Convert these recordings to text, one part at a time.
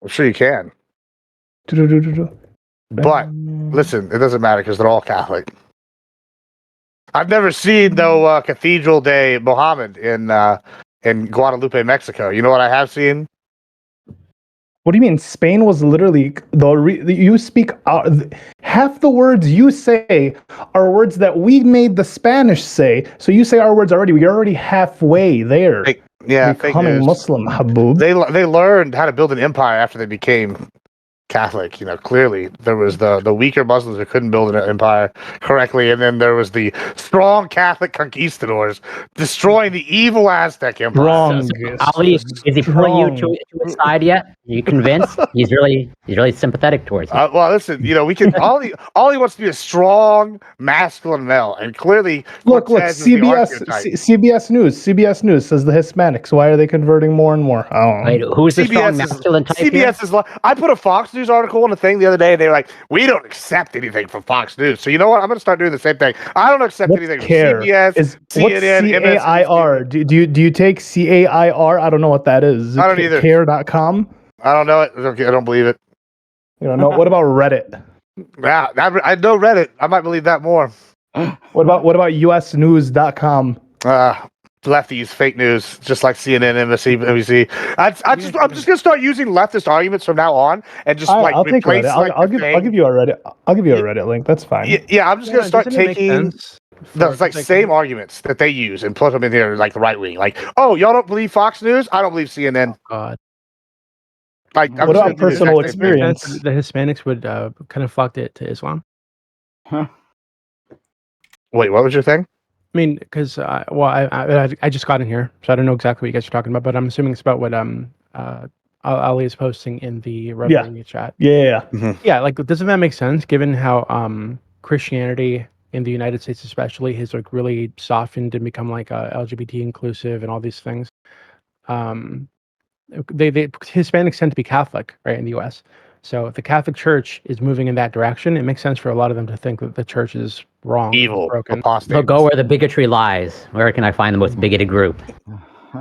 I'm sure you can. But listen, it doesn't matter because they're all Catholic. I've never seen no Cathedral de Mohammed in Guadalupe, Mexico. You know what I have seen? What do you mean? Spain was literally you speak half the words you say are words that we made the Spanish say. So you say our words already. We're already halfway there. Becoming Muslim, Habub. They learned how to build an empire after they became Catholic. You know, clearly there was the weaker Muslims who couldn't build an empire correctly, and then there was the strong Catholic conquistadors destroying the evil Aztec empire. Wrong. Ali, is he pulling you to his side yet? Are you convinced? He's really sympathetic towards you. Well, listen, you know, we can all he wants to be a strong, masculine male, and clearly look, CBS News says the Hispanics. Why are they converting more and more? Wait, who's the strong masculine type? CBS is. I put a Fox News article on a thing the other day, and they were like, "We don't accept anything from Fox News." So you know what? I'm going to start doing the same thing. I don't accept anything from CBS, CNN, CAIR. Do you take CAIR? I don't know what that is. I don't either. Care.com. I don't know it. I don't believe it. You don't know. What about Reddit? Yeah, I know Reddit. I might believe that more. What about usnews.com? Lefties, fake news, just like CNN, NBC. I'm just gonna start using leftist arguments from now on, and just I'll replace. Take Reddit. I'll give you a Reddit. I'll give you a Reddit link. That's fine. Yeah, I'm just gonna start taking the same arguments that they use and put them in here, like the right wing. Like, oh, y'all don't believe Fox News? I don't believe CNN. Oh, God. Like, what about personal experience? The Hispanics would kind of flock to Islam. Huh? Wait, what was your thing? I mean, because I just got in here, so I don't know exactly what you guys are talking about, but I'm assuming it's about what Ali is posting in the Reddit chat. Yeah. Mm-hmm. Yeah, like, doesn't that make sense given how Christianity in the United States especially has like really softened and become like LGBT inclusive and all these things? They Hispanics tend to be Catholic, right, in the U.S. So if the Catholic Church is moving in that direction, it makes sense for a lot of them to think that the church is wrong, evil, broken. They'll go where the bigotry lies. Where can I find the most bigoted group?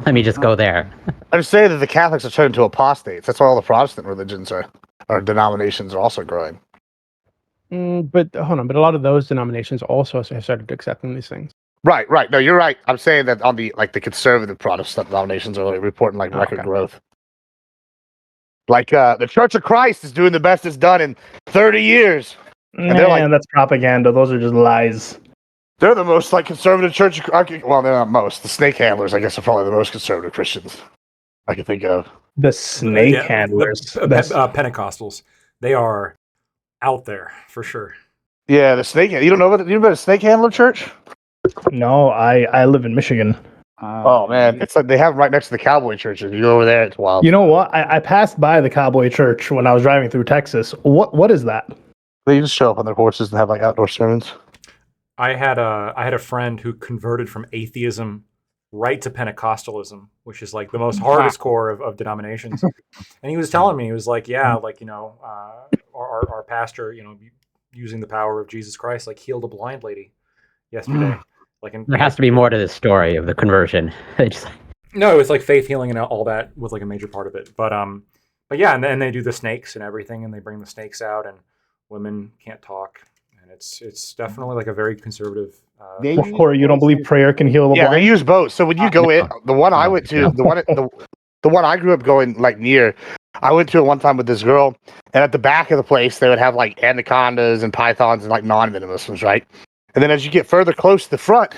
Let me just go there. I'm saying that the Catholics are turning to apostates. That's why all the Protestant religions or denominations are also growing. But hold on, but a lot of those denominations also have started accepting these things. Right. No, you're right. I'm saying that on the conservative Protestant denominations are reporting record growth. Like the Church of Christ is doing the best it's done in 30 years. And they're like, that's propaganda. Those are just lies. They're the most conservative church. Well, they're not most. The snake handlers, I guess, are probably the most conservative Christians I can think of. The snake handlers, Pentecostals. They are out there for sure. Yeah, the snake. You don't know about a snake handler church? No, I live in Michigan. Oh man, it's like they have them right next to the cowboy church. If you go over there, it's wild. You know what? I passed by the cowboy church when I was driving through Texas. What is that? They just show up on their horses and have outdoor sermons. I had a friend who converted from atheism right to Pentecostalism, which is like the most hardest core of denominations. And he was telling me, he was like, yeah, our pastor, using the power of Jesus Christ, healed a blind lady yesterday. There has to be more to this story of the conversion. No, it's faith healing and all that was a major part of it. But yeah, and then they do the snakes and everything, and they bring the snakes out, and women can't talk, and it's definitely a very conservative. Or you don't believe prayer can heal the blind? Yeah, they use both. So when you go in, the one I went to, the one I grew up going near, I went to it one time with this girl, and at the back of the place they would have anacondas and pythons and non-venomous ones, right? And then as you get further close to the front,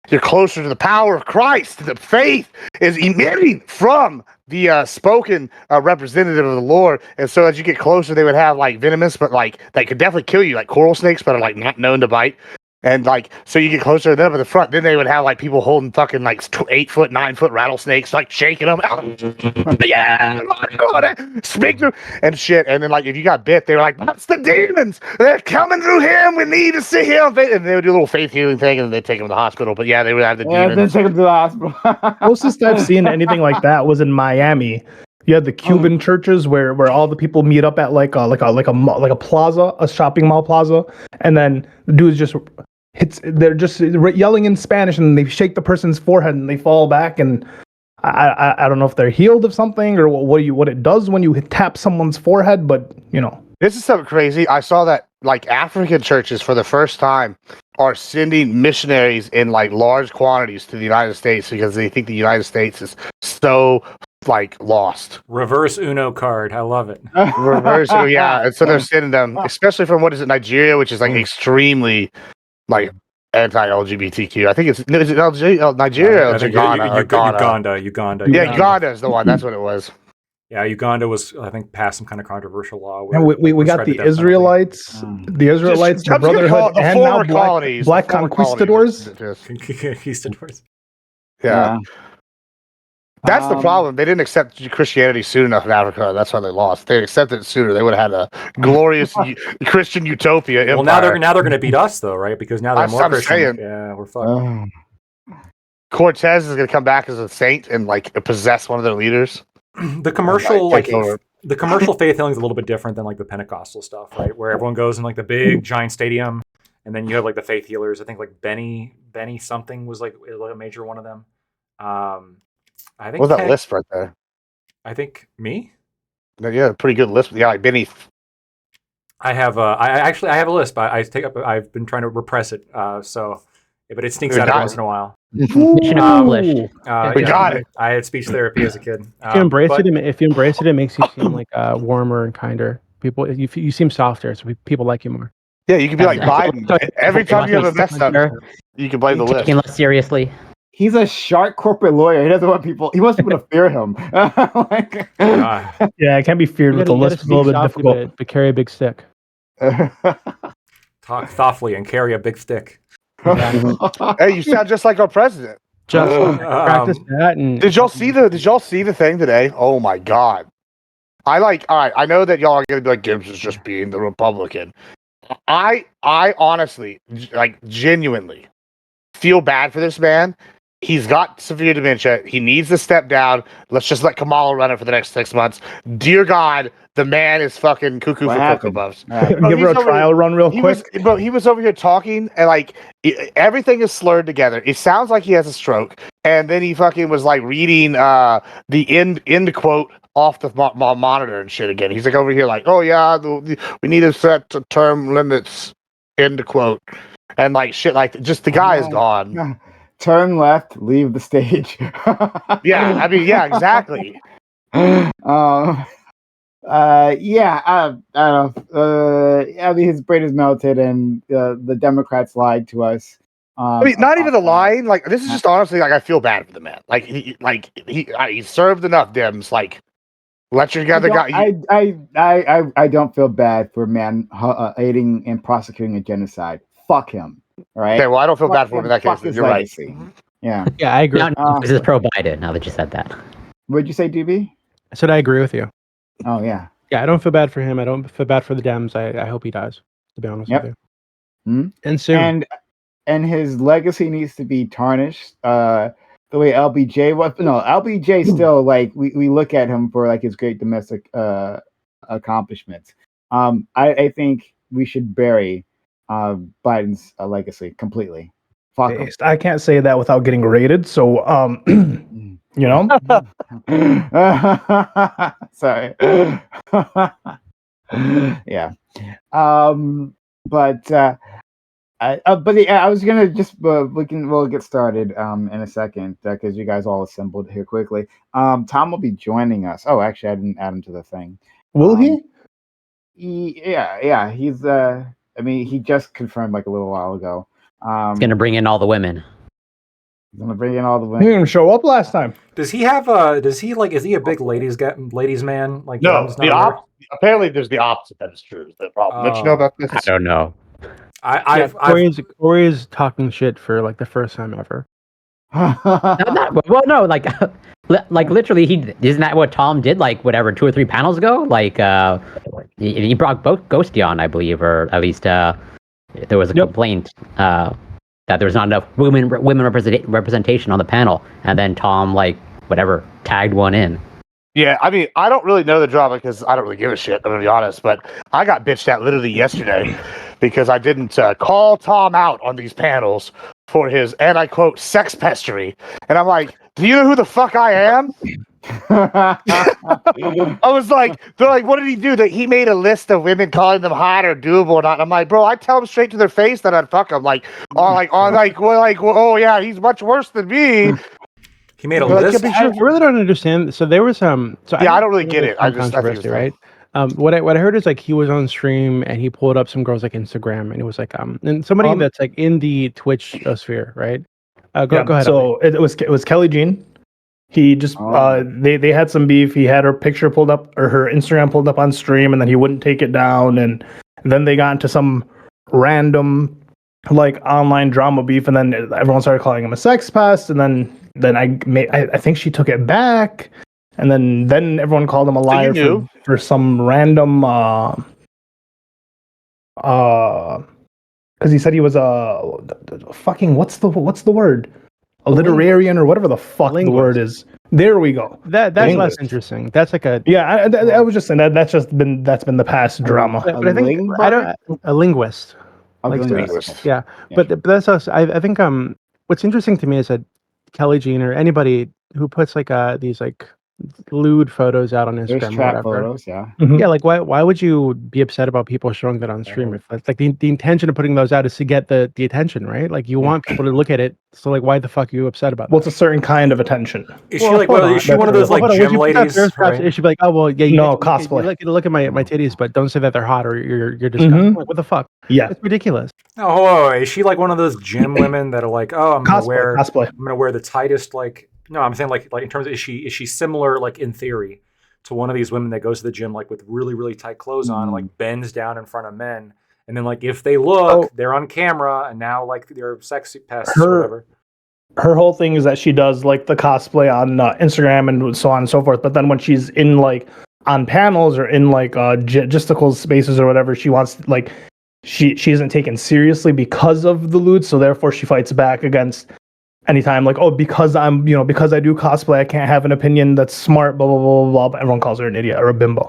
you're closer to the power of Christ. The faith is emitting from the spoken representative of the Lord. And so as you get closer, they would have venomous, but they could definitely kill you, like coral snakes, but are not known to bite. And so you get closer to them at the front, then they would have people holding fucking 8-foot, 9-foot rattlesnakes, shaking them. Yeah, speak through and shit. And then if you got bit, they were like, "That's the demons. They're coming through him. We need to see him." And they would do a little faith healing thing, and they'd take him to the hospital. But yeah, they would have the demons. Then take him to the hospital. Closest I've seen anything like that was in Miami. You had the Cuban churches where all the people meet up at a plaza, a shopping mall plaza, and then the dudes they're just yelling in Spanish, and they shake the person's forehead and they fall back. And I don't know if they're healed of something or what it does when you tap someone's forehead, but This is something crazy. I saw that like African churches for the first time are sending missionaries in like large quantities to the United States because they think the United States is so like lost. Reverse Uno card. I love it. Reverse, yeah. And so they're sending them, especially from what is it, Nigeria, which is like extremely like anti-LGBTQ. I think is it Nigeria or Ghana? Uganda. Yeah, Uganda is the one. That's what it was. Yeah, Uganda was, I think, passed some kind of controversial law. And we got the Israelites, the Brotherhood, the and now former colonies, black conquistadors. Conquistadors. Yeah. That's the problem. They didn't accept Christianity soon enough in Africa. That's why they lost. If they accepted it sooner, they would have had a glorious Christian utopia empire. Well, now they're going to beat us though, right? Because now they're more Christian. Saying. Yeah, we're fucked. Cortez is going to come back as a saint and like possess one of their leaders. The commercial the commercial faith healing is a little bit different than like the Pentecostal stuff, right? Where everyone goes in like the big giant stadium, and then you have like the faith healers. I think like Benny something was like a major one of them. I think what was that list right there? I think me. Yeah, pretty good list. Yeah, like Benny. I have I have a list, but I've been trying to repress it. But it sneaks out every once in a while. Mission accomplished. We got it. I had speech therapy as a kid. If you embrace it, it makes you seem like warmer and kinder. People, you seem softer, so people like you more. Yeah, you can be like Biden. Every time you have a mess up, you can blame the list. Taken less seriously. He's a sharp corporate lawyer. He doesn't want people. He wants people to fear him. Yeah, it can't be feared with the list. It's a little bit difficult. But carry a big stick. Talk thoughtfully and carry a big stick. Hey, you sound just like our president. Just practice that. And Did y'all see the thing today? Oh my god! All right. I know that y'all are gonna be like Gibbs is just being the Republican. I honestly, like, genuinely feel bad for this man. He's got severe dementia. He needs to step down. Let's just let Kamala run it for the next 6 months. Dear God, the man is fucking cuckoo for Cocoa Puffs. Give her a trial run real quick. He was over here talking, and like everything is slurred together. It sounds like he has a stroke. And then he fucking was like reading the end quote off the monitor and shit again. He's like over here like, oh yeah, we need to set term limits, end quote, and like shit like just the guy is gone. Turn left, leave the stage. Yeah, I mean, yeah, exactly. I mean, his brain is melted, and the Democrats lied to us. I mean, not even the lying. Like, this is just honestly, like, I feel bad for the man. Like, he served enough Dems. Like, let your other guy. I don't feel bad for a man aiding and prosecuting a genocide. Fuck him. Right. Okay, well, I don't feel bad for him in that case. You're right. Yeah. Yeah, I agree. This is pro Biden. Now that you said that. What'd you say, DB? I said I agree with you. Oh yeah. Yeah, I don't feel bad for him. I don't feel bad for the Dems. I hope he dies. To be honest with you. Mm-hmm. And soon. And his legacy needs to be tarnished. The way LBJ was. No, LBJ still like we look at him for like his great domestic accomplishments. I think we should bury Biden's legacy completely. Fuck him. I can't say that without getting raided. So, you know. Sorry. Yeah. But yeah, I was gonna just we'll get started in a second because you guys all assembled here quickly. Tom will be joining us. Oh, actually, I didn't add him to the thing. Will he? Yeah. He's I mean, he just confirmed like a little while ago. He's gonna bring in all the women. He's gonna bring in all the He women. didn't even show up last time. Does he have is he a big ladies man? Like, no, apparently there's the opposite that is true. The problem. Don't you know about this? I don't know. Corey's talking shit for like the first time ever. No, like literally, isn't that what Tom did? Like whatever, 2 or 3 panels ago. Like he brought both Ghosty on, I believe, or at least there was a complaint that there was not enough women representation on the panel, and then Tom tagged one in. Yeah, I mean, I don't really know the drama because I don't really give a shit, I'm going to be honest, but I got bitched at literally yesterday because I didn't call Tom out on these panels for his, and I quote, sex pestery. And I'm like, do you know who the fuck I am? I was like, they're like, what did he do? That he made a list of women calling them hot or doable or not. I'm like, bro, I tell them straight to their face that I'd fuck them. Oh yeah, he's much worse than me. He made a Like, list. I really don't understand. So there was So Yeah, I don't really get it. I think controversy, it's right? What I heard is like he was on stream and he pulled up some girls like Instagram and it was like and somebody that's like in the Twitch sphere, right? Go ahead. So it was Kelly Jean. He just they had some beef. He had her picture pulled up or her Instagram pulled up on stream, and then he wouldn't take it down. And then they got into some random like online drama beef, and then everyone started calling him a sex pest. And then I think she took it back. And then everyone called him a liar for some random because he said he was a fucking what's the word, a literarian or whatever the fuck the word is. There we go. That's less interesting. That's like a I was just saying that's been the past drama. But I think a linguist. Linguist. Yeah, but that's us. I think what's interesting to me is that Kelly Jean or anybody who puts like these like lewd photos out on Instagram. There's trap photos, yeah. Mhm. Yeah, like why would you be upset about people showing that on stream? If like the intention of putting those out is to get the attention, right? Like you want people to look at it. So like why the fuck are you upset about Well, it's a certain kind of attention. Is she like is she one of those like gym ladies? Right? Is she like, oh well, yeah, cosplay. Look at my titties, but don't say that they're hot or you're disgusting. Like, what the fuck? Yeah, it's ridiculous. Oh, is she like one of those gym women that are like, oh, I'm gonna wear the tightest like. No, I'm saying like in terms of is she similar like in theory to one of these women that goes to the gym like with really really tight clothes on and like bends down in front of men and then like if they look they're on camera and now like they're sexy pests or whatever. Her whole thing is that she does like the cosplay on Instagram and so on and so forth. But then when she's in like on panels or in like logistical spaces or whatever, she wants like she isn't taken seriously because of the lewd. So therefore she fights back against. Anytime like, oh, because I do cosplay, I can't have an opinion that's smart, blah, blah, blah, blah, blah. But everyone calls her an idiot or a bimbo.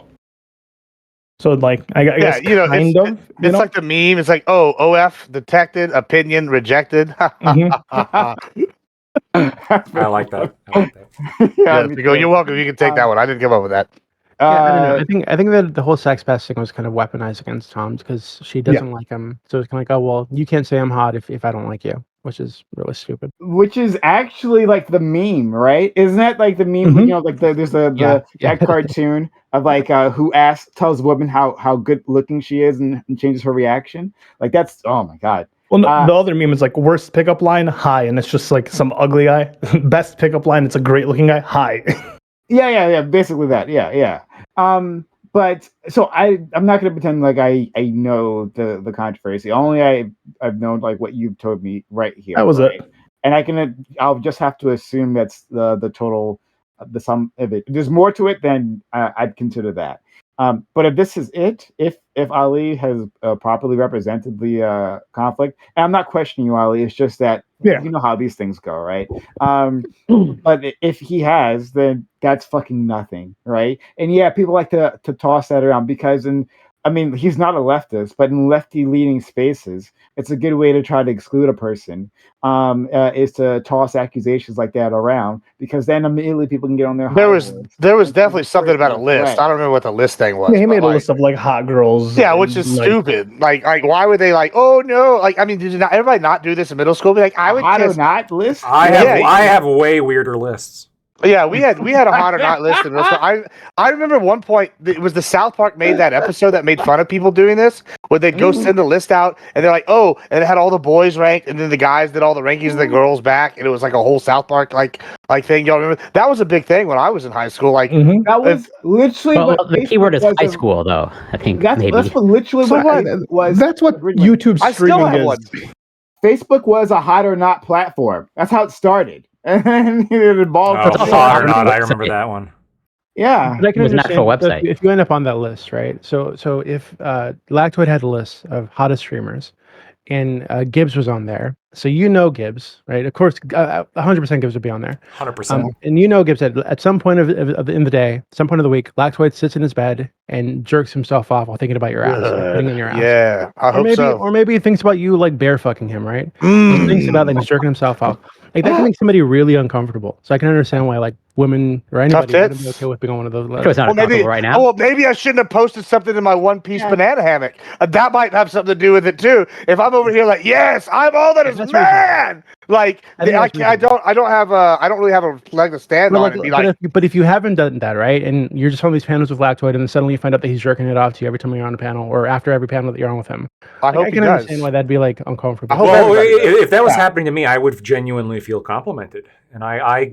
So like, I guess it's like the meme. It's like, oh, OF detected, opinion rejected. I like that. You're welcome. You can take that one. I didn't come up with that. I don't know. I think that the whole sex pest thing was kind of weaponized against Tom because she doesn't like him. So it's kind of like, oh well, you can't say I'm hot if I don't like you, which is really stupid. Which is actually like the meme, right? Isn't that like the meme? Mm-hmm. You know, like there's that cartoon of like who tells a woman how good looking she is and changes her reaction. Like that's oh my god. Well, the other meme is like worst pickup line, hi, and it's just like some ugly guy. Best pickup line, it's a great looking guy, hi. Yeah. Basically that. Yeah. But so I'm not going to pretend like I know the controversy. Only I've known like what you've told me right here. That was it. And I'll just have to assume that's the total the sum of it. If there's more to it, then I'd consider that. But if this is it, if Ali has properly represented the conflict, and I'm not questioning you, Ali. It's just that you know how these things go, right? But if he has, then that's fucking nothing, right? And yeah, people like to toss that around because he's not a leftist, but in lefty leaning spaces, it's a good way to try to exclude a person. Is to toss accusations like that around because then immediately people can get on their. There was definitely something about a list. I don't remember what the list thing was. Yeah, he made a list of like hot girls. Yeah, which is stupid. Like why would they like? Oh no! Like did everybody not do this in middle school? Be like, I would hot or not list. I have way weirder lists. Yeah, we had a hot or not list in middle school. I remember at one point it was the South Park made that episode that made fun of people doing this, where they'd go send the list out and they're like, oh, and it had all the boys ranked, and then the guys did all the rankings of the girls back, and it was like a whole South Park like thing. Y'all remember that was a big thing when I was in high school. Like that was literally. Well, the keyword is high school, though. I think that's what literally was. That's what YouTube streaming is. Facebook was a hot or not platform. That's how it started. And it evolved. Hot or not, I remember that one. Yeah, but I can it was an actual website. If you end up on that list, right? So if Lactoid had a list of hottest streamers, and Gibbs was on there, So you know Gibbs, right? Of course, 100% Gibbs would be on there. 100%. And you know Gibbs at some point in the day, some point of the week, Lactoid sits in his bed and jerks himself off while thinking about your ass, like, putting in your ass. Yeah, I hope so. Or maybe he thinks about you like bear fucking him, right? Mm. He thinks about like he's jerking himself off. Like that can make somebody really uncomfortable. So I can understand why like women or anybody wouldn't be tits. okay with being on one of those. It's not maybe, uncomfortable right now. well, maybe I shouldn't have posted something in my one-piece banana hammock. That might have something to do with it too. If I'm over here like, yes, I'm all that is That's man. Like I think I that's don't really have a leg to stand on and be like, but if you haven't done that, right, and you're just on these panels with Lactoid, and then suddenly you find out that he's jerking it off to you every time you're on a panel, or after every panel that you're on with him, I hope I he can does. understand why that'd be like uncomfortable. I hope Well, everybody does. if that was happening to me, I would genuinely feel complimented, and I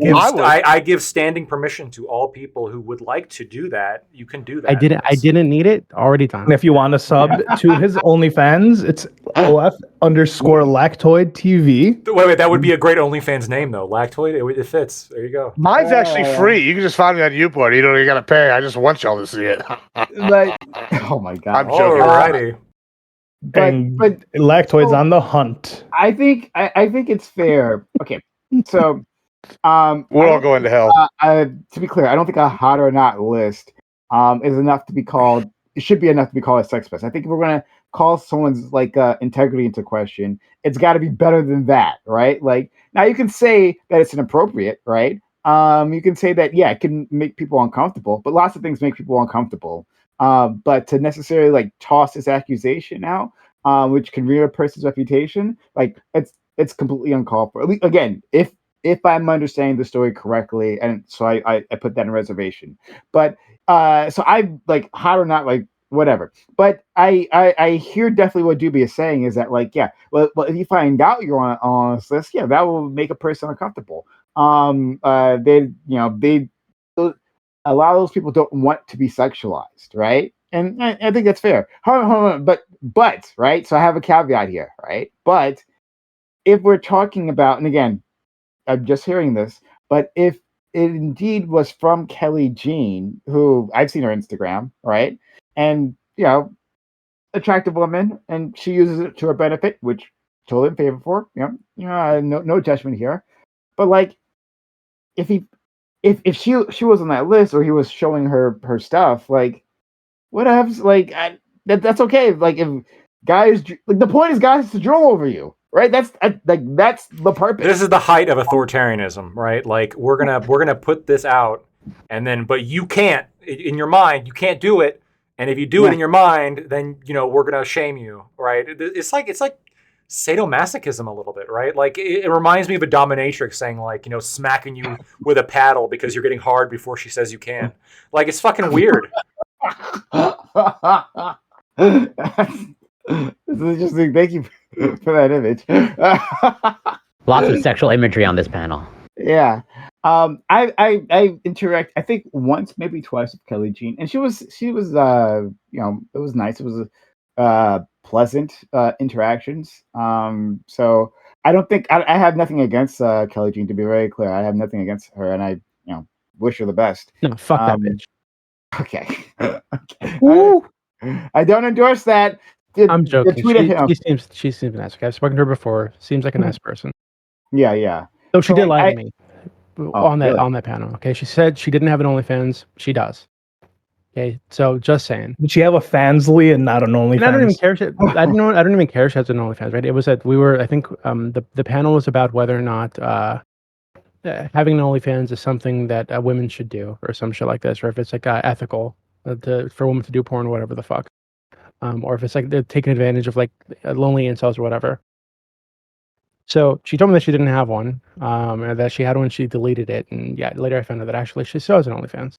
give standing permission to all people who would like to do that. You can do that. I didn't need it. Already done. And if you want to sub to his OnlyFans, it's OF_Lactoid TV. Wait, that would be a great OnlyFans name though. Lactoid, it fits. There you go. Mine's actually free. You can just find me on Uport. You don't even gotta pay. I just want y'all to see it. But oh my god, I'm joking. Alrighty. but Lactoid's so- on the hunt. I think it's fair. Okay, so We're all going to hell. to be clear, I don't think a hot or not list is enough to be called. It should be enough to be called a sex fest. I think if we're gonna call someone's like integrity into question, it's got to be better than that, right? Like now, you can say that it's inappropriate, right? You can say that it can make people uncomfortable, but lots of things make people uncomfortable. But to necessarily like toss this accusation out, which can ruin a person's reputation, like it's completely uncalled for. At least, again, if I'm understanding the story correctly, and so I put that in reservation. But so I like hot or not, like whatever. But I hear definitely what Doobie is saying is that like well if you find out you're on this list, that will make a person uncomfortable. They a lot of those people don't want to be sexualized, right? And I think that's fair. Hold on, but right. So I have a caveat here, right? But if we're talking about, and again, I'm just hearing this, but if it indeed was from Kelly Jean, who I've seen her Instagram, right? And, attractive woman, and she uses it to her benefit, which totally in favor for, no judgment here. But like, if she was on that list or he was showing her stuff, like, whatever, like, that's okay. Like, if guys, like, the point is guys to drool over you. Right, that's the purpose. This is the height of authoritarianism, right? Like we're gonna put this out, and then but you can't in your mind, you can't do it, and if you do it in your mind, then we're gonna shame you, right? It's like sadomasochism a little bit, right? Like it reminds me of a dominatrix saying like smacking you with a paddle because you're getting hard before she says you can. Like it's fucking weird. This is interesting. Thank you for that image. Lots of sexual imagery on this panel. Yeah. I interact, I think once, maybe twice with Kelly Jean, and she was it was nice. It was pleasant interactions. So I don't think I have nothing against Kelly Jean, to be very clear. I have nothing against her, and I wish her the best. No, fuck that bitch. Okay. I don't endorse that. I'm joking. She seems nice. Okay, I've spoken to her before. Seems like a nice person. Yeah. So she did lie to me on really? that panel. Okay, she said she didn't have an OnlyFans. She does. Okay, so just saying. Did she have a Fansly and not an OnlyFans? And I don't even care. I don't even care if she has an OnlyFans. Right? It was that we were. I think the panel was about whether or not having an OnlyFans is something that women should do, or some shit like this, or if it's like ethical for women to do porn, or whatever the fuck. Or if it's like they're taking advantage of like lonely incels or whatever. So she told me that she didn't have one, and that she had one, she deleted it, and later I found out that actually she still has an OnlyFans.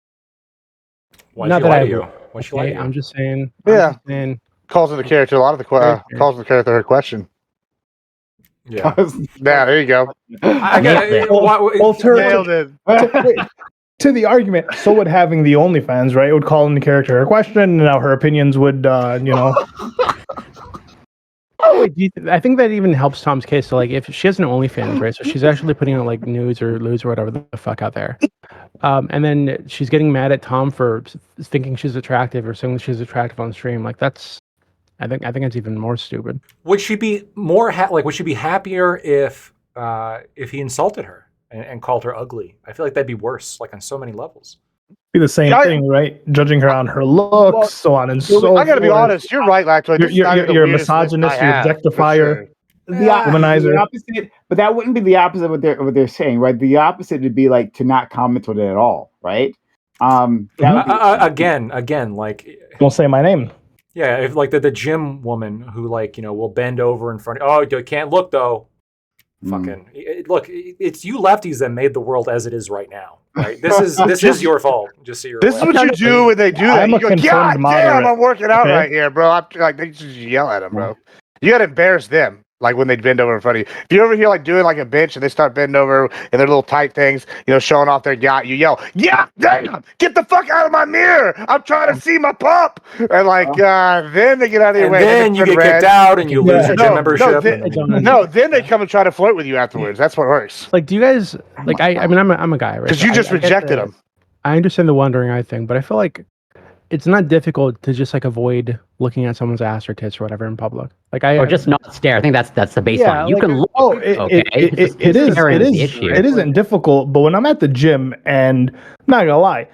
Why'd she lie to you? Why'd she lie to you? I'm just saying. Calls into character. A lot of the calls into character her question. Yeah. There you go. Nailed it. To the argument, so would having the OnlyFans, right? It would call into character her question, and now her opinions would, I think that even helps Tom's case. So, like, if she has an OnlyFans, right? So she's actually putting out like nudes or lewds or whatever the fuck out there, and then she's getting mad at Tom for thinking she's attractive or saying she's attractive on stream. Like, that's I think it's even more stupid. Would she be more would she be happier if he insulted her and called her ugly? I feel like that'd be worse, like on so many levels. Be the same Yeah, thing, right? Judging her on her looks, Well, so on and so I gotta be forth. honest. You're right, Lacto. This is You're, not you're, the you're a weirdest list misogynist. I You're have, for objectifier. sure. Womanizer. The opposite, but that wouldn't be the opposite of what they're saying, right? The opposite would be like to not comment on it at all, right? That would be, Again, like, Don't say my name. yeah, if like the gym woman who like will bend over in front. Oh, you can't look though. Fucking look! It's you lefties that made the world as it is right now. Right? This is your fault. Just so you're This is aware. what you do when they do that. I'm You a go, confirmed God damn, moderate, I'm working out okay? right here, bro. I'm like, they just yell at them, bro. You gotta embarrass them, like when they bend over in front of you. If you ever hear like doing like a bench and they start bending over in their little tight things, showing off their yacht, you yell, "Yeah, damn, get the fuck out of my mirror! I'm trying to see my pump!" And like, then they get out of your And way. then you get kicked out and you lose your gym membership. Then they come and try to flirt with you afterwards. That's what works. Like, do you guys like? I mean, I'm a guy, right? Because you just I get rejected the- them. I understand the wandering eye thing, but I feel like it's not difficult to just like avoid looking at someone's ass or tits or whatever in public. Like Or just not stare. I think that's the baseline. Yeah, You like, can look. Oh, okay. it is. Staring It is is. the issue. It isn't difficult, but when I'm at the gym, and I'm not gonna lie,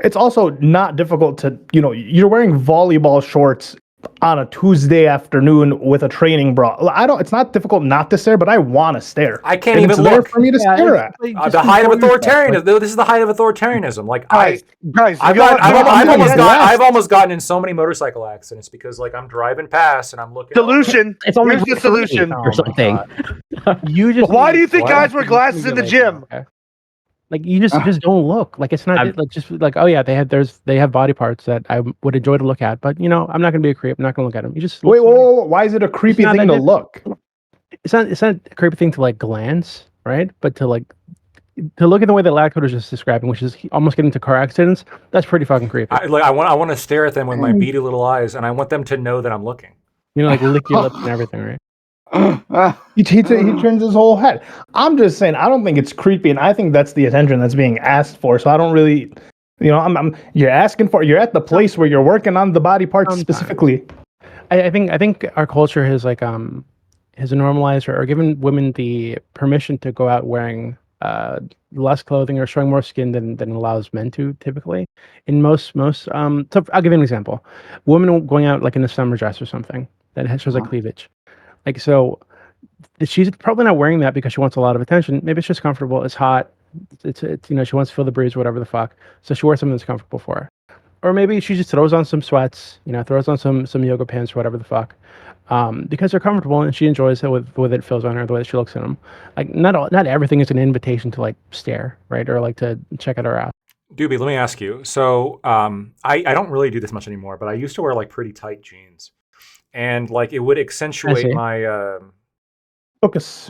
it's also not difficult to, you're wearing volleyball shorts on a Tuesday afternoon with a training bra. It's not difficult not to stare, but I want to stare. I can't And even it's there look. for me to stare at. The height of authoritarianism. This is the height of authoritarianism. Like Guys, I've almost gotten in so many motorcycle accidents because like I'm driving past and I'm looking. Solution. It's only Here's the one for me solution. or something. You just Why do you think What? guys wear glasses in the gym? Okay. Like you just don't look. Like it's not like just like, oh yeah, they have body parts that I would enjoy to look at, but I'm not gonna be a creep. I'm not gonna look at them. You just Wait, whoa. Why is it a creepy not thing that to look? It's not a creepy thing to like glance, right? But to look at the way that Lacto was just describing, which is almost getting into car accidents, that's pretty fucking creepy. I want to stare at them with my beady little eyes, and I want them to know that I'm looking. Like lick your lips and everything, right? He turns his whole head. I'm just saying, I don't think it's creepy, and I think that's the attention that's being asked for. So I don't really, you're asking for. You're at the place where you're working on the body parts specifically. I think our culture has has normalized or given women the permission to go out wearing less clothing or showing more skin than allows men to typically. In most so I'll give you an example. Women going out like in a summer dress or something that shows like cleavage. Like, so she's probably not wearing that because she wants a lot of attention. Maybe it's just comfortable. It's hot. It's she wants to feel the breeze, whatever the fuck. So she wears something that's comfortable for her. Or maybe she just throws on some sweats, throws on some yoga pants or whatever the fuck. Because they're comfortable and she enjoys it with it feels on her, the way that she looks at them. Like not everything is an invitation to like stare, right? Or like to check out her ass. Doobie, let me ask you. So I don't really do this much anymore, but I used to wear like pretty tight jeans. And like it would accentuate my Focus.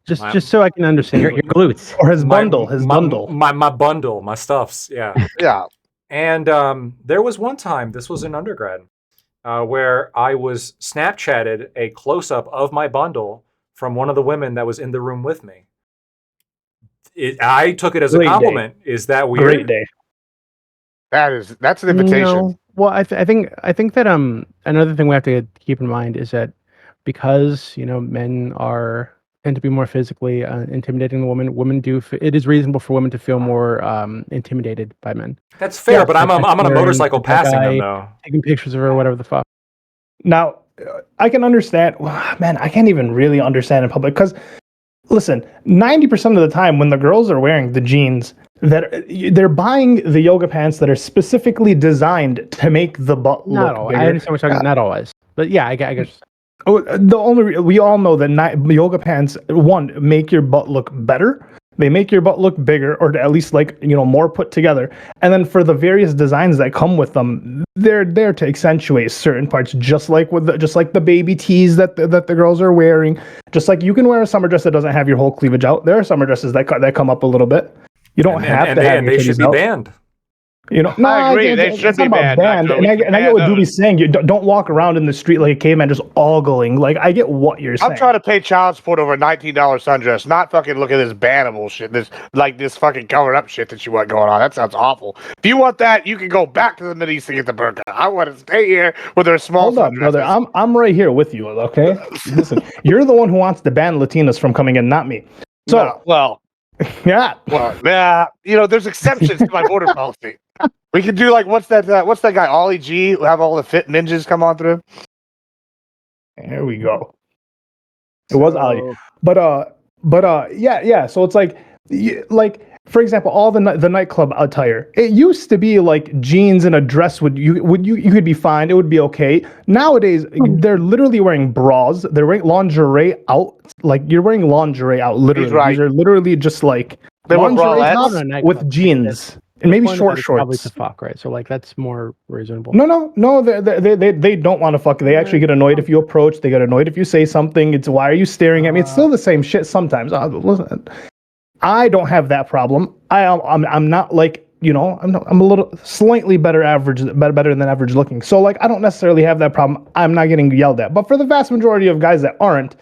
Just so I can understand Your glutes. Or his bundle. my bundle, my stuffs, yeah. Yeah. And there was one time, this was in undergrad, where I was Snapchatted a close up of my bundle from one of the women that was in the room with me. I took it as a compliment. Is that weird? Great day. That's an invitation. No. Well, I think that another thing we have to keep in mind is that because men tend to be more physically intimidating than women do. It is reasonable for women to feel more intimidated by men. That's fair, but I'm on a motorcycle passing them though, taking pictures of her, or whatever the fuck. Now, I can understand. Man, I can't even really understand in public because, listen, 90% of the time when the girls are wearing the jeans, that they're buying the yoga pants that are specifically designed to make the butt look Not always. bigger. I understand what you're talking about. Not always, but yeah, I guess. We all know that yoga pants, one, make your butt look better. They make your butt look bigger, or at least more put together. And then for the various designs that come with them, they're there to accentuate certain parts, just like the baby tees that the girls are wearing. Just like you can wear a summer dress that doesn't have your whole cleavage out. There are summer dresses that come up a little bit. You don't have to have your they should titties be out. banned. You know, I agree. They should it's not be about banned. banned. And I get what Doobie's saying. You don't walk around in the street like a caveman just ogling. Like, I get what you're saying. I'm trying to pay child support over $19 sundress, not fucking look at this bannable shit. This fucking covered up shit that you want going on. That sounds awful. If you want that, you can go back to the Middle East to get the burqa. I want to stay here with their small. Hold up, brother. I'm right here with you. Okay, listen. You're the one who wants to ban Latinas from coming in, not me. So, No, well, yeah. You know, there's exceptions to my border policy. We could do like what's that guy Ollie G? Who have all the fit ninjas come on through. Here we go. It was Ali, but yeah. So it's like for example, all the nightclub attire. It used to be like jeans and a dress you could be fine. It would be okay. Nowadays, they're literally wearing bras. They're wearing lingerie out. Like you're wearing lingerie out. Literally, He's right. These are literally just like They were lingerie bralettes? tops with jeans and maybe short Probably shorts. to fuck, right? So like that's more reasonable. No. They don't want to fuck. They actually get annoyed if you approach. They get annoyed if you say something. It's why are you staring at me? It's still the same shit sometimes. Listen, I don't have that problem. I'm not like, you know, I'm a little slightly better than average looking. So like I don't necessarily have that problem. I'm not getting yelled at. But for the vast majority of guys that aren't,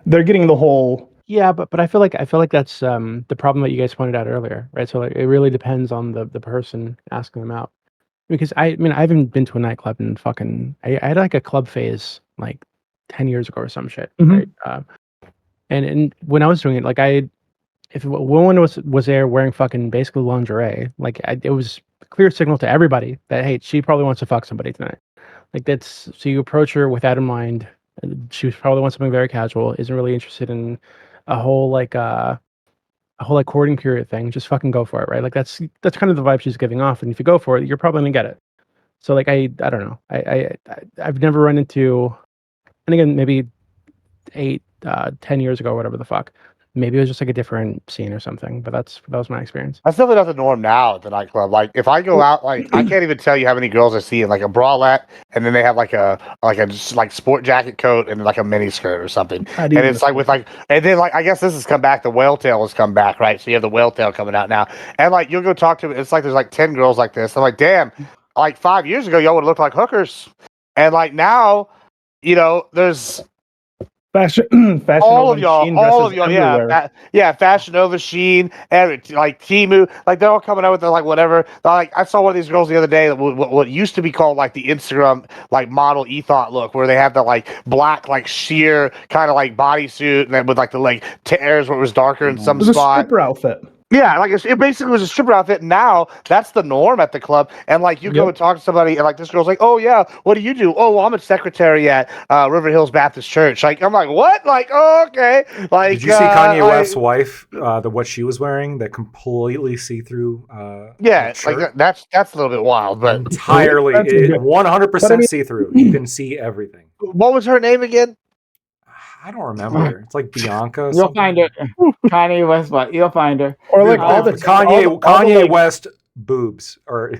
they're getting the whole. Yeah, but I feel like that's the problem that you guys pointed out earlier, right? So like it really depends on the person asking them out. Because I haven't been to a nightclub in fucking I had like a club phase like 10 years ago or some shit, right? And when I was doing it, like if a woman was there wearing fucking basically lingerie, like it was a clear signal to everybody that hey, she probably wants to fuck somebody tonight. Like that's so you approach her with that in mind. She probably wants something very casual. Isn't really interested in a whole like courting period thing. Just fucking go for it, right? Like that's kind of the vibe she's giving off. And if you go for it, you're probably gonna get it. So like I don't know. I've never run into, and again maybe 10 years ago, whatever the fuck. Maybe it was just like a different scene or something, but that was my experience. That's definitely not the norm now at the nightclub. Like if I go out, like I can't even tell you how many girls I see in like a bralette, and then they have like a sport jacket coat and like a mini skirt or something, and it's like with like, and then like I guess this has come back. The whale tail has come back, right? So you have the whale tail coming out now, and like you'll go talk to. It's like there's like 10 girls like this. I'm like, damn, like 5 years ago y'all would look like hookers, and like now, you know, there's. Fashion all of y'all, yeah, Fashion Nova, Shein, and like Temu, like they're all coming out with like whatever. Like I saw one of these girls the other day that what used to be called like the Instagram like model ethot look, where they have the like black like sheer kind of like bodysuit and then with like the like tears where it was darker in some spot. A stripper outfit. Yeah, like it basically was a stripper outfit. Now that's the norm at the club. And like you go and talk to somebody, and like this girl's like, "Oh yeah, what do you do? Oh, well, I'm a secretary at River Hills Baptist Church." Like I'm like, "What?" Like, oh, okay. Like, did you see Kanye West's wife? What she was wearing, that completely see-through. Yeah, like that's a little bit wild, but entirely 100% see-through. You can see everything. What was her name again? I don't remember. It's like Bianca. You'll find her. Kanye West, but you'll find her. Or like all the Kanye West boobs, or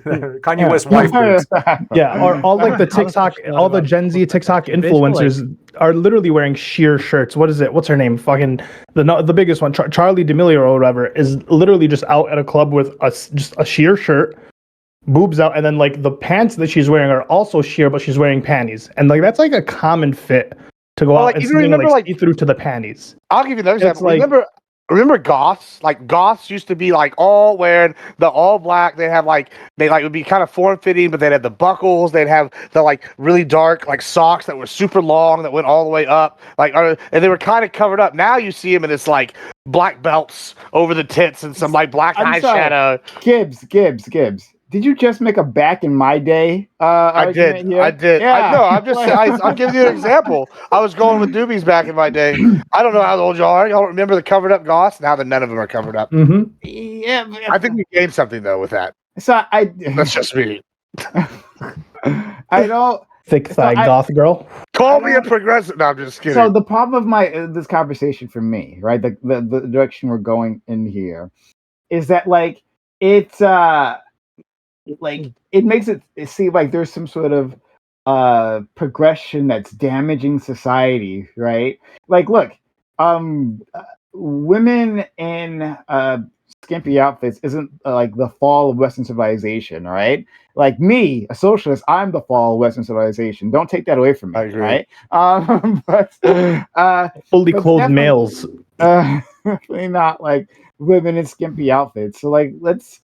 Kanye West wife boobs. Yeah, or all like the TikTok, all the Gen Z TikTok influencers are literally wearing sheer shirts. What is it? What's her name? Fucking the biggest one, Charlie D'Amelio or whatever, is literally just out at a club with just a sheer shirt, boobs out, and then like the pants that she's wearing are also sheer, but she's wearing panties, and like that's like a common fit. To go out like, and you remember, like see through to the panties. I'll give you another example. Like, remember goths? Like goths used to be like all wearing the all black. They have like they like would be kind of form fitting, but they'd have the buckles. They'd have the like really dark like socks that were super long that went all the way up. Like and they were kind of covered up. Now you see them and it's like black belts over the tits and some like black eyeshadow. Gibbs. Did you just make a back in my day? I did. Yeah. I'll give you an example. I was going with doobies back in my day. I don't know how old y'all are. Y'all remember the covered up goths? Now that none of them are covered up. Mm-hmm. Yeah. I think we gained something though with that. So that's just me. I don't. Thick thigh goth girl. Call me a progressive. No, I'm just kidding. So the problem of this conversation for me, right? The direction we're going in here is that like it's like it makes it seem like there's some sort of progression that's damaging society, right? Like look, women in skimpy outfits isn't like the fall of Western civilization, right? Like me, a socialist, I'm the fall of Western civilization. Don't take that away from me, I agree. right? But Fully but clothed definitely- males. definitely not like women in skimpy outfits. So like, let's.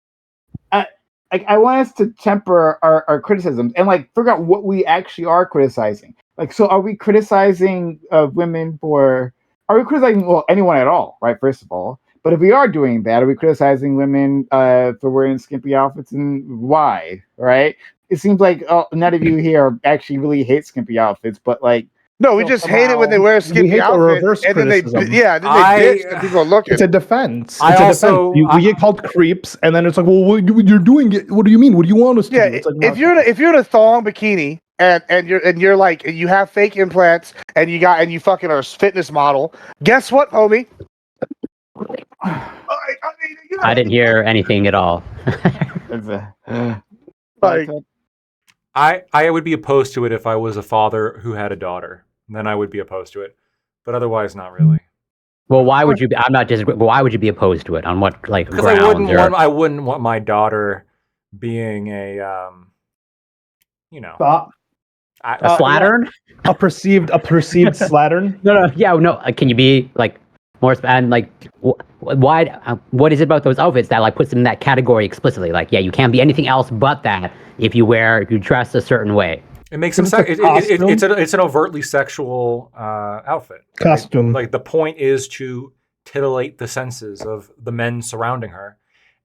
I want us to temper our criticisms and like figure out what we actually are criticizing. Like, so are we criticizing women for? Are we criticizing anyone at all? Right, first of all. But if we are doing that, are we criticizing women for wearing skimpy outfits, and why? Right? It seems like none of you here actually really hate skimpy outfits, but like. No, we So just hate it when they wear a skimpy hate the outfit, reverse and then they criticism. then I- they ditch and people are looking. It's a defense. I It's a also- defense. We get called creeps, and then it's like, well, you're doing it. What do you mean? What do you want us to Yeah, do? It's like, if you're in a thong bikini and you're like you have fake implants and you fucking are a fitness model, guess what, homie? I didn't hear anything at all. Like, I would be opposed to it if I was a father who had a daughter. Then I would be opposed to it, but otherwise, not really. Well, why would you be? I'm not disagreeing. Why would you be opposed to it? On what like Because I grounds? I wouldn't want my daughter being a, you know, a slattern? perceived slattern. No. Yeah, no. Can you be like more and like why? What is it about those outfits that like puts them in that category explicitly? Like, yeah, you can't be anything else but that if you dress a certain way. It makes them. It's an overtly sexual outfit. Costume. Like the point is to titillate the senses of the men surrounding her,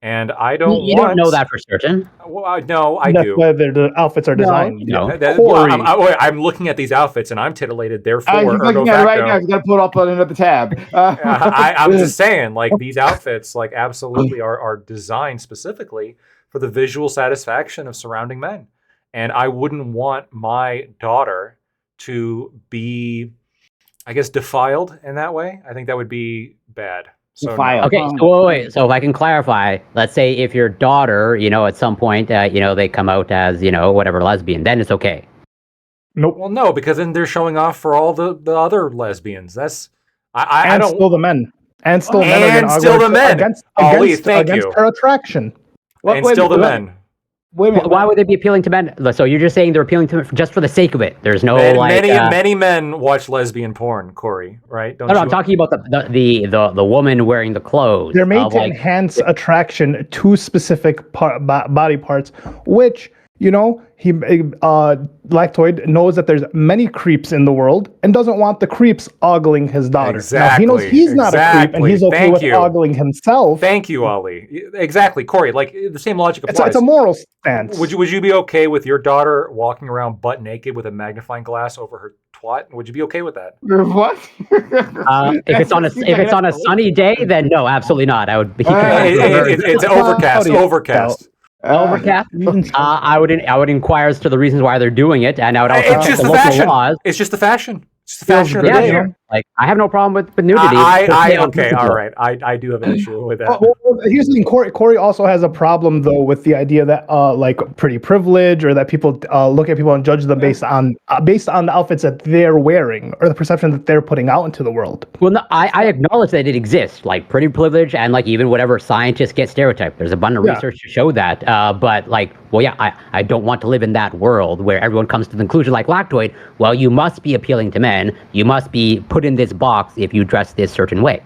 and I don't. You don't know that for certain. Well, I That's do. why the outfits are designed. No. Corey. I'm looking at these outfits and I'm titillated. Therefore, He's ergo looking at it right now. facto. He's got to pull it up on another tab. I'm just saying, like these outfits, like absolutely are designed specifically for the visual satisfaction of surrounding men. And I wouldn't want my daughter to be, I guess, defiled in that way. I think that would be bad. So no. Defiled. Okay, so wait. So if I can clarify, let's say if your daughter, at some point, they come out as, whatever lesbian, then it's okay. Nope. Well, no, because then they're showing off for all the other lesbians. That's I And don't. still the men. And still And men. are gonna still argue the men. Against, Ollie, against, thank against you. her attraction. And still the men. Wait a minute. Why would they be appealing to men? So you're just saying they're appealing to men just for the sake of it. There's no Many men watch lesbian porn, Corey. Right? Don't No, you? I'm talking about the woman wearing the clothes. They're made of, to like, enhance attraction to specific body parts, which, Lactoid knows that there's many creeps in the world and doesn't want the creeps ogling his daughter. Exactly. Now, he knows he's not a creep and he's okay Thank with you. ogling himself. Thank you, Ollie. Exactly, Corey. Like the same logic applies. It's a moral stance. Would you be okay with your daughter walking around butt naked with a magnifying glass over her twat? Would you be okay with that? What? if it's on a sunny day, then no, absolutely not. I would be. It's overcast. Overcast. Overcast. I would inquire as to the reasons why they're doing it, and I would also It's check just the the local fashion. laws. It's just the fashion. It's just the Feels fashion of the good, day. you know? Like I have no problem with nudity. Okay, all right. I do have an issue with that. Well, here's the thing. Corey also has a problem though with the idea that like pretty privilege, or that people look at people and judge them based on the outfits that they're wearing or the perception that they're putting out into the world. Well, no, I acknowledge that it exists, like pretty privilege, and like even whatever scientists get stereotyped. There's abundant research to show that. But like, well, yeah, I don't want to live in that world where everyone comes to the conclusion, like Lactoid, well, you must be appealing to men. You must be put in this box if you dress this certain way.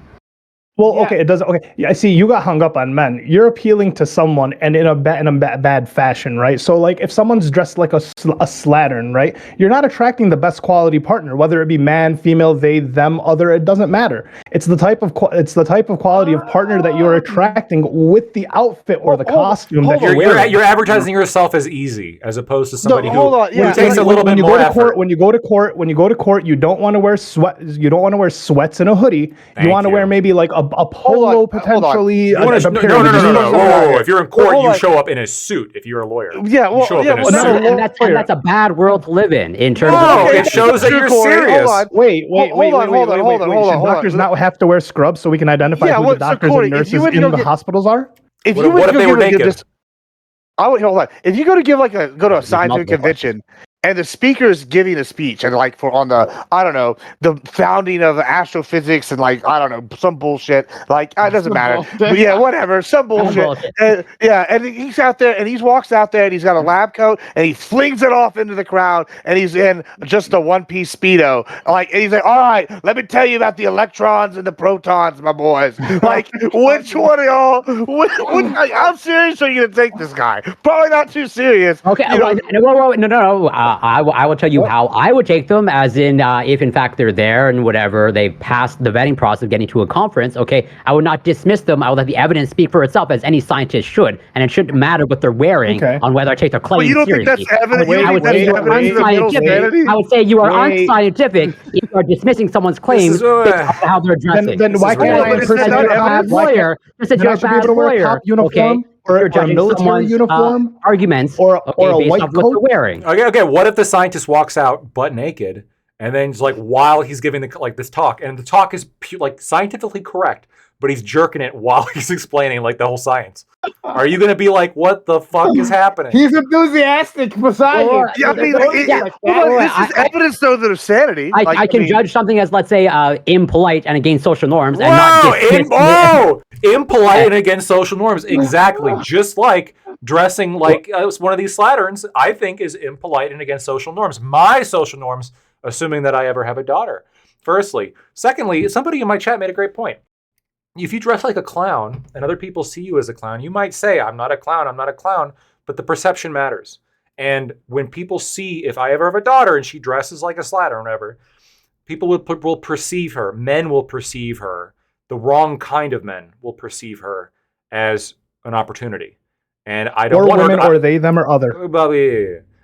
Well, okay, it doesn't. Okay, yeah, I see. You got hung up on men. You're appealing to someone, and in a bad fashion, right? So, like, if someone's dressed like a slattern, right? You're not attracting the best quality partner, whether it be man, female, they, them, other. It doesn't matter. It's the type of quality of partner that you're attracting with the outfit or the costume that you're wearing. You're advertising yourself as easy, as opposed to somebody who takes a When little bit you more go to effort. When you go to court, you don't want to wear sweat. You don't want to wear sweats and a hoodie. Thank You want to you. wear maybe like a polo, Hold on. potentially. You wanna- a no. pair of jeans. Whoa. If you're in court, Hold you on. show up in a suit. If you're a lawyer, Yeah, well, you show up yeah, in a well, suit. no, And that's a bad world to live in terms No, of. it shows that True, you're Corey. serious. Hold on. Wait. Hold on. Should doctors not have to wear scrubs so we can identify Yeah, who well, the so doctors Corey, and if nurses you went to in go the get- hospitals are? If What you if went to they go were give naked? this, hold on. If you go to give like a scientific multiple convention and the speaker's giving a speech, and like on the I don't know the founding of astrophysics and like I don't know some bullshit. Like it doesn't matter. But yeah, whatever, some bullshit. And he's out there, and he walks out there, and he's got a lab coat, and he flings it off into the crowd, and he's in just a one-piece speedo. Like, and he's like, "All right, let me tell you about the electrons and the protons, my boys." Like, which one of y'all? How serious are you gonna take this guy? Probably not too serious. Okay, no. I will tell you how I would take them, as in if in fact they're there and whatever, they've passed the vetting process of getting to a conference, okay, I would not dismiss them. I would let the evidence speak for itself, as any scientist should, and it shouldn't matter what they're wearing on whether I take their claim you don't seriously. think that's evidence? I would say you are unscientific. I would say you are unscientific if you are dismissing someone's claims based on how they're dressing. Then why can't I impersonate you're a bad lawyer? Just said you're a bad lawyer. Uniform? Or a military uniform, arguments, or a white coat. What they're wearing. Okay. What if the scientist walks out butt naked, and then just like while he's giving this talk, and the talk is like scientifically correct, but he's jerking it while he's explaining like the whole science? Are you gonna be like, what the fuck is happening? He's enthusiastic for science. This is evidence though that of sanity. I can judge something as, let's say, impolite and against social norms, and not dismiss impolite and against social norms. Exactly. Just like dressing like one of these slatterns, I think is impolite and against social norms. My social norms, assuming that I ever have a daughter. Firstly. Secondly, somebody in my chat made a great point. If you dress like a clown and other people see you as a clown, you might say, I'm not a clown, but the perception matters. And when people see, if I ever have a daughter and she dresses like a slatter or whatever, people will perceive her. Men will perceive her. The wrong kind of men will perceive her as an opportunity. And I don't want women, her to, or they, them, or other.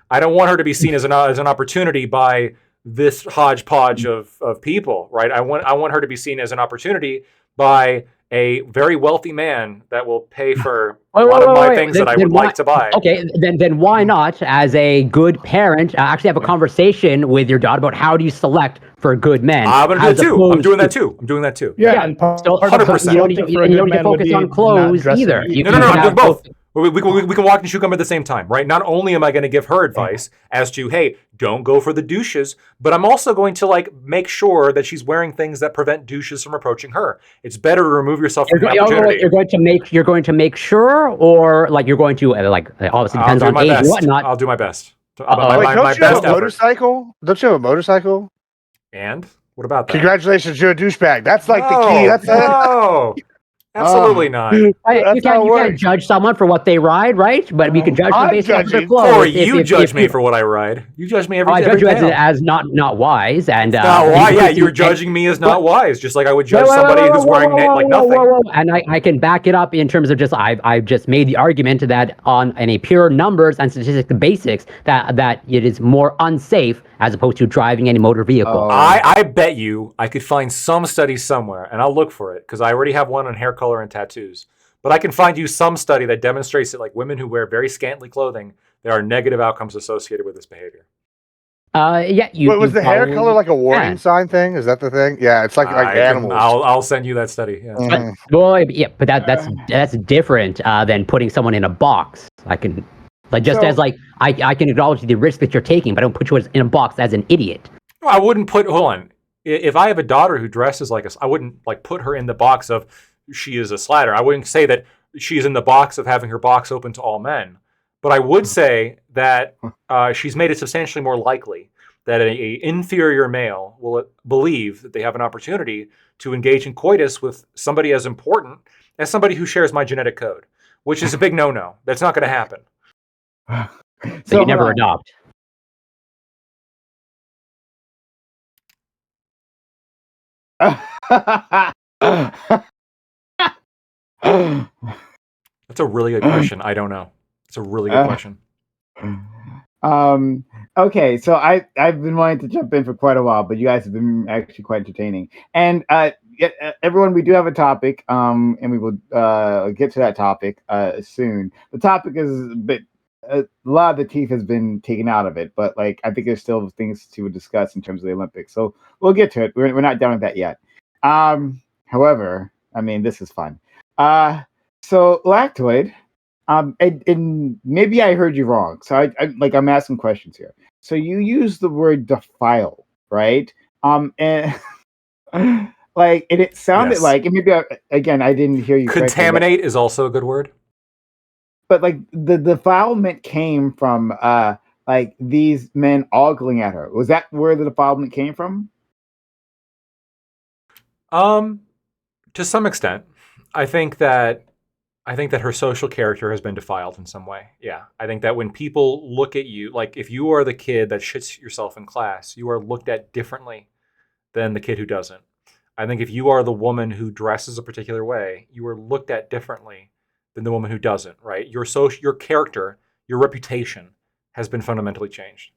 I don't want her to be seen as an opportunity by this hodgepodge of people, right? I want her to be seen as an opportunity by a very wealthy man that will pay for a lot of my things that I would like to buy. Okay, then why not, as a good parent, actually have a conversation with your daughter about how do you select for good men? I'm going to do too. I'm doing that too. Yeah, and part 100%. You don't need to focus on clothes either. No, I'm doing both. We can walk and chew gum at the same time, right? Not only am I going to give her advice as to, hey, don't go for the douches, but I'm also going to like make sure that she's wearing things that prevent douches from approaching her. It's better to remove yourself from the opportunity. You're going to make sure, or like you're going to like obviously depends on age and whatnot. I'll do my best. Don't you have a motorcycle? Don't you have a motorcycle? And what about that? Congratulations, you're a douchebag. That's like the key. That's absolutely not. You can't judge someone for what they ride, right? But we can judge them based on their clothes. Or you judge me for what I ride. You judge me every day. I judge you as not wise. And not wise. Yeah, you're judging me as not wise, just like I would judge somebody who's wearing like nothing. And I can back it up in terms of just I've just made the argument that on a pure numbers and statistical basics that it is more unsafe as opposed to driving any motor vehicle. I bet you I could find some study somewhere, and I'll look for it because I already have one on hair color and tattoos. But I can find you some study that demonstrates that like women who wear very scantily clothing, there are negative outcomes associated with this behavior. Was the hair color like a warning sign thing? Is that the thing? Yeah, it's like animals. I'll send you that study. Yeah. But that's different than putting someone in a box. I can I can acknowledge the risk that you're taking, but I don't put you in a box as an idiot. I wouldn't hold on. If I have a daughter who dresses like I wouldn't like put her in the box of she is a slatter. I wouldn't say that she's in the box of having her box open to all men. But I would say that she's made it substantially more likely that an inferior male will believe that they have an opportunity to engage in coitus with somebody as important as somebody who shares my genetic code, which is a big no-no. That's not going to happen. So you never adopt. That's a really good question. I don't know. It's a really good question. Okay, so I've been wanting to jump in for quite a while, but you guys have been actually quite entertaining. And everyone, we do have a topic, and we will get to that topic soon. The topic is a lot of the teeth has been taken out of it, but like I think there's still things to discuss in terms of the Olympics. So we'll get to it. We're not done with that yet. However, I mean, this is fun. So Lactoid, And maybe I heard you wrong. So I'm asking questions here. So you use the word defile, right? And like, and it sounded Yes. like, and maybe again, I didn't hear you correctly. Contaminate is also a good word. But like the defilement came from like these men ogling at her. Was that where the defilement came from? To some extent, I think that her social character has been defiled in some way. Yeah, I think that when people look at you, like if you are the kid that shits yourself in class, you are looked at differently than the kid who doesn't. I think if you are the woman who dresses a particular way, you are looked at differently than the woman who doesn't. Right? Your character, your reputation has been fundamentally changed.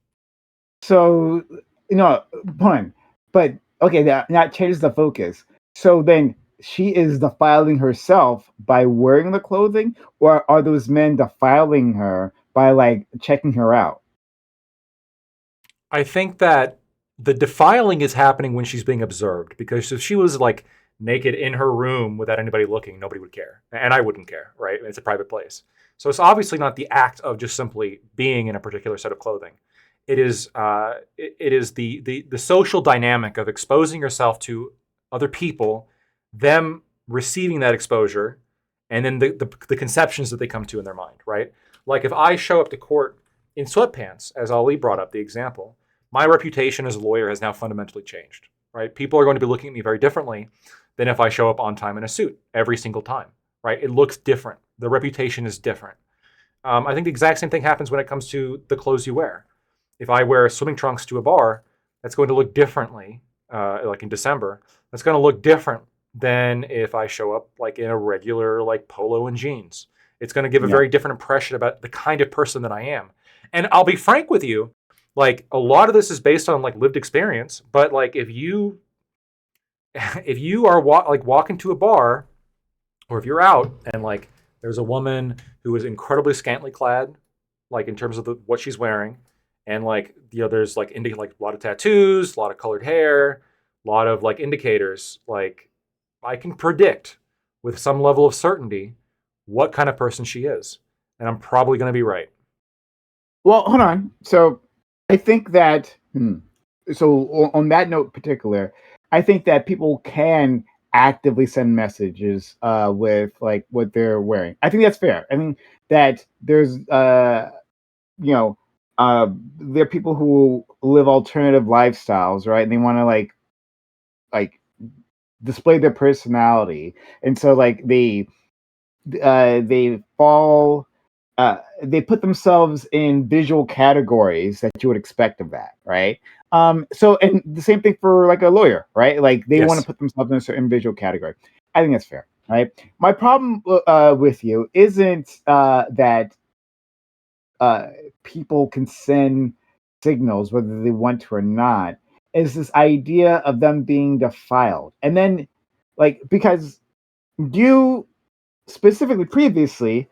So, pun. But okay, that changes the focus. So then she is defiling herself by wearing the clothing, or are those men defiling her by like checking her out? I think that the defiling is happening when she's being observed, because if she was like naked in her room without anybody looking, nobody would care. And I wouldn't care, right? It's a private place. So it's obviously not the act of just simply being in a particular set of clothing. It is the social dynamic of exposing yourself to other people, them receiving that exposure, and then the conceptions that they come to in their mind, right? Like if I show up to court in sweatpants, as Ali brought up the example, my reputation as a lawyer has now fundamentally changed, right? People are going to be looking at me very differently than if I show up on time in a suit every single time, right? It looks different. The reputation is different. I think the exact same thing happens when it comes to the clothes you wear. If I wear swimming trunks to a bar, that's going to look differently, like in December. That's going to look different than if I show up like in a regular like polo and jeans. It's going to give a very different impression about the kind of person that I am. And I'll be frank with you, like a lot of this is based on like lived experience. But like if you are walking to a bar, or if you're out and like there's a woman who is incredibly scantily clad, like in terms of what she's wearing, and like there's like a lot of tattoos, a lot of colored hair, a lot of like indicators, like I can predict with some level of certainty what kind of person she is, and I'm probably going to be right. Well, hold on. So I think that, so on that note in particular, I think that people can actively send messages with like what they're wearing. I think that's fair. I mean that there's there are people who live alternative lifestyles, right? And they want to like display their personality, and so like they fall. They put themselves in visual categories that you would expect of that, right? So, and the same thing for like a lawyer, right? Like they want to put themselves in a certain visual category. I think that's fair, right? My problem with you isn't that people can send signals whether they want to or not. Is this idea of them being defiled, and then like because you specifically previously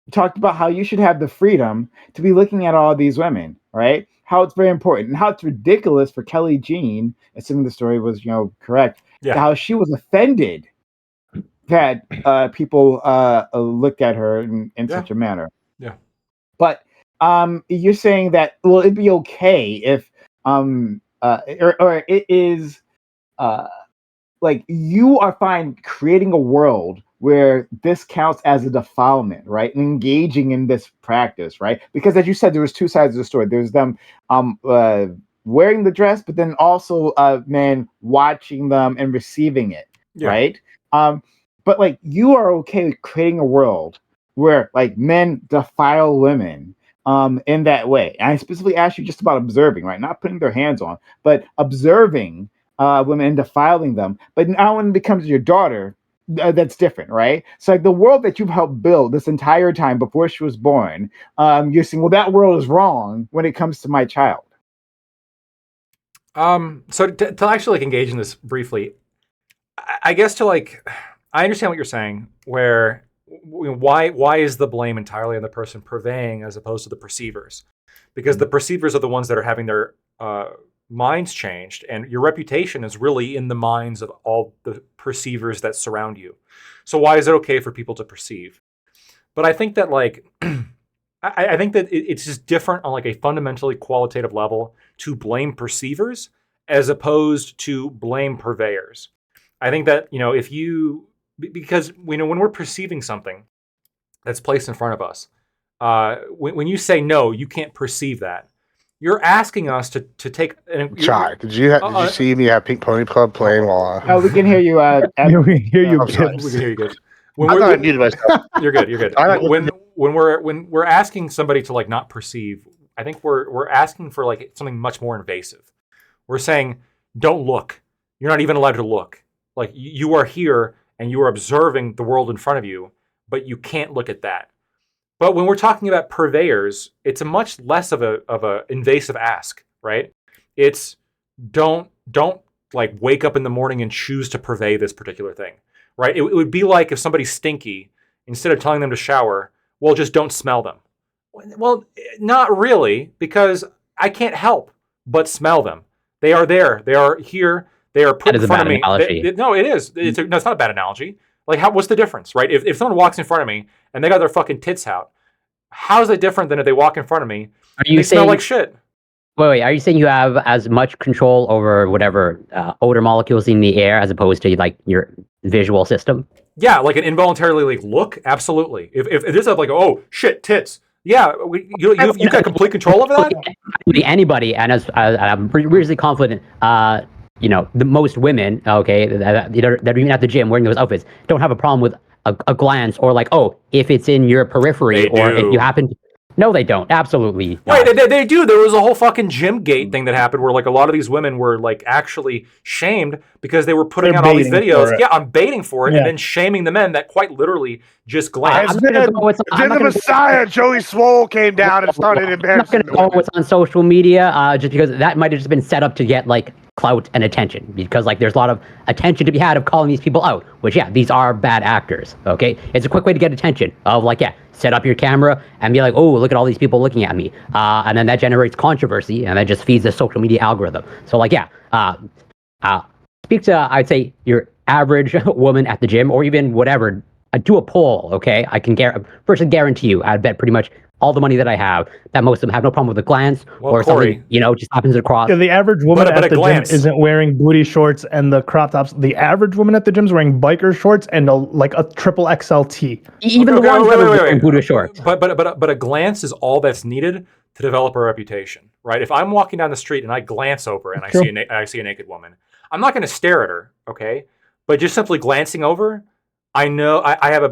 talked about how you should have the freedom to be looking at all these women, right? How it's very important and how it's ridiculous for Kelly Jean, assuming the story was, correct, how she was offended that people looked at her in such a manner. Yeah. But you're saying that, well, it'd be okay if or it is like you are fine creating a world where this counts as a defilement, right? And engaging in this practice, right? Because as you said, there was two sides of the story. There's them wearing the dress, but then also men watching them and receiving it, right? But like you are okay with creating a world where like men defile women in that way. And I specifically asked you just about observing, right? Not putting their hands on, but observing women and defiling them. But now when it becomes your daughter, that's different, right? So like the world that you've helped build this entire time before she was born, you're saying, well, that world is wrong when it comes to my child. So to actually like engage in this briefly, I guess I understand what you're saying, where why is the blame entirely on the person purveying as opposed to the perceivers? Because the perceivers are the ones that are having their minds changed, and your reputation is really in the minds of all the perceivers that surround you. So why is it okay for people to perceive? But I think that like I think that it's just different on like a fundamentally qualitative level to blame perceivers as opposed to blame purveyors. I think that, you know, if you, because you know, when we're perceiving something that's placed in front of us, when you say no, you can't perceive that. You're asking us to take. Chai, did you see me at Pink Pony Club playing while? Oh, we can hear you. We hear you, I'm sorry. Gibbs. We can hear you good. I thought I muted myself. You're good. You're good. When we're asking somebody to like not perceive, I think we're asking for like something much more invasive. We're saying, don't look. You're not even allowed to look. Like you are here and you are observing the world in front of you, but you can't look at that. But when we're talking about purveyors, it's a much less of a invasive ask, right? It's don't like wake up in the morning and choose to purvey this particular thing, right? It would be like if somebody's stinky, instead of telling them to shower, well, just don't smell them. Well, not really, because I can't help but smell them. They are there. They are here. They are put in front of me. No, it is. It's not a bad analogy. Like, what's the difference, right? If someone walks in front of me and they got their fucking tits out, how is it different than if they walk in front of me and they smell like shit? Wait, are you saying you have as much control over whatever odor molecules in the air as opposed to like your visual system? Yeah, like an involuntarily like look, absolutely. If it is like, oh shit, tits. Yeah, you've got complete control over that. Anybody, and as I'm reasonably confident, you know, the most women, okay, that are even at the gym wearing those outfits, don't have a problem with a glance or like, oh, if it's in your periphery or if you happen to. No, they don't. Absolutely not. Wait, they do. There was a whole fucking Gymgate thing that happened where like a lot of these women were like actually shamed because they were putting out all these videos. Yeah, I'm baiting for it and then shaming the men that quite literally just glanced. Then the Messiah, Joey Swole, came down and started embarrassing. I'm not going to go what's on social media just because that might have just been set up to get like clout and attention, because like there's a lot of attention to be had of calling these people out, which yeah, these are bad actors. Okay, it's a quick way to get attention of like, yeah, set up your camera and be like, oh, look at all these people looking at me, and then that generates controversy and that just feeds the social media algorithm. So like, yeah, speak to, I'd say, your average woman at the gym or even whatever, do a poll. Okay, I can personally guarantee you, I bet pretty much all the money that I have, that most of them have no problem with a glance or Corey, something, you know, just happens across. Yeah, the average woman at the gym isn't wearing booty shorts and the crop tops. The average woman at the gym is wearing biker shorts and like a triple XL tee. Even the ones that are wearing booty shorts. But a glance is all that's needed to develop a reputation, right? If I'm walking down the street and I glance over and I see a naked woman, I'm not going to stare at her, okay? But just simply glancing over, I know I have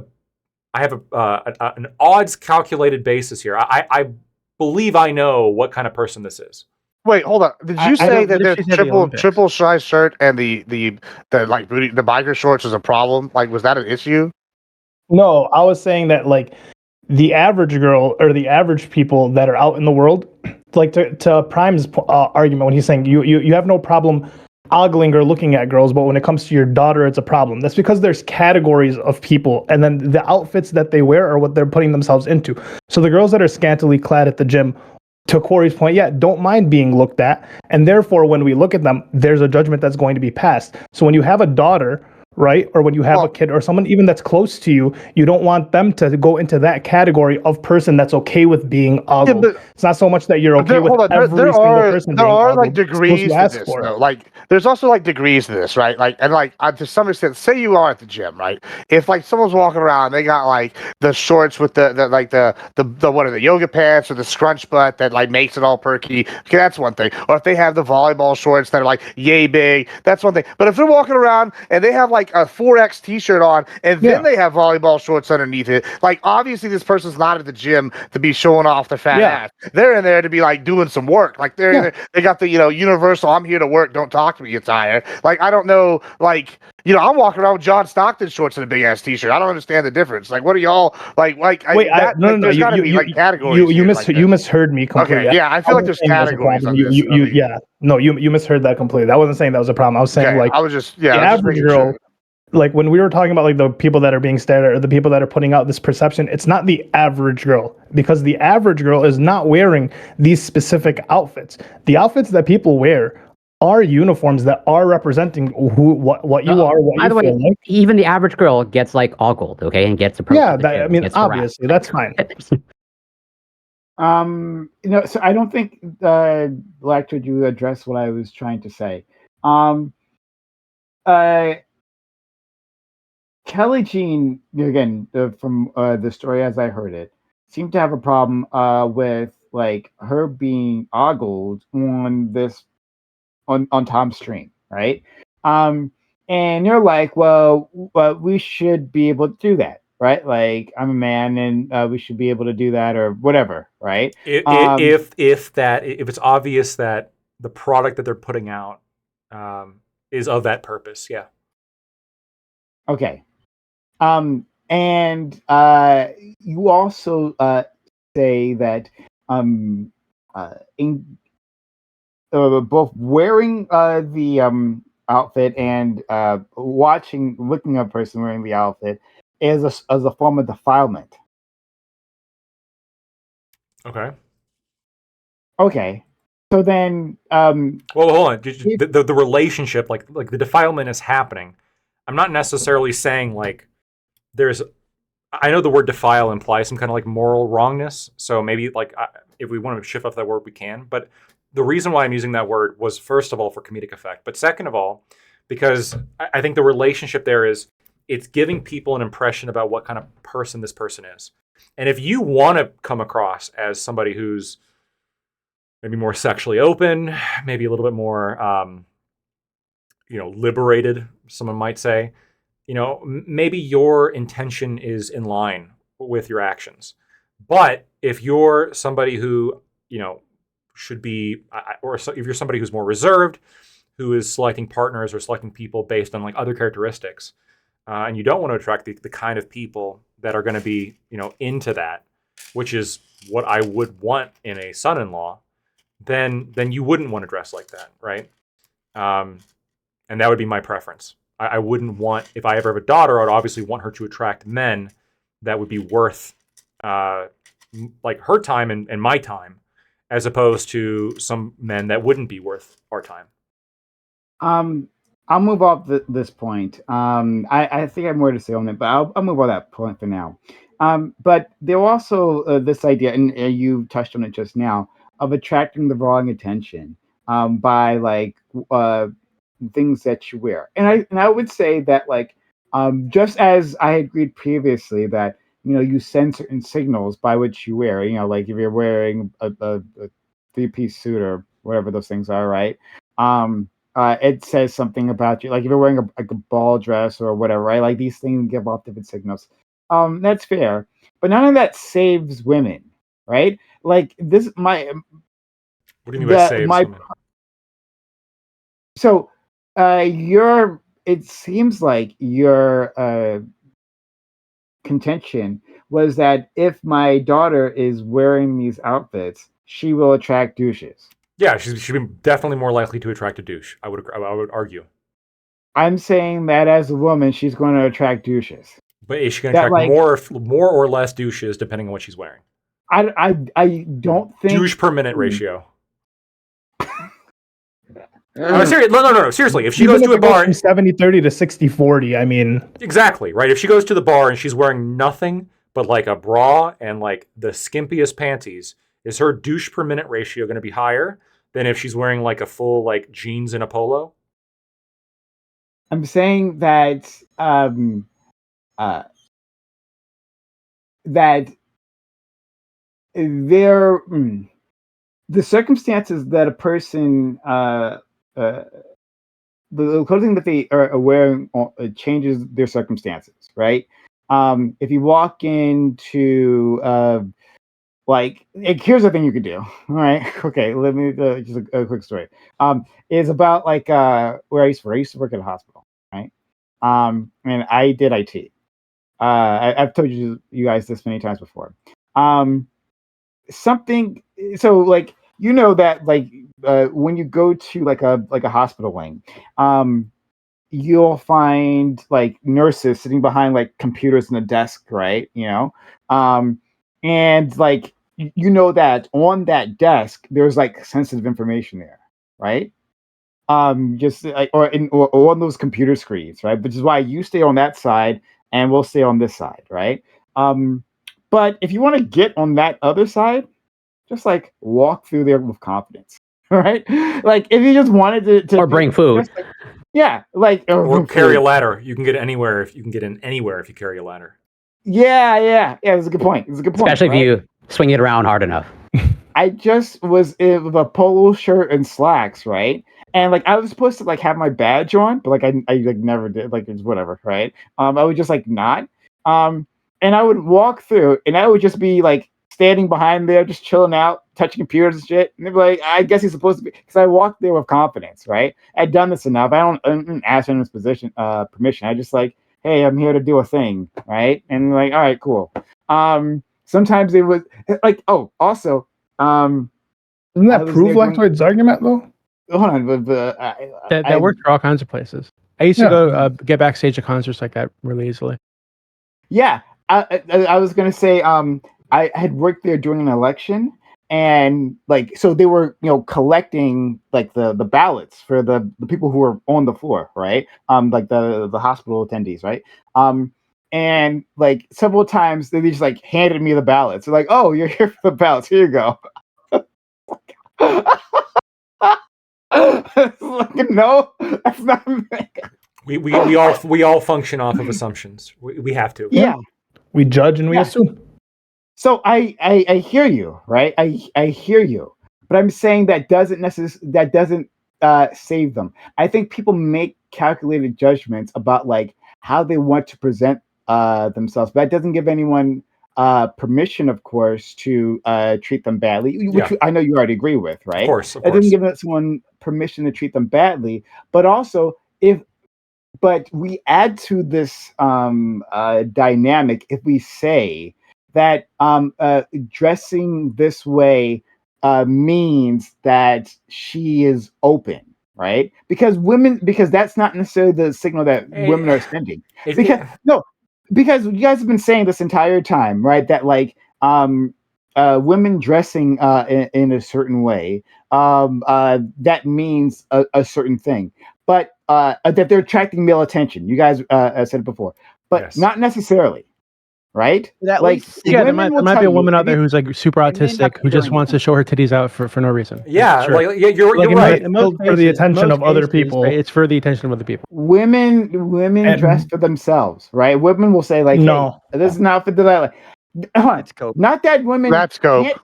an odds calculated basis here. I believe I know what kind of person this is. Wait, hold on. Did you say that the triple size shirt and the like booty, the biker shorts is a problem? Like, was that an issue? No, I was saying that like the average girl or the average people that are out in the world, like to Prime's argument when he's saying you have no problem ogling or looking at girls, but when it comes to your daughter, it's a problem. That's because there's categories of people, and then the outfits that they wear are what they're putting themselves into. So the girls that are scantily clad at the gym, to Corey's point, yeah, don't mind being looked at, and therefore when we look at them, there's a judgment that's going to be passed. So when you have a daughter, right, or when you have a kid or someone even that's close to you, you don't want them to go into that category of person that's okay with being ogled. Yeah, it's not so much that you're okay with every single person. There are like degrees to this, though. Like there's also like degrees to this, right? Like and like to some extent, say you are at the gym, right? If like someone's walking around, they got like the shorts with the what are the yoga pants or the scrunch butt that like makes it all perky. Okay, that's one thing. Or if they have the volleyball shorts that are like yay big, that's one thing. But if they're walking around and they have like a 4X t-shirt on and then they have volleyball shorts underneath it, like obviously this person's not at the gym to be showing off their fat ass. They're in there to be like doing some work. Like they're in there, they got the universal I'm here to work, don't talk to me attire. Like I don't know, like I'm walking around with John Stockton shorts and a big ass t-shirt. I don't understand the difference. Like what are y'all like wait, no, there's gotta be like categories. You misheard me completely. Okay, yeah, I feel like there's categories on this. You misheard that completely. I wasn't saying that was a problem. I was saying like I was just the average girl. Like when we were talking about like the people that are being stared at or the people that are putting out this perception, it's not the average girl, because the average girl is not wearing these specific outfits. The outfits that people wear are uniforms that are representing what you are, what By you the way, feel like. even the average girl gets like all gold, okay, and gets approached. Yeah, at the that, gym I and mean, gets harassed. obviously, that's fine. So I don't think Electra, you addressed what I was trying to say. Kelly Jean, again, from the story as I heard it, seemed to have a problem with like her being ogled on Tom's stream, right? And you're like, well, we should be able to do that, right? Like, I'm a man, and we should be able to do that, or whatever, right? If it's obvious that the product that they're putting out is of that purpose, yeah. Okay. And you also say that in both wearing the outfit and looking at a person wearing the outfit is as a form of defilement. Okay. Okay. So then, well, hold on. The relationship, like the defilement is happening. I'm not necessarily saying like there's. I know the word defile implies some kind of like moral wrongness. So maybe like if we want to shift off that word, we can. But the reason why I'm using that word was first of all for comedic effect, but second of all, because I think the relationship there is it's giving people an impression about what kind of person this person is. And if you want to come across as somebody who's maybe more sexually open, maybe a little bit more, liberated, someone might say, maybe your intention is in line with your actions. But if you're somebody who, should be, or if you're somebody who's more reserved, who is selecting partners or selecting people based on like other characteristics, and you don't want to attract the kind of people that are going to be, into that, which is what I would want in a son-in-law, then you wouldn't want to dress like that, right? And that would be my preference. I wouldn't want, if I ever have a daughter, I'd obviously want her to attract men that would be worth like her time and my time, as opposed to some men that wouldn't be worth our time. I'll move off this point. I think I have more to say on it, but I'll move on that point for now. But there also this idea, and you touched on it just now, of attracting the wrong attention by like things that you wear. And I would say that like just as I agreed previously that you send certain signals by which you wear. Like if you're wearing a three-piece suit or whatever those things are, right? It says something about you. Like if you're wearing a ball dress or whatever, right? Like these things give off different signals. That's fair, but none of that saves women, right? Like this, What do you mean by saves women? So, it seems like your contention was that if my daughter is wearing these outfits, she will attract douches. Yeah, she'd be definitely more likely to attract a douche. I would argue. I'm saying that as a woman, she's going to attract douches. But is she going to attract more or less douches depending on what she's wearing? I don't think douche per minute ratio. No, seriously. If she goes to a bar, 70-30 to 60-40, I mean, exactly right. If she goes to the bar and she's wearing nothing but like a bra and like the skimpiest panties, is her douche per minute ratio going to be higher than if she's wearing like a full like jeans and a polo? I'm saying that that the circumstances that a person the clothing that they are wearing changes their circumstances, right? If you walk into here's the thing you could do. All right, okay. Let me just a quick story. Is about like where I used to work at a hospital, right? And I did IT. I've told you guys this many times before. Something so like that like when you go to like a hospital wing, you'll find like nurses sitting behind like computers in a desk, right? And like that on that desk there's like sensitive information there, right? just like or on those computer screens, right? Which is why you stay on that side and we'll stay on this side, right? But if you want to get on that other side, just like walk through there with confidence, right? Like if you just wanted to Or bring food. like, yeah, like Or carry a ladder. You can get anywhere if you can get in anywhere if you carry a ladder. Yeah. That's a good point. It's a good point. Especially right? if you swing it around hard enough. I just was with a polo shirt and slacks, right? And like I was supposed to like have my badge on, but like I like never did. Like it's whatever, right? I would just like not. And I would walk through, and I would just be like standing behind there, just chilling out, touching computers and shit. And they'd be like, I guess he's supposed to be, because I walked there with confidence, right? I'd done this enough. I don't ask anyone's permission. I just like, hey, I'm here to do a thing, right? And like, all right, cool. Sometimes it was like, oh, also. Doesn't that prove Lactoid's argument though? Hold on, but That worked for all kinds of places. I used to go get backstage at concerts like that really easily. Yeah, I was gonna say I had worked there during an election, and like so they were collecting like the ballots for the people who were on the floor, right? Like the hospital attendees, right? And like several times they just like handed me the ballots. They're like, "Oh, you're here for the ballots. Here you go." Like, no, that's not. We all function off of assumptions. We have to. Yeah, we judge and we assume. So I hear you, right? I hear you, but I'm saying that doesn't save them. I think people make calculated judgments about like how they want to present themselves, but that doesn't give anyone permission, of course, to treat them badly, which I know you already agree with, right? Of course. It doesn't give someone permission to treat them badly, but also but we add to this dynamic if we say that dressing this way means that she is open, right? Because that's not necessarily the signal that women are sending. Because you guys have been saying this entire time, right? That like women dressing in a certain way, that means a certain thing, but that they're attracting male attention. You guys said it before, but not necessarily, right? Like, there might be a woman out there who's like super autistic who just wants to show her titties out for no reason. Yeah, sure. you're right. For the attention of other people. Right? It's for the attention of other people. Women dress for themselves, right? Women will say like, no, hey, this is an outfit that I like. Not that women can't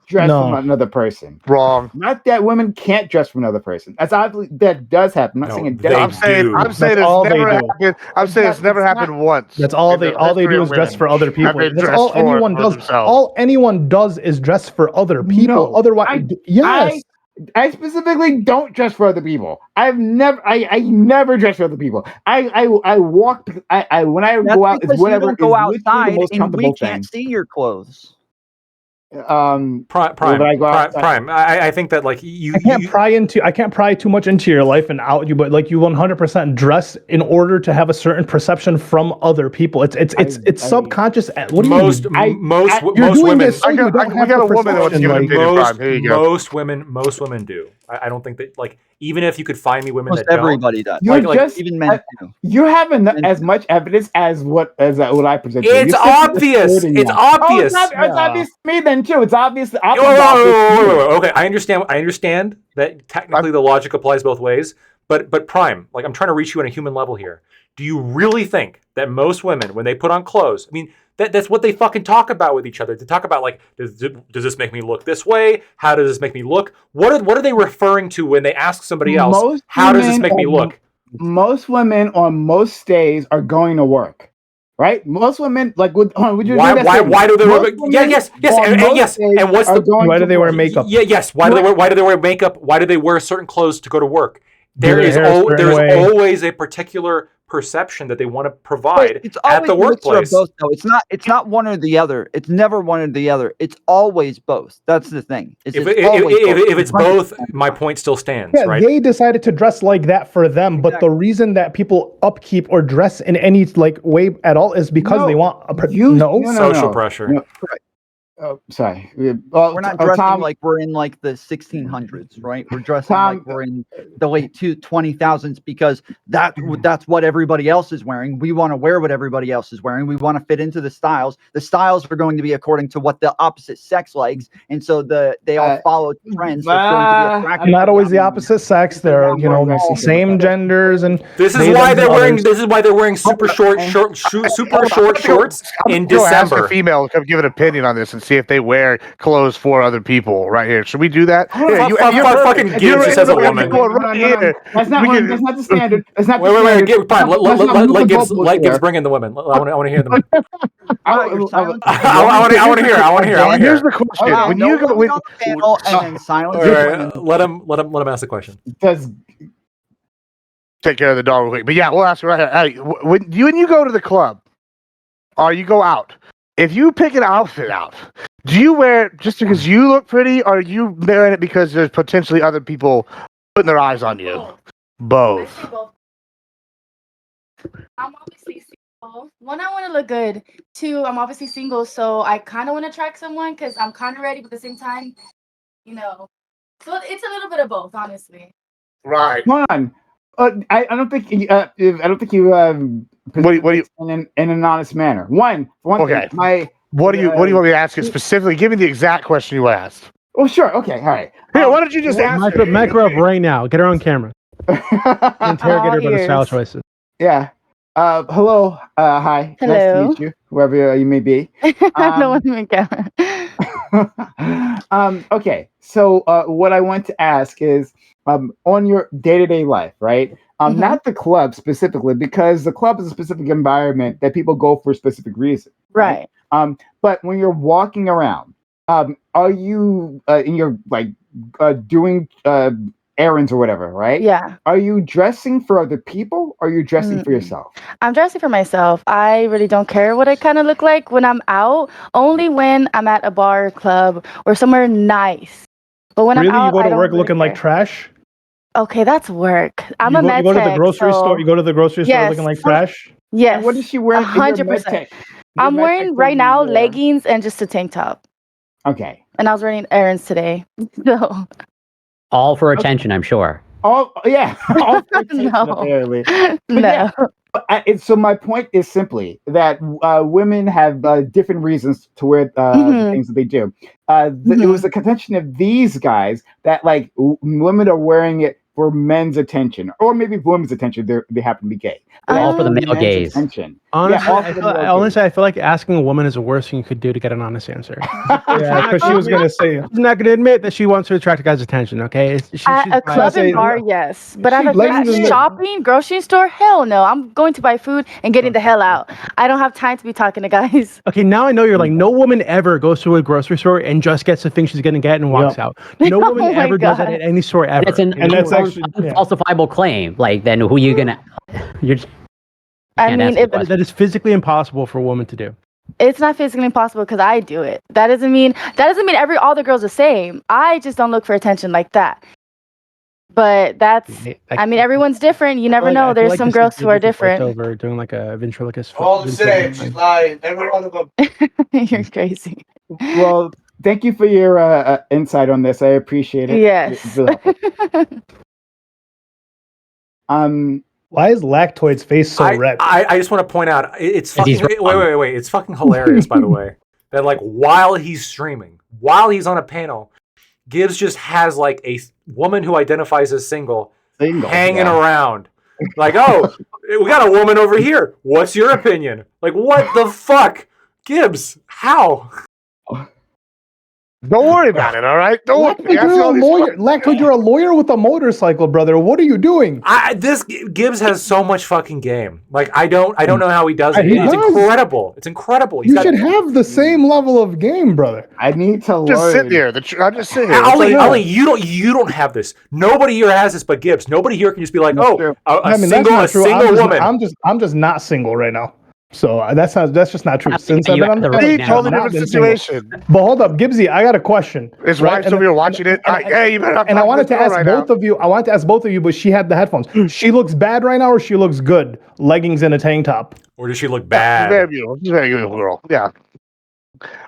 dress from another person. Wrong. Not that women can't dress from another person. That's obviously that does happen. I'm not saying it doesn't. I'm saying it's never happened. I'm saying it's never happened once. That's all they do is dress for other people. That's all anyone does. All anyone does is dress for other people. No, Otherwise, yes. I specifically don't dress for other people. I never dress for other people. I walk. I when I That's go out, because it's whatever you don't go outside most and we comfortable can't see your clothes. Prime. I think that like you I can't pry too much into your life and out you, but like you 100% dress in order to have a certain perception from other people. It's subconscious. What do you mean? Most women. I got a woman that wants to give an opinion. Prime. Here you go. Most women do. I don't think that like even if you could find me women that everybody does. Even men do. You have as much evidence as what I present. It's obvious. It's obvious. It's obvious to me then too. It's obvious. Okay, I understand that technically the logic applies both ways, but Prime, like I'm trying to reach you on a human level here. Do you really think that most women, when they put on clothes, I mean, that's what they fucking talk about with each other? They talk about like, does this make me look this way? How does this make me look? What are they referring to when they ask somebody else? How does this make me look? Most women on most days are going to work. Right, most women like would you? Why do they wear? Yes, and what's the? Why do they wear makeup? Yes. Why do they wear makeup? Why do they wear certain clothes to go to work? There's always a particular perception that they want to provide at the workplace. Both, though. It's not one or the other. It's never one or the other. It's always both. That's the thing. If it's both, my point still stands. Yeah, right? They decided to dress like that for them, but the reason that people upkeep or dress in any like way at all is because they want social pressure. Oh, sorry. We're not dressing Tom, like we're in like the 1600s, right? We're dressing Tom- like we're in the late 20,000s because that's what everybody else is wearing. We want to wear what everybody else is wearing. We want to fit into the styles. The styles are going to be according to what the opposite sex likes, and so they all follow trends. So it's going to be attractive. Not always the opposite sex. There are, same genders, and This is they why them they're and wearing. others. This is why they're wearing super short shorts in Go ask a December. female to give an opinion on this and see if they wear clothes for other people. Right here, should we do that? Fucking Gibbs just as a woman. That's not the standard. That's not the Wait, standard. Gibbs, fine. Let's not move the Let Gibbs goalposts bring in the women. I want to hear them. You're silent. I want to hear. Here's the question: Okay, when no you go, women on the panel and then silence. All right, let him ask the question. Does take care of the dog real quick. But yeah, we'll ask you right here. Hey, when you go to the club, or you go out, if you pick an outfit out, do you wear it just because you look pretty, or are you wearing it because there's potentially other people putting their eyes on you? Both. I'm obviously single. One, I want to look good. Two, I'm obviously single, so I kind of want to attract someone because I'm kind of ready, but at the same time, So it's a little bit of both, honestly. Right. Come on. I don't think you What do you? in an honest manner. One Okay. thing, What do you want me to ask you specifically? Give me the exact question you asked. Oh, sure. Okay. All right. Here, why don't you just ask? Mic her up right now. Get her on camera. Interrogate her about her style choices. Yeah. Hello. Hi. Nice Hello. to meet you, whoever you may be. I don't want to make out. Okay. So what I want to ask is on your day-to-day life, right? Not the club specifically, because the club is a specific environment that people go for a specific reason. Right. But when you're walking around, are you in your doing errands or whatever, right? Yeah. Are you dressing for other people or are you dressing for yourself? I'm dressing for myself. I really don't care what I kind of look like when I'm out, only when I'm at a bar or club or somewhere nice. But when Really, I'm out, you go I to don't work really looking like care. trash? Okay, that's work. I'm you a med you go to the tech, grocery so- store. You go to the grocery store Yes. looking like trash. Yes. And what is she wearing? in your 100%. medtech- I'm your wearing medtech right now clothing wear? leggings and just a tank top. Okay. And I was running errands today. So All for attention, I'm sure. Oh yeah. All for attention, No. apparently. no. So my point is simply that women have different reasons to wear the Mhm. things that they do. It was the contention of these guys that women are wearing it for men's attention, or maybe women's attention. They happen to be gay. All for the male Men's gaze. attention. Honestly, all I for the feel, male honestly, gaze. I feel like asking a woman is the worst thing you could do to get an honest answer. Yeah, because she was gonna say. She's not going to admit that she wants to attract a guy's attention. Okay, At a club say- and bar, yes. But at a leggings and- shopping, grocery store, hell no. I'm going to buy food and getting the hell out. I don't have time to be talking to guys. Okay, now I know you're like, no woman ever goes to a grocery store and just gets the thing she's going to get and walks out. No woman Oh my ever does that God. at any store ever. That's an And that's actually- yeah. unfalsifiable claim. Like, then who you gonna? You're just, I can't mean, ask the if question. That is physically impossible for a woman to do. it's not physically impossible because I do it. That doesn't mean all the girls the same. I just don't look for attention like that. But that's I mean, everyone's different. You never know. There's some girls who are different. Over doing like a ventriloquist. All the same, she's lying. Every one of them. You're crazy. Well, thank you for your insight on this. I appreciate it. Yes. It's really helpful. Why is Lactoid's face so red? I just want to point out it's He's fucking wrong. wait. It's fucking hilarious, by the way. That while he's streaming, while he's on a panel, Gibbs just has a woman who identifies as single hanging around. Oh, we got a woman over here. What's your opinion? What the fuck? Gibbs, how? Don't worry about it. All right. Don't worry. Lactoid, you're a lawyer with a motorcycle, brother. What are you doing? This Gibbs has so much fucking game. I don't know how he does it. He It's does. incredible. It's incredible. You should have the same level of game, brother. I need to Just learn. sit there. I'm just sitting here. Ali, you don't have this. Nobody here has this but Gibbs. Nobody here can just be like, That's true. a That's single not true. woman. I'm just not single right now. So that's just not true. Since You I've been on have to the write See, now. totally I've not different been single. situation. But hold up, Gibbsy, I got a question. His right? wife's And- over here watching it. Hey, you better not And I talk wanted this to girl ask right both now. of you. I wanted to ask both of you, but she had the headphones. She looks bad right now, or she looks good? Leggings and a tank top. Or does she look She's bad? very beautiful. She's a very beautiful girl. Yeah.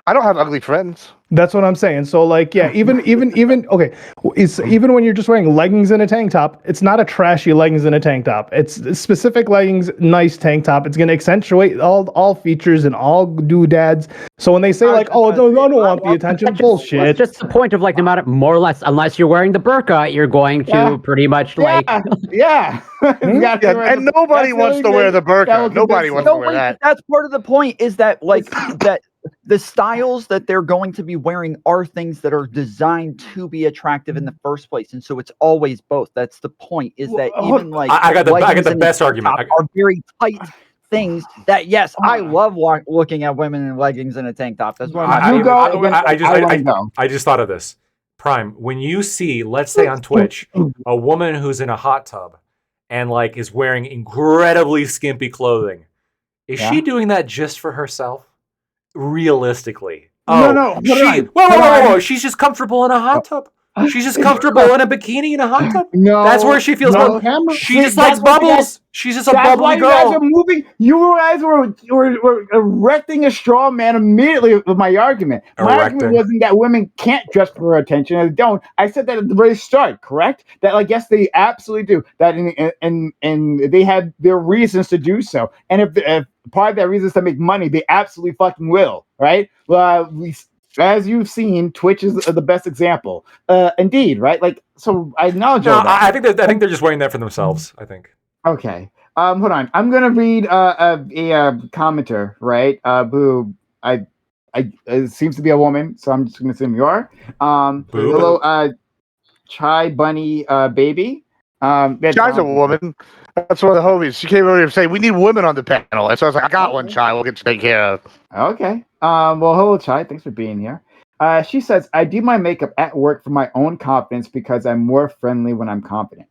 I don't have ugly friends. That's what I'm saying. So like, yeah, even okay, even when you're just wearing leggings and a tank top, it's not a trashy leggings and a tank top. It's specific leggings, nice tank top. It's gonna accentuate all features and all doodads. So when they say like, oh, no, I don't want the attention, bullshit. It's just the point of like, no matter more or less, unless you're wearing the burqa, you're going to pretty much like. Yeah. And nobody wants to wear the burqa. Nobody wants to wear that. That's part of the point. Is that like that. The styles that they're going to be wearing are things that are designed to be attractive in the first place, and so it's always both. That's the point. Is that even like I got the best argument. Are very tight things that yes, I love looking at women in leggings and a tank top. That's what I just thought of this. Prime, when you see, let's say on Twitch, a woman who's in a hot tub and like is wearing incredibly skimpy clothing, is she doing that just for herself? Realistically, whoa! She's just comfortable in a hot tub. She's just comfortable in a bikini in a hot tub. That's where she feels. She just likes bubbles. She's just a bubbly girl. You guys are moving. You guys were erecting a straw man immediately with my argument. My argument wasn't that women can't dress for attention. They don't. I said that at the very start. Correct. That like yes, they absolutely do. That and they have their reasons to do so. And if part of that reason is to make money, they absolutely fucking will. Right. As you've seen, Twitch is the best example. Indeed, right? Like, so I acknowledge all that. I think they're just wearing that for themselves. I think. Okay. Hold on. I'm gonna read a commenter, right? Boo. It seems to be a woman, so I'm just gonna assume you are. Hello, Chai Bunny Baby. Chai's a woman. That's one of the homies. She came over here saying we need women on the panel, and so I was like, I got one, Chai. We'll get you taken care of. Okay. Well, hello, Chai. Thanks for being here. She says, I do my makeup at work for my own confidence because I'm more friendly when I'm confident.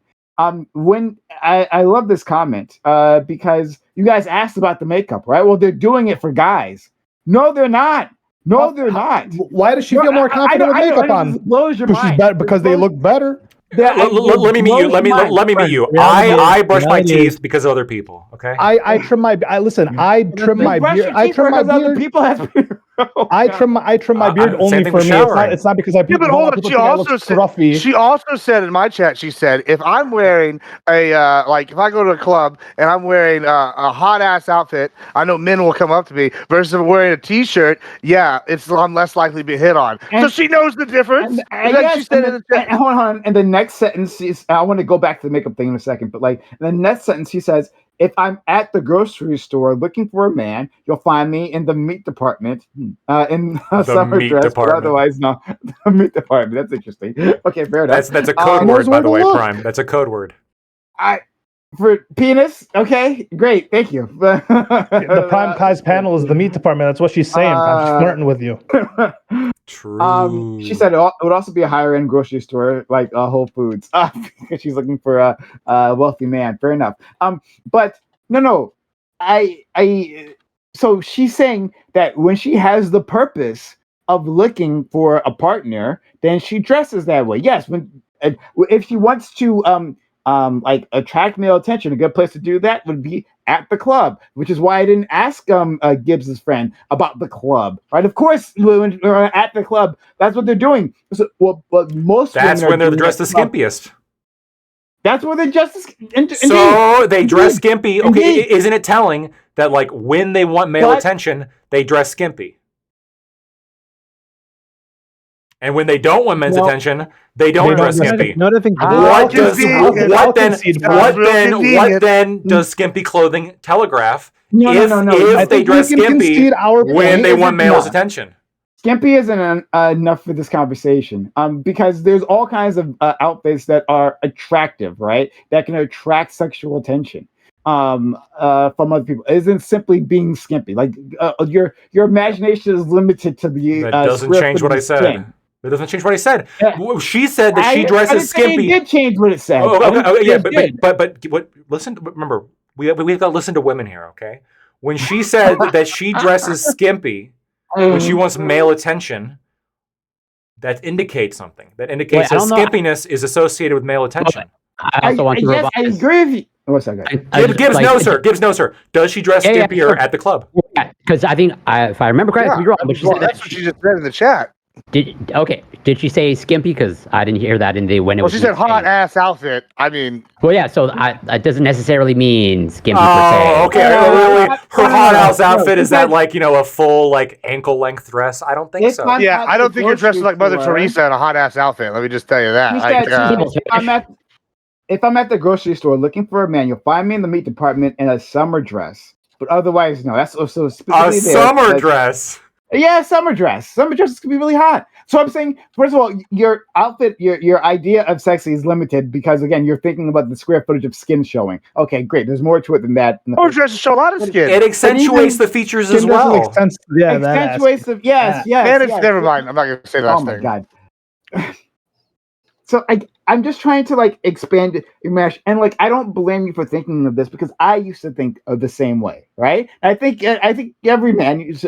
When I love this comment because you guys asked about the makeup, right? Well, they're doing it for guys. No, they're not. No, they're not. Why does she feel more confident with makeup on? Blows your mind. Because they look better. Let me meet you. Let me meet you. I brush my teeth because of other people. Okay. I trim my. I trim my beard. I trim my beard. Other people have. I trim my beard only for me. It's not because I. Yeah, but hold on. She also said in my chat. She said if I'm wearing a like if I go to a club and I'm wearing a hot ass outfit, I know men will come up to me. Versus if I'm wearing a t-shirt, yeah, I'm less likely to be hit on. So she knows the difference. She said in the chat. Hold on. And the next sentence is. I want to go back to the makeup thing in a second, but like the next sentence, she says. If I'm at the grocery store looking for a man, you'll find me in the meat department, in a summer dress, but otherwise no. The meat department. That's interesting. Okay, fair enough. That's a code word, by the way, Prime. That's a code word. For penis. Okay, great. Thank you. The Prime Kai's panel is the meat department. That's what she's saying. She's flirting with you. True. She said it would also be a higher end grocery store like Whole Foods because she's looking for a wealthy man. Fair enough. But no. So she's saying that when she has the purpose of looking for a partner, then she dresses that way. Yes, if she wants to like attract male attention, a good place to do that would be at the club, which is why I didn't ask Gibbs's friend about the club. Right? Of course, when we're at the club, that's what they're doing. So, but most that's when they're dressed the skimpiest. That's where they're dressed. So they dress skimpy. Okay, isn't it telling that like when they want male attention, they dress skimpy? And when they don't want men's attention, they don't dress skimpy. What then does skimpy clothing telegraph if they dress skimpy when they want male's attention? Skimpy isn't enough for this conversation because there's all kinds of outfits that are attractive, right? That can attract sexual attention from other people. It isn't simply being skimpy. Like your imagination is limited to the. That doesn't change what I said. It doesn't change what I said. She said that she dresses skimpy. It did change what it said. But what? Listen. Remember, we've got to listen to women here, okay? When she said that she dresses skimpy when she wants male attention, that indicates something. That indicates that skimpiness is associated with male attention. I also want to revise. I agree with you. What's that guy? Gibbs knows her. Does she dress skimpier at the club? because I think if I remember correctly, I could be wrong, but she said that's what she just said in the chat. Did she say skimpy? Because I didn't hear that in the when it Well, was. she said hot ass outfit. I mean, Well, yeah. So that doesn't necessarily mean skimpy per se. Oh, okay. Really? Her hot house outfit is that like a full like ankle length dress? I don't think so. Yeah, I don't think you're dressed like Mother Teresa in a hot ass outfit. Let me just tell you that. If I'm at the grocery store looking for a man, you'll find me in the meat department in a summer dress. But otherwise, no. That's also specifically a summer dress. Yeah, summer dress. Summer dresses can be really hot. So I'm saying, first of all, your outfit, your idea of sexy is limited because again, you're thinking about the square footage of skin showing. Okay, great. There's more to it than that. Oh, dresses show a lot of skin. It accentuates the features as well. Yeah, accentuates the yes. Never mind. I'm not gonna say that. Oh my god. So I'm just trying to like expand your mesh, and like I don't blame you for thinking of this because I used to think of the same way, right? I think every man used.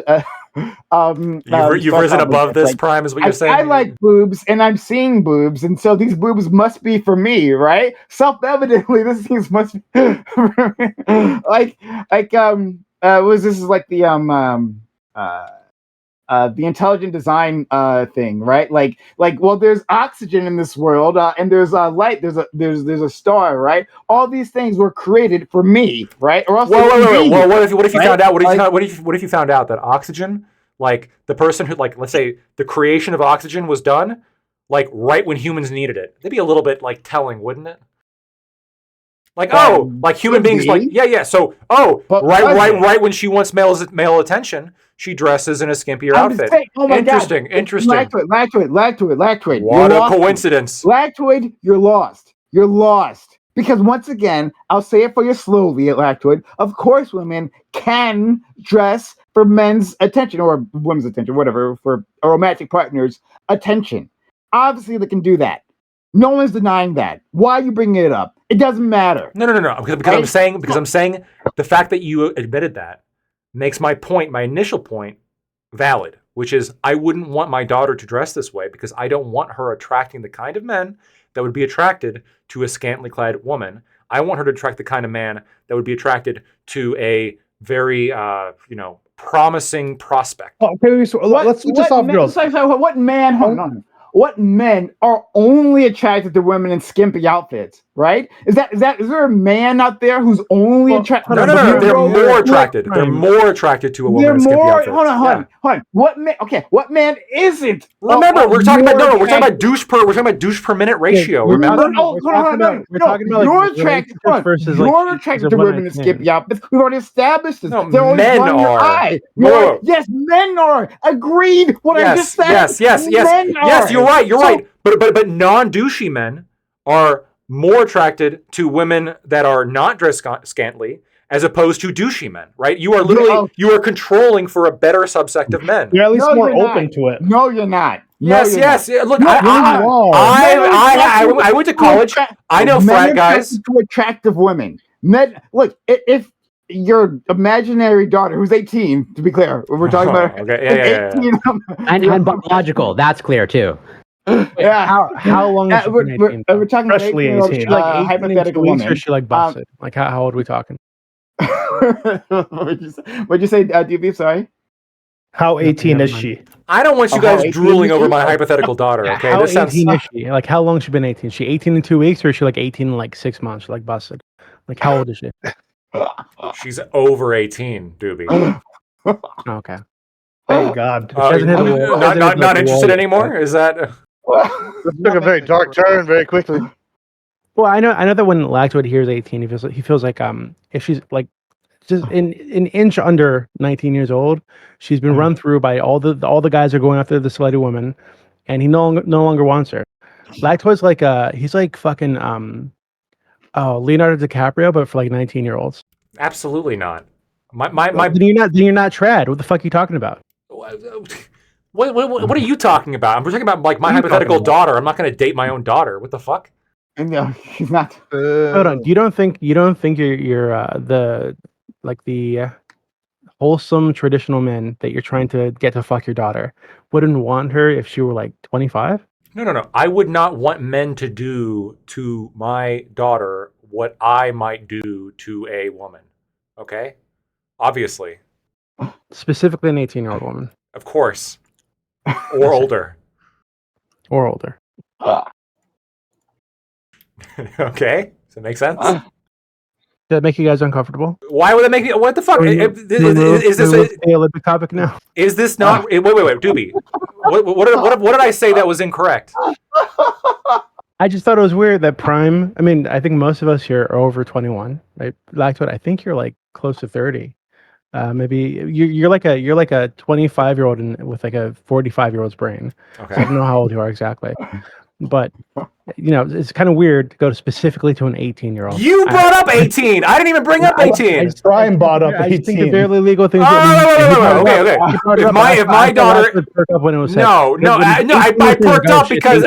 You've risen above this, like, Prime, is what you're saying. I like boobs, and I'm seeing boobs, and so these boobs must be for me, right? Self-evidently, this thing must be was this like the intelligent design thing, right? Like, well, there's oxygen in this world, and there's light. There's a star, right? All these things were created for me, right? Or else wait. Well, what if you found out? What if you found out that oxygen, like the person who, like, let's say the creation of oxygen was done, like right when humans needed it? That'd be a little bit like telling, wouldn't it? Like, like human beings, like, yeah. So, right when she wants male attention, she dresses in a skimpier outfit. Interesting. Lactoid. What a coincidence. Lactoid, you're lost. You're lost. Because once again, I'll say it for you slowly, Lactoid. Of course, women can dress for men's attention or women's attention, whatever, for a romantic partner's attention. Obviously, they can do that. No one's denying that. Why are you bringing it up? It doesn't matter. No. Because I'm saying the fact that you admitted that makes my initial point, valid, which is I wouldn't want my daughter to dress this way because I don't want her attracting the kind of men that would be attracted to a scantily clad woman. I want her to attract the kind of man that would be attracted to a very, promising prospect. Okay, so let's just off girls. What man? Hold on. What men are only attracted to women in skimpy outfits, right? Is there a man out there who's only attracted? No. They're more attracted. They're more attracted to a woman in skimpy outfits. Hold on. What man isn't? Remember, we're talking about douche per minute ratio. Remember? No. You're attracted to women in skimpy outfits. We've already established this. No, men are. Yes, men are. Agreed. What I just said. Yes. You're right. But non-douchey men are more attracted to women that are not dressed scantily as opposed to douchey men, right? You are controlling for a better subsect of men. You're at least more open to it. No, you're not. Yes. Look, I went to college. I know frat guys. To attractive women. Men, look, if your imaginary daughter, who's 18, to be clear, we're talking about. Okay, 18, and biological. That's clear too. Yeah. How long is she been 18? We're talking about 18. Like hypothetical woman. Or she like busted? Like how old are we talking? What'd you say, DB? Sorry. How 18 is she? I don't want you guys drooling over my hypothetical daughter. Okay, how 18 is she? Like how long has she been 18? Is she 18 in 2 weeks, or is she like 18 in like 6 months? She like busted. Like how old is she? She's over 18, Doobie. Okay. Thank God. Not interested anymore? Is that? This took a very dark turn very quickly. Well, I know that when Lactoid hears 18, he feels like if she's like just an inch under 19 years old, she's been run through by all the guys are going after the slutty woman, and he no longer wants her. Lactoid's like he's like fucking Leonardo DiCaprio, but for like 19-year-olds. Absolutely not. My Then you're not trad. What the fuck are you talking about? What are you talking about? I'm talking about like my hypothetical daughter. I'm not going to date my own daughter. What the fuck? No, she's not. Hold on. You don't think you're the wholesome traditional men that you're trying to get to fuck your daughter wouldn't want her if she were like 25? No. I would not want men to do to my daughter what I might do to a woman. Okay? Obviously. Specifically, an 18-year-old woman Of course. Or older. or older. Okay. Does that make sense? Does that make you guys uncomfortable? Why would that make me? What the fuck? Is this the Olympic topic now? Is this not? Wait, Doobie. What did I say that was incorrect? I just thought it was weird that Prime. I mean, I think most of us here are over 21, right? Lactoid, I think you're like close to 30. Maybe you're like a 25-year-old with like a 45-year-old's brain. Okay. So I don't know how old you are exactly, but it's kind of weird to go specifically to an 18-year-old. You brought up 18. I didn't even bring up 18. Brian brought up 18. I think the barely legal things. Okay. If my daughter, I perked up because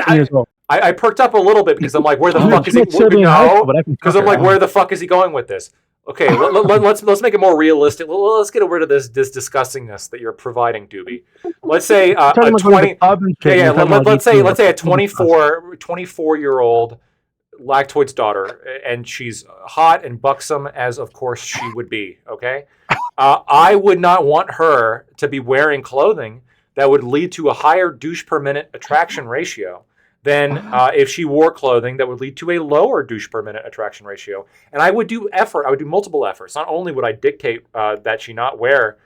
I perked up a little bit because I'm like, where the fuck is he? No, because I'm like, where the fuck is he going with this? Okay, let's make it more realistic. Let's get rid of this disgustingness that you're providing, Doobie. Let's say a 20. Let's say a 24-year-old lactoid's daughter, and she's hot and buxom, as of course she would be. Okay, I would not want her to be wearing clothing that would lead to a higher douche per minute attraction ratio than if she wore clothing that would lead to a lower douche per minute attraction ratio. And I would do multiple efforts. Not only would I dictate that she not wear,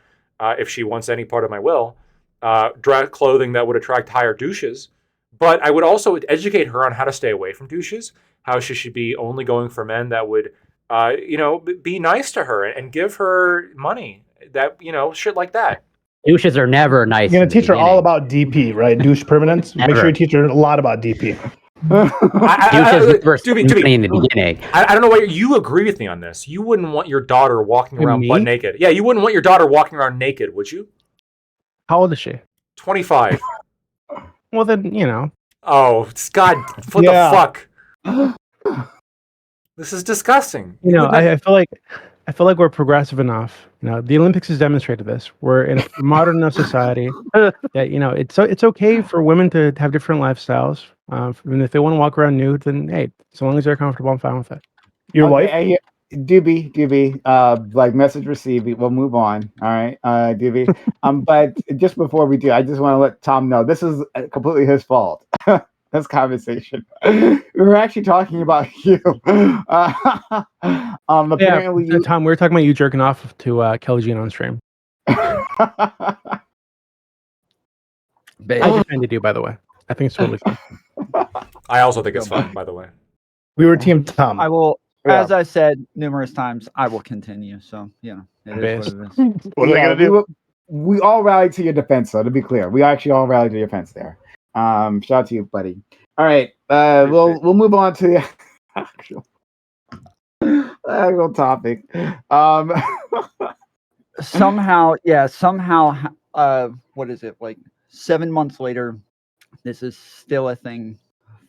if she wants any part of my will, clothing that would attract higher douches, but I would also educate her on how to stay away from douches, how she should be only going for men that would, be nice to her and give her money, that, shit like that. Douches are never nice. You're going to teach her all about DP, right? Douche permanence. Make sure you teach her a lot about DP. In the beginning. I don't know why you agree with me on this. You wouldn't want your daughter walking around butt naked. Yeah, you wouldn't want your daughter walking around naked, would you? How old is she? 25. Well, then, Oh, God, what the fuck? This is disgusting. I feel like we're progressive enough. The Olympics has demonstrated this. We're in a modern enough society that it's okay for women to have different lifestyles. And if they want to walk around nude, then hey, as long as they're comfortable, I'm fine with it. Your wife? Doobie, like message received. We'll move on. All right, Doobie. But just before we do, I just want to let Tom know this is completely his fault. This conversation. We were actually talking about you. Apparently, Tom, we were talking about you jerking off to Kelly Jean on stream. I defended you, by the way. I think it's totally fine. I also think it's fun, by the way. We were Team Tom. I will, as I said numerous times, I will continue. So, it is what it is. What are they going to do? We all rallied to your defense, though, to be clear. We actually all rallied to your defense there. Shout out to you, buddy. All right. We'll move on to the actual topic. Somehow, what is it? Like 7 months later, this is still a thing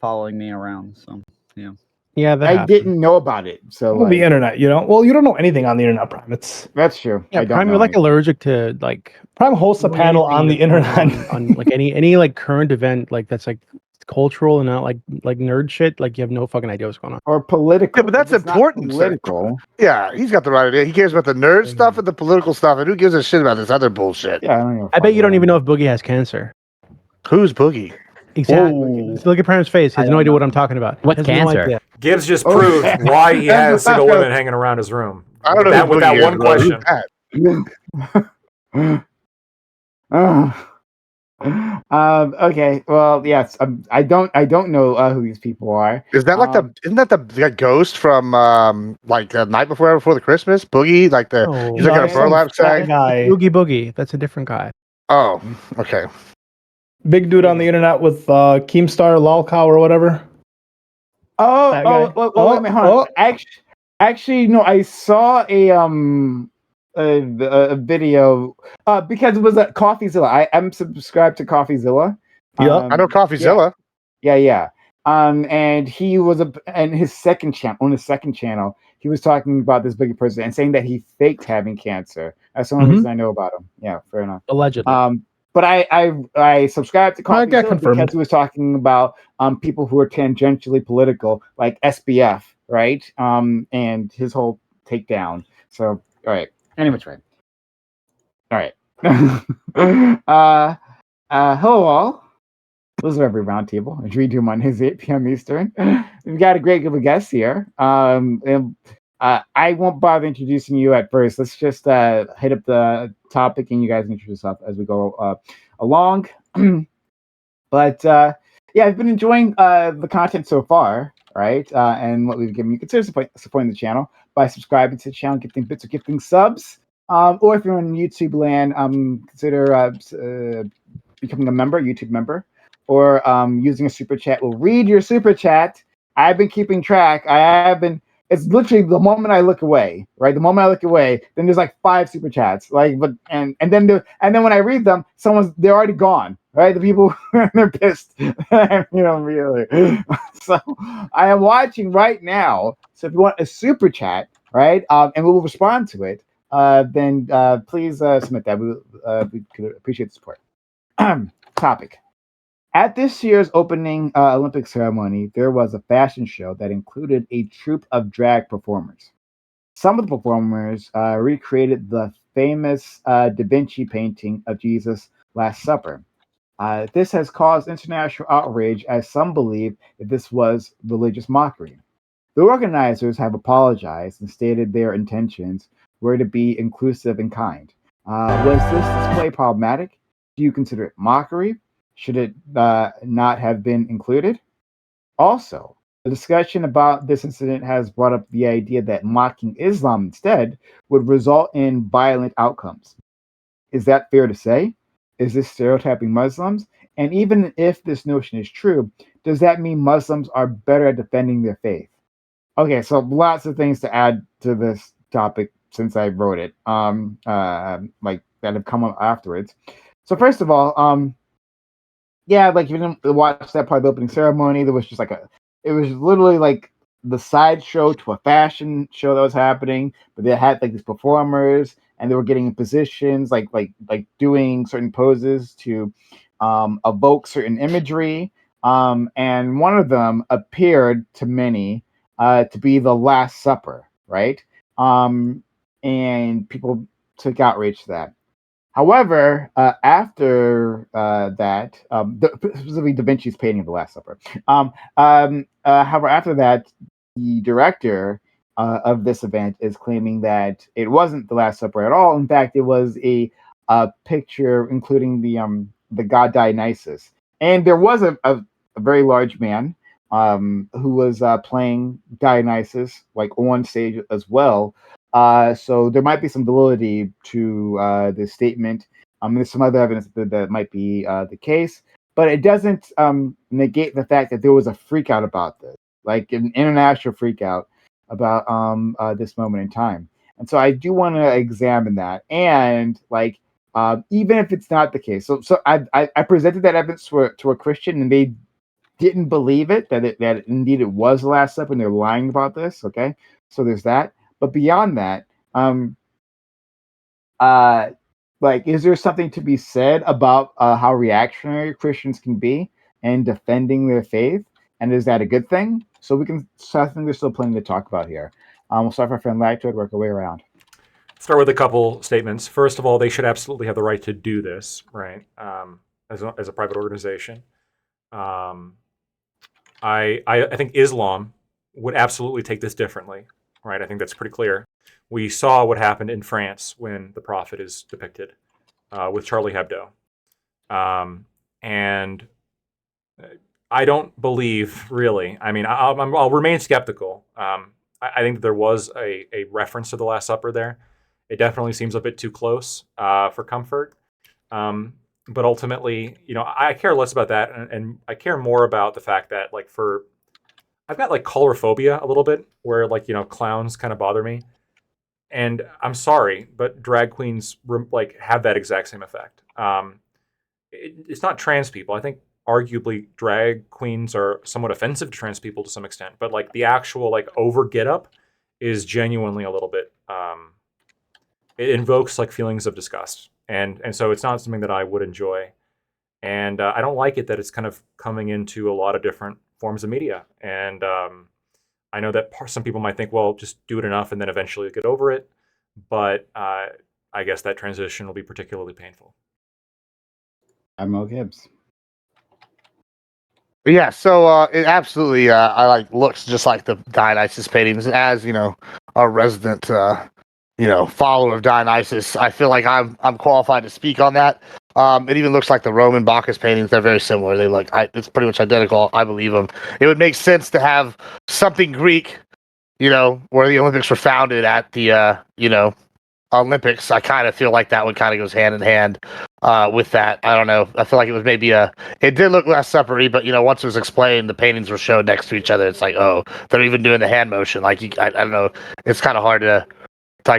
following me around. So, yeah. Yeah, I didn't know about it. So the internet, Well, you don't know anything on the internet, Prime. That's true. Yeah, Prime, you're like allergic to like Prime hosts a panel on the internet on like any like current event like that's like cultural and not like nerd shit. Like you have no fucking idea what's going on. Or political. Yeah, but that's important. Political. Yeah, he's got the right idea. He cares about the nerd stuff and the political stuff, and who gives a shit about this other bullshit? Yeah, I don't know. I bet you don't even know if Boogie has cancer. Who's Boogie? Exactly. Look at Prime's face. He has no idea what I'm talking about. What's cancer? No Gibbs just proved why he has single women hanging around his room. I don't know that with that one question. Okay. Well, yes. I don't know who these people are. Is that like isn't that the ghost from like the night before the Christmas? Boogie, like he's like a burlap sack guy. Boogie. That's a different guy. Oh, okay. Big dude on the internet with Keemstar, Lolcow, or whatever. Wait a minute, hold on. Actually, no. I saw a video because it was at CoffeeZilla. I'm subscribed to CoffeeZilla. Yeah, I know CoffeeZilla. Yeah. And he was on his second channel, he was talking about this big person and saying that he faked having cancer. That's the only reason I know about him. Yeah, fair enough. Allegedly. But I subscribed to CoffeeZilla because he was talking about people who are tangentially political, like SBF, right? And his whole takedown. So, all right. Anyways, right. All right. Hello all. This is every roundtable. It's redo Mondays 8 p.m. Eastern. We've got a great group of guests here. I won't bother introducing you at first. Let's just hit up the topic and you guys introduce yourself as we go along. But yeah, I've been enjoying the content so far, right? And what we've given you. Consider supporting the channel by subscribing to the channel, gifting bits or gifting subs. Or if you're on YouTube land, consider becoming a member, YouTube member, or using a super chat. We'll read your super chat. I've been keeping track. It's literally the moment I look away, right? The moment I look away, then there's like 5 super chats, and then when I read them, they're already gone, right? The people they're pissed, really. So I am watching right now. So if you want a super chat, right, and we will respond to it, then please submit that. We could appreciate the support. Topic. At this year's opening Olympic ceremony, there was a fashion show that included a troupe of drag performers. Some of the performers recreated the famous Da Vinci painting of Jesus' Last Supper. This has caused international outrage as some believe that this was religious mockery. The organizers have apologized and stated their intentions were to be inclusive and kind. Was this display problematic? Do you consider it mockery? Should it not have been included? Also, the discussion about this incident has brought up the idea that mocking Islam instead would result in violent outcomes. Is that fair to say? Is this stereotyping Muslims? And even if this notion is true, does that mean Muslims are better at defending their faith? Okay, so lots of things to add to this topic since I wrote it, like that have come up afterwards. So first of all, yeah, like if you didn't watch that part of the opening ceremony, there was just it was literally like the sideshow to a fashion show that was happening, but they had like these performers and they were getting in positions, like doing certain poses to evoke certain imagery. And one of them appeared to many to be the Last Supper, right? And people took outrage to that. However, after that, specifically Da Vinci's painting of the Last Supper. However, after that, the director of this event is claiming that it wasn't the Last Supper at all. In fact, it was a picture including the god Dionysus, and there was a very large man who was playing Dionysus like on stage as well. So there might be some validity to this statement. There's some other evidence that might be the case, but it doesn't negate the fact that there was a freak out about this, like an international freak out about this moment in time. And so I do want to examine that. And like, even if it's not the case, so I presented that evidence to a Christian, and they didn't believe it, that indeed it was the Last Supper, and they're lying about this. Okay, so there's that. But beyond that, like, is there something to be said about how reactionary Christians can be in defending their faith? And is that a good thing? So I think there's still plenty to talk about here. We'll start with our friend Lactoid, work our way around. Start with a couple statements. First of all, they should absolutely have the right to do this, right? As a private organization. I think Islam would absolutely take this differently. Right, I think that's pretty clear. We saw what happened in France when the Prophet is depicted with Charlie Hebdo. And I don't believe, really, I mean, I'll remain skeptical. I think that there was a reference to the Last Supper there. It definitely seems a bit too close for comfort. But ultimately, I care less about that. And I care more about the fact that, like, I've got like color phobia a little bit, where like clowns kind of bother me, and I'm sorry, but drag queens like have that exact same effect. It's not trans people. I think arguably drag queens are somewhat offensive to trans people to some extent, but like the actual like over get up is genuinely a little bit. It invokes like feelings of disgust, and so it's not something that I would enjoy, and I don't like it that it's kind of coming into a lot of different forms of media. And I know that some people might think, well, just do it enough and then eventually get over it. But I I guess that transition will be particularly painful. Admiral Gibbs. Yeah, so it absolutely I like looks just like the Dionysus paintings. As a resident follower of Dionysus, I feel like I'm qualified to speak on that. It even looks like the Roman Bacchus paintings. They're very similar. They look it's pretty much identical. I believe them. It would make sense to have something Greek, where the Olympics were founded at the Olympics. I kind of feel like that one kind of goes hand in hand with that. I don't know. I feel like it was maybe it did look less separate, but once it was explained, the paintings were shown next to each other. It's like, oh, they're even doing the hand motion. Like I don't know. It's kind of hard to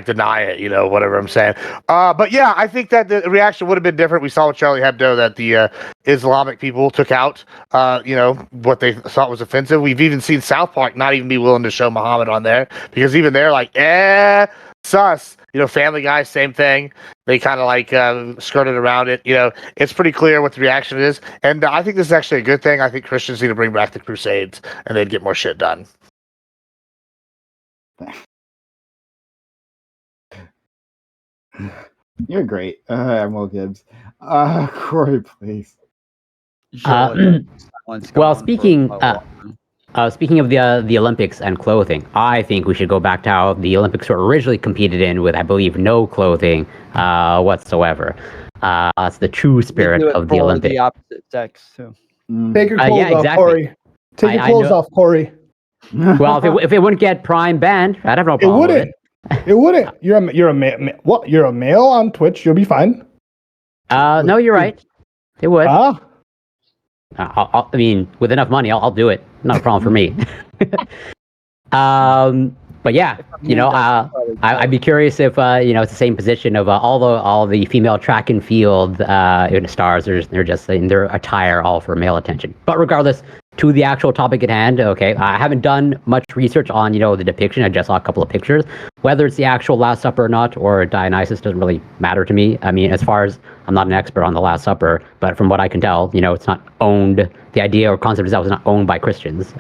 deny it, whatever I'm saying. But yeah, I think that the reaction would have been different. We saw with Charlie Hebdo that the Islamic people took out, what they thought was offensive. We've even seen South Park not even be willing to show Muhammad on there, because even they're like, sus. Family Guy, same thing. They kind of like skirted around it. It's pretty clear what the reaction is. And I think this is actually a good thing. I think Christians need to bring back the Crusades, and they'd get more shit done. You're great, Admiral Gibbs. Corey, please. Well, speaking of the Olympics and clothing, I think we should go back to how the Olympics were originally competed in, with, I believe, no clothing whatsoever. That's the true spirit of the Olympics. The opposite sex too. Take your clothes off, exactly. Corey. Take your clothes off, Corey. Well, if it wouldn't get Prime banned, I'd have no problem with it. It wouldn't. You're a male. What? You're a male on Twitch. You'll be fine. No, you're right. It would. Ah. I mean, with enough money, I'll do it. Not a problem for me. But yeah, I'd be curious if it's the same position of all the female track and field stars. They're just in their attire, all for male attention. But regardless, to the actual topic at hand, okay, I haven't done much research on the depiction. I just saw a couple of pictures. Whether it's the actual Last Supper or not, or Dionysus, doesn't really matter to me. I mean, as far as I'm not an expert on the Last Supper, but from what I can tell, it's not owned. The idea or concept itself is not owned by Christians,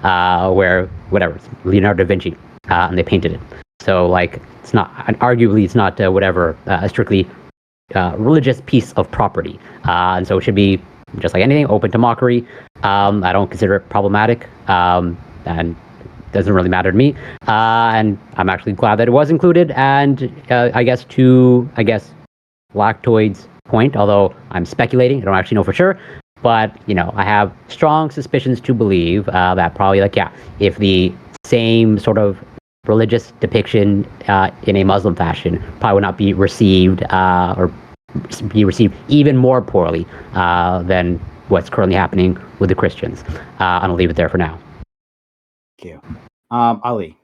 where whatever, it's Leonardo da Vinci, and they painted it. So like, it's not, arguably, it's not a strictly religious piece of property, and so it should be just like anything, open to mockery. I don't consider it problematic, and doesn't really matter to me. And I'm actually glad that it was included. And I guess Lactoid's point, although I'm speculating, I don't actually know for sure, but I have strong suspicions to believe that probably if the same sort of religious depiction in a Muslim fashion probably would not be received or be received even more poorly than what's currently happening with the Christians. I'll leave it there for now. Thank you. Ali.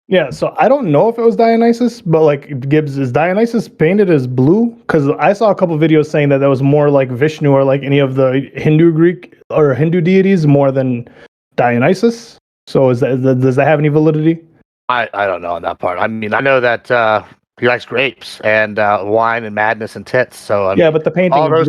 Yeah, so I don't know if it was Dionysus, but like Gibbs, is Dionysus painted as blue? Because I saw a couple videos saying that was more like Vishnu or like any of the Greek or Hindu deities more than Dionysus. So does that have any validity? I don't know on that part. I mean, I know that he likes grapes and wine and madness and tits. So but the painting all those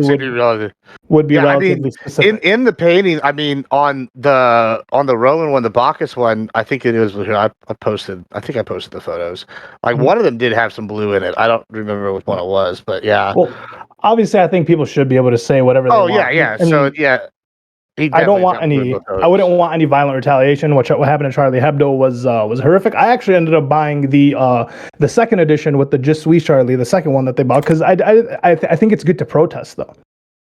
would be relatively specific. In the painting, I mean, on the Roman one, the Bacchus one, I think it is. I posted the photos. Like one of them did have some blue in it. I don't remember which one it was, but yeah. Well, obviously, I think people should be able to say whatever they want. Oh yeah. And so yeah. I wouldn't want any violent retaliation. What happened to Charlie Hebdo was horrific. I actually ended up buying the second edition with the Je suis Charlie, the second one that they bought, because I think it's good to protest though.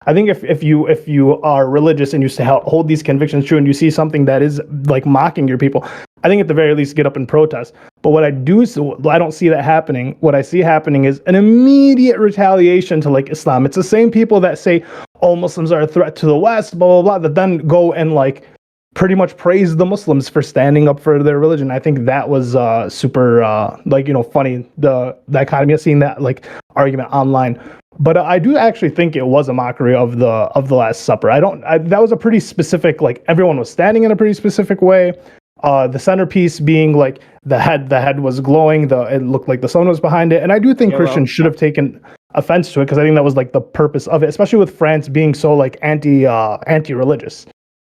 I think if you are religious and you hold these convictions true and you see something that is like mocking your people, I think at the very least get up and protest. But what I don't see that happening. What I see happening is an immediate retaliation to like Islam. It's the same people that say, "Oh, Muslims are a threat to the West," blah blah blah, that then go and like pretty much praise the Muslims for standing up for their religion. I think that was super funny. The dichotomy of seeing that like argument online. But I do actually think it was a mockery of the Last Supper. That was a pretty specific, like everyone was standing in a pretty specific way. The centerpiece being like the head was glowing. It looked like the sun was behind it. And I do think Christians should have taken offense to it, because I think that was like the purpose of it, especially with France being so like anti-religious.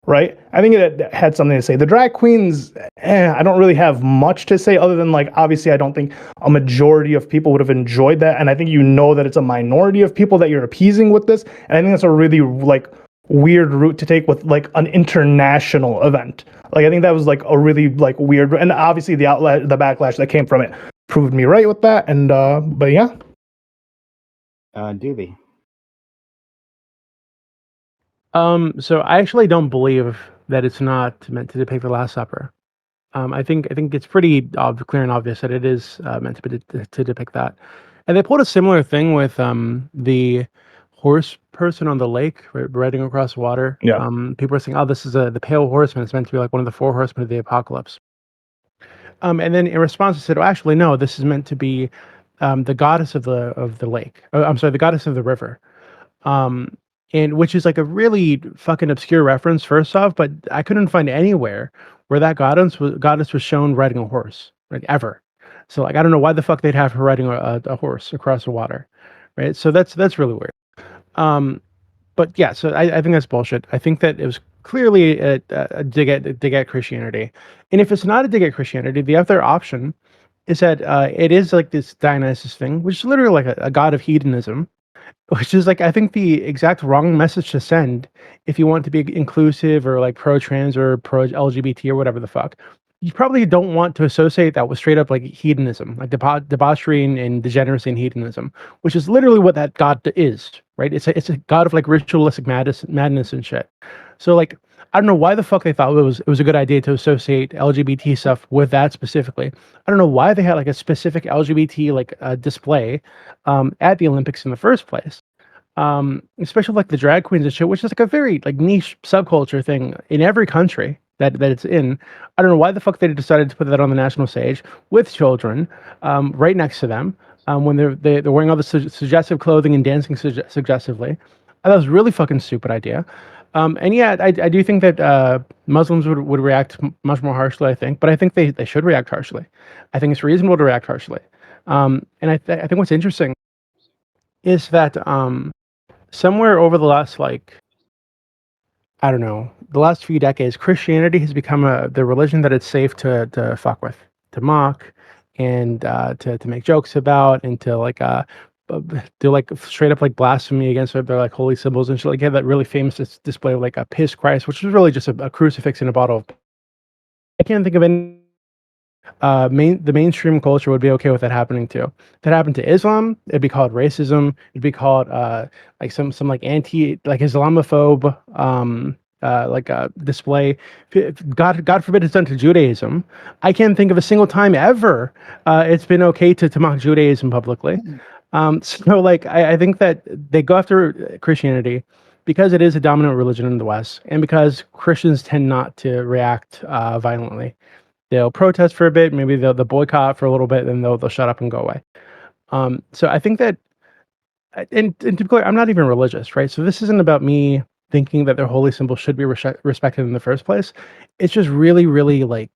right? I think it had something to say. The drag queens, I don't really have much to say other than, like, obviously I don't think a majority of people would have enjoyed that, and I think that it's a minority of people that you're appeasing with this, and I think that's a really, like, weird route to take with, like, an international event. Like, I think that was, like, a really, like, weird, and obviously the backlash that came from it proved me right with that, and but yeah. Dooley. So I actually don't believe that it's not meant to depict the Last Supper. I think it's pretty clear and obvious that it is meant to depict that. And they pulled a similar thing with the horse person on the lake riding across water. Yeah. People are saying, "Oh, this is the pale horseman. It's meant to be like one of the 4 horsemen of the apocalypse." And then in response, I said, "Oh, actually, no. This is meant to be the goddess of the lake. I'm sorry, the goddess of the river." And which is like a really fucking obscure reference, first off, but I couldn't find anywhere where that goddess was shown riding a horse, like, ever. So, like, I don't know why the fuck they'd have her riding a horse across the water, right? So that's really weird. But yeah, so I think that's bullshit. I think that it was clearly a dig at Christianity, and if it's not a dig at Christianity, the other option is that it is like this Dionysus thing, which is literally like a god of hedonism. Which is, like, I think the exact wrong message to send if you want to be inclusive or, like, pro-trans or pro-LGBT or whatever the fuck. You probably don't want to associate that with straight up, like, hedonism, like debauchery and degeneracy and hedonism, which is literally what that god is, right? It's a god of, like, ritualistic madness and shit. So, like, I don't know why the fuck they thought it was a good idea to associate LGBT stuff with that specifically. I don't know why they had, like, a specific LGBT, like, display at the Olympics in the first place. Especially, like, the drag queens and shit, which is, like, a very, like, niche subculture thing in every country that it's in. I don't know why the fuck they decided to put that on the national stage with children right next to them when they're wearing all the suggestive clothing and dancing suggestively. That was a really fucking stupid idea. And yeah, I do think that Muslims would react much more harshly, I think, but I think they should react harshly. I think it's reasonable to react harshly. And I think what's interesting is that somewhere over the last, like, I don't know, the last few decades, Christianity has become the religion that it's safe to fuck with, to mock, and to make jokes about, and to, like, do, like, straight up, like, blasphemy against their, like, holy symbols and shit. Like, they had that really famous display of, like, a piss Christ, which was really just a crucifix in a bottle of. I can't think of any. The mainstream culture would be okay with that happening too. If that happened to Islam, it'd be called racism. It'd be called like some like anti, like, Islamophobe like a display. God forbid it's done to Judaism. I can't think of a single time ever it's been okay to mock Judaism publicly. So, like, I think that they go after Christianity because it is a dominant religion in the West, and because Christians tend not to react violently. They'll protest for a bit, maybe they'll boycott for a little bit, then they'll shut up and go away. So I think that, and to be clear, I'm not even religious, right? So this isn't about me thinking that their holy symbol should be respected in the first place. It's just really, really, like,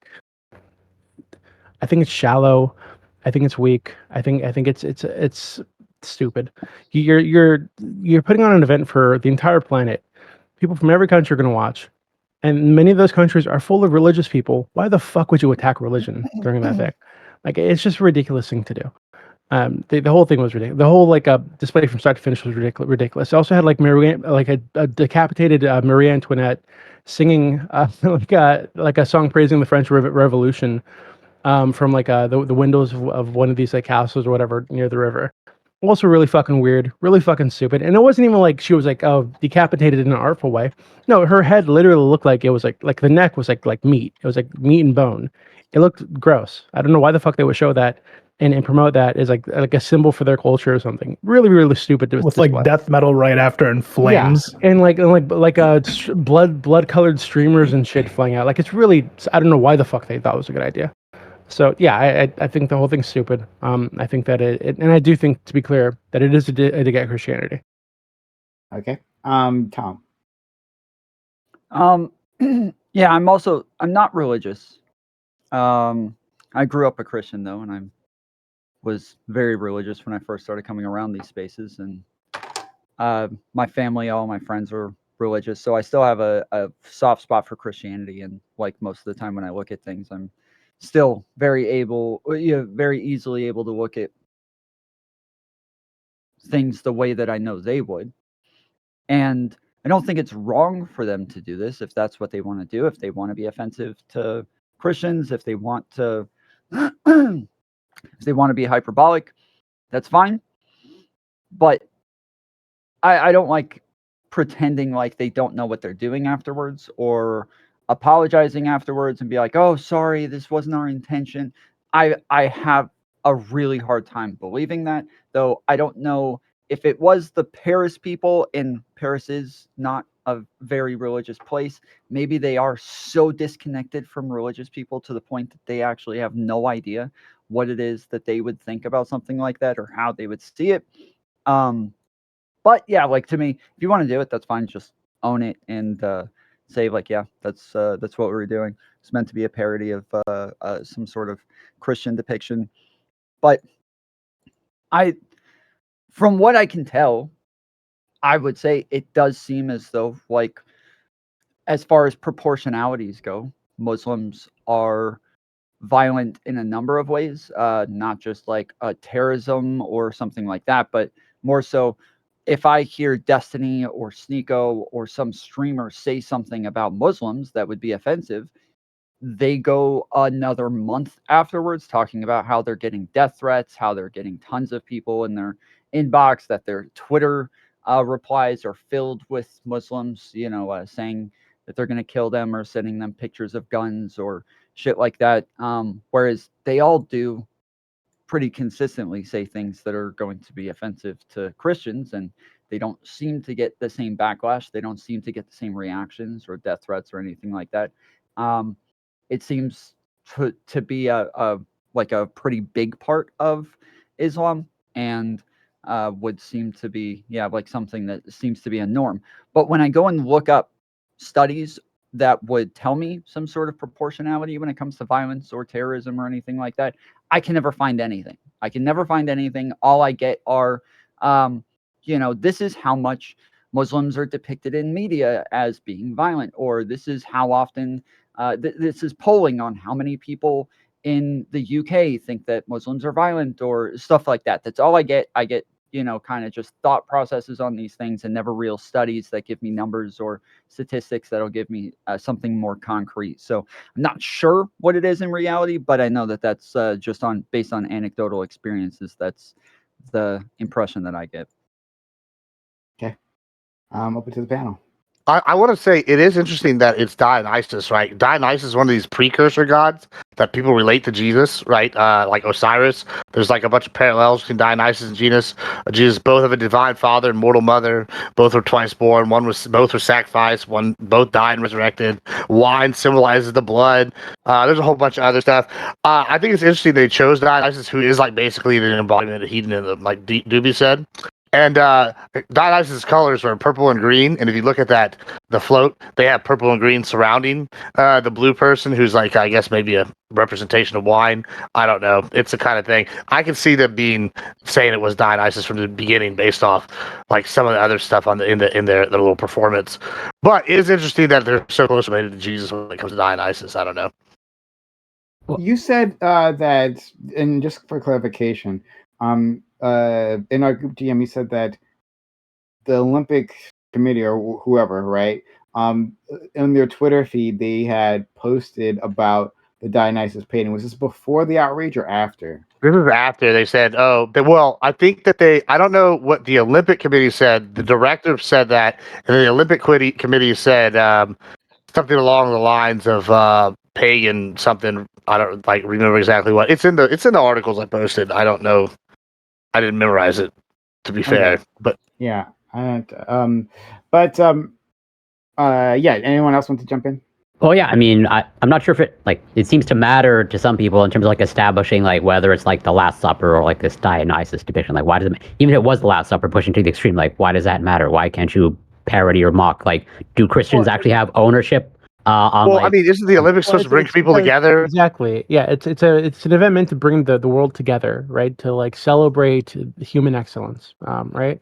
I think it's shallow. I think it's weak. I think it's stupid. You're putting on an event for the entire planet. People from every country are going to watch. And many of those countries are full of religious people. Why the fuck would you attack religion during that thing? Like, it's just a ridiculous thing to do. The whole thing was ridiculous. The whole, like, display from start to finish was ridiculous. It also had, like, a decapitated Marie Antoinette singing like a song praising the French Revolution from, like, the windows of one of these, like, castles or whatever near the river. Also really fucking weird, really fucking stupid. And it wasn't even like she was, like, oh, decapitated in an artful way. No, her head literally looked like it was like the neck was like meat. It was like meat and bone. It looked gross. I don't know why the fuck they would show that and promote that as like a symbol for their culture or something. Really, really stupid. With, like, death metal right after and flames. Yeah. And like blood colored streamers and shit flying out. Like, it's really, I don't know why the fuck they thought it was a good idea. So yeah, I think the whole thing's stupid. I think that it and I do think, to be clear, that it is a dig at Christianity. Okay. Tom. Yeah, I'm not religious. I grew up a Christian though, and I was very religious when I first started coming around these spaces. And my family, all my friends were religious, so I still have a soft spot for Christianity, and like most of the time when I look at things, I'm still very easily able to look at things the way that I know they would. And I don't think it's wrong for them to do this if that's what they want to do, if they want to be offensive to Christians, if they want to if they want to be hyperbolic, that's fine. But I don't like pretending like they don't know what they're doing afterwards, or apologizing afterwards and be like, oh, sorry, this wasn't our intention. I have a really hard time believing that, though I don't know if it was the Paris people, and Paris is not a very religious place. Maybe they are so disconnected from religious people to the point that they actually have no idea what it is that they would think about something like that or how they would see it. But yeah, like, to me, if you want to do it, that's fine. Just own it and say like, yeah, that's what we were doing. It's meant to be a parody of some sort of Christian depiction. But from what I can tell, I would say it does seem as though, like, as far as proportionalities go, Muslims are violent in a number of ways, not just like a terrorism or something like that, but more so if I hear Destiny or Sneeko or some streamer say something about Muslims that would be offensive, they go another month afterwards talking about how they're getting death threats, how they're getting tons of people in their inbox, that their Twitter replies are filled with Muslims, saying that they're going to kill them or sending them pictures of guns or shit like that. Whereas they all do pretty consistently say things that are going to be offensive to Christians, and they don't seem to get the same backlash. They don't seem to get the same reactions or death threats or anything like that. It seems to be a pretty big part of Islam, and would seem to be, like something that seems to be a norm. But when I go and look up studies that would tell me some sort of proportionality when it comes to violence or terrorism or anything like that, I can never find anything. All I get are, this is how much Muslims are depicted in media as being violent, or this is how often, this is polling on how many people in the UK think that Muslims are violent or stuff like that. That's all I get. I get, kind of just thought processes on these things, and never real studies that give me numbers or statistics that'll give me something more concrete. So I'm not sure what it is in reality, but I know that that's just based on anecdotal experiences. That's the impression that I get. Okay. Open to the panel. I want to say it is interesting that it's Dionysus, right? Dionysus is one of these precursor gods that people relate to Jesus, right? Like Osiris. There's like a bunch of parallels between Dionysus and Jesus. Jesus both have a divine father and mortal mother. Both were twice born. Both were sacrificed. Both died and resurrected. Wine symbolizes the blood. There's a whole bunch of other stuff. I think it's interesting they chose Dionysus, who is like basically the embodiment of hedonism, like Doobie said. And Dionysus' colors are purple and green, and if you look at the float, they have purple and green surrounding the blue person, who's like, I guess maybe a representation of wine. I don't know. It's the kind of thing. I can see them saying it was Dionysus from the beginning, based off like some of the other stuff in their little performance. But it is interesting that they're so close related to Jesus when it comes to Dionysus. I don't know. You said that, and just for clarification, in our group GM, you said that the Olympic Committee or whoever, right? In their Twitter feed, they had posted about the Dionysus painting. Was this before the outrage or after? This is after. They said, I think that I don't know what the Olympic Committee said. The director said that, and the Olympic Committee said something along the lines of pagan something. I don't remember exactly what. It's in the articles I posted. I don't know. I didn't memorize it, to be fair. But yeah. Anyone else want to jump in? Well, yeah, I mean, I'm not sure if it seems to matter to some people in terms of establishing whether it's the Last Supper or this Dionysus depiction. Why does it, even if it was the Last Supper pushing to the extreme, why does that matter? Why can't you parody or mock? Do Christians actually have ownership on? Well, I mean, isn't the Olympics supposed to bring people together? Exactly. Yeah, it's an event meant to bring the world together, right? To celebrate human excellence, right?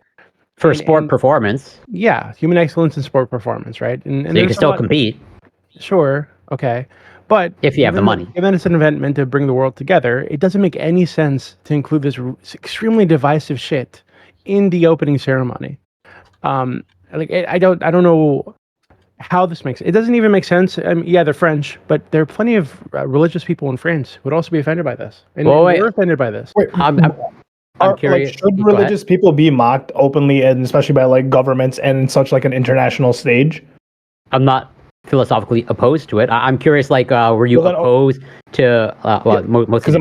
for sport performance. Yeah, human excellence in sport performance, right? And so you can still compete. Sure, okay. But if you have the money. Given it's an event meant to bring the world together, it doesn't make any sense to include this extremely divisive shit in the opening ceremony. I don't know how this makes it doesn't even make sense. I mean, yeah, they're French, but there are plenty of religious people in France who would also be offended by this, and we're offended by this. Wait, I'm curious. Should religious people be mocked openly, and especially by like governments and such like an international stage? I'm not philosophically opposed to it. I'm curious, like, were you opposed to most because I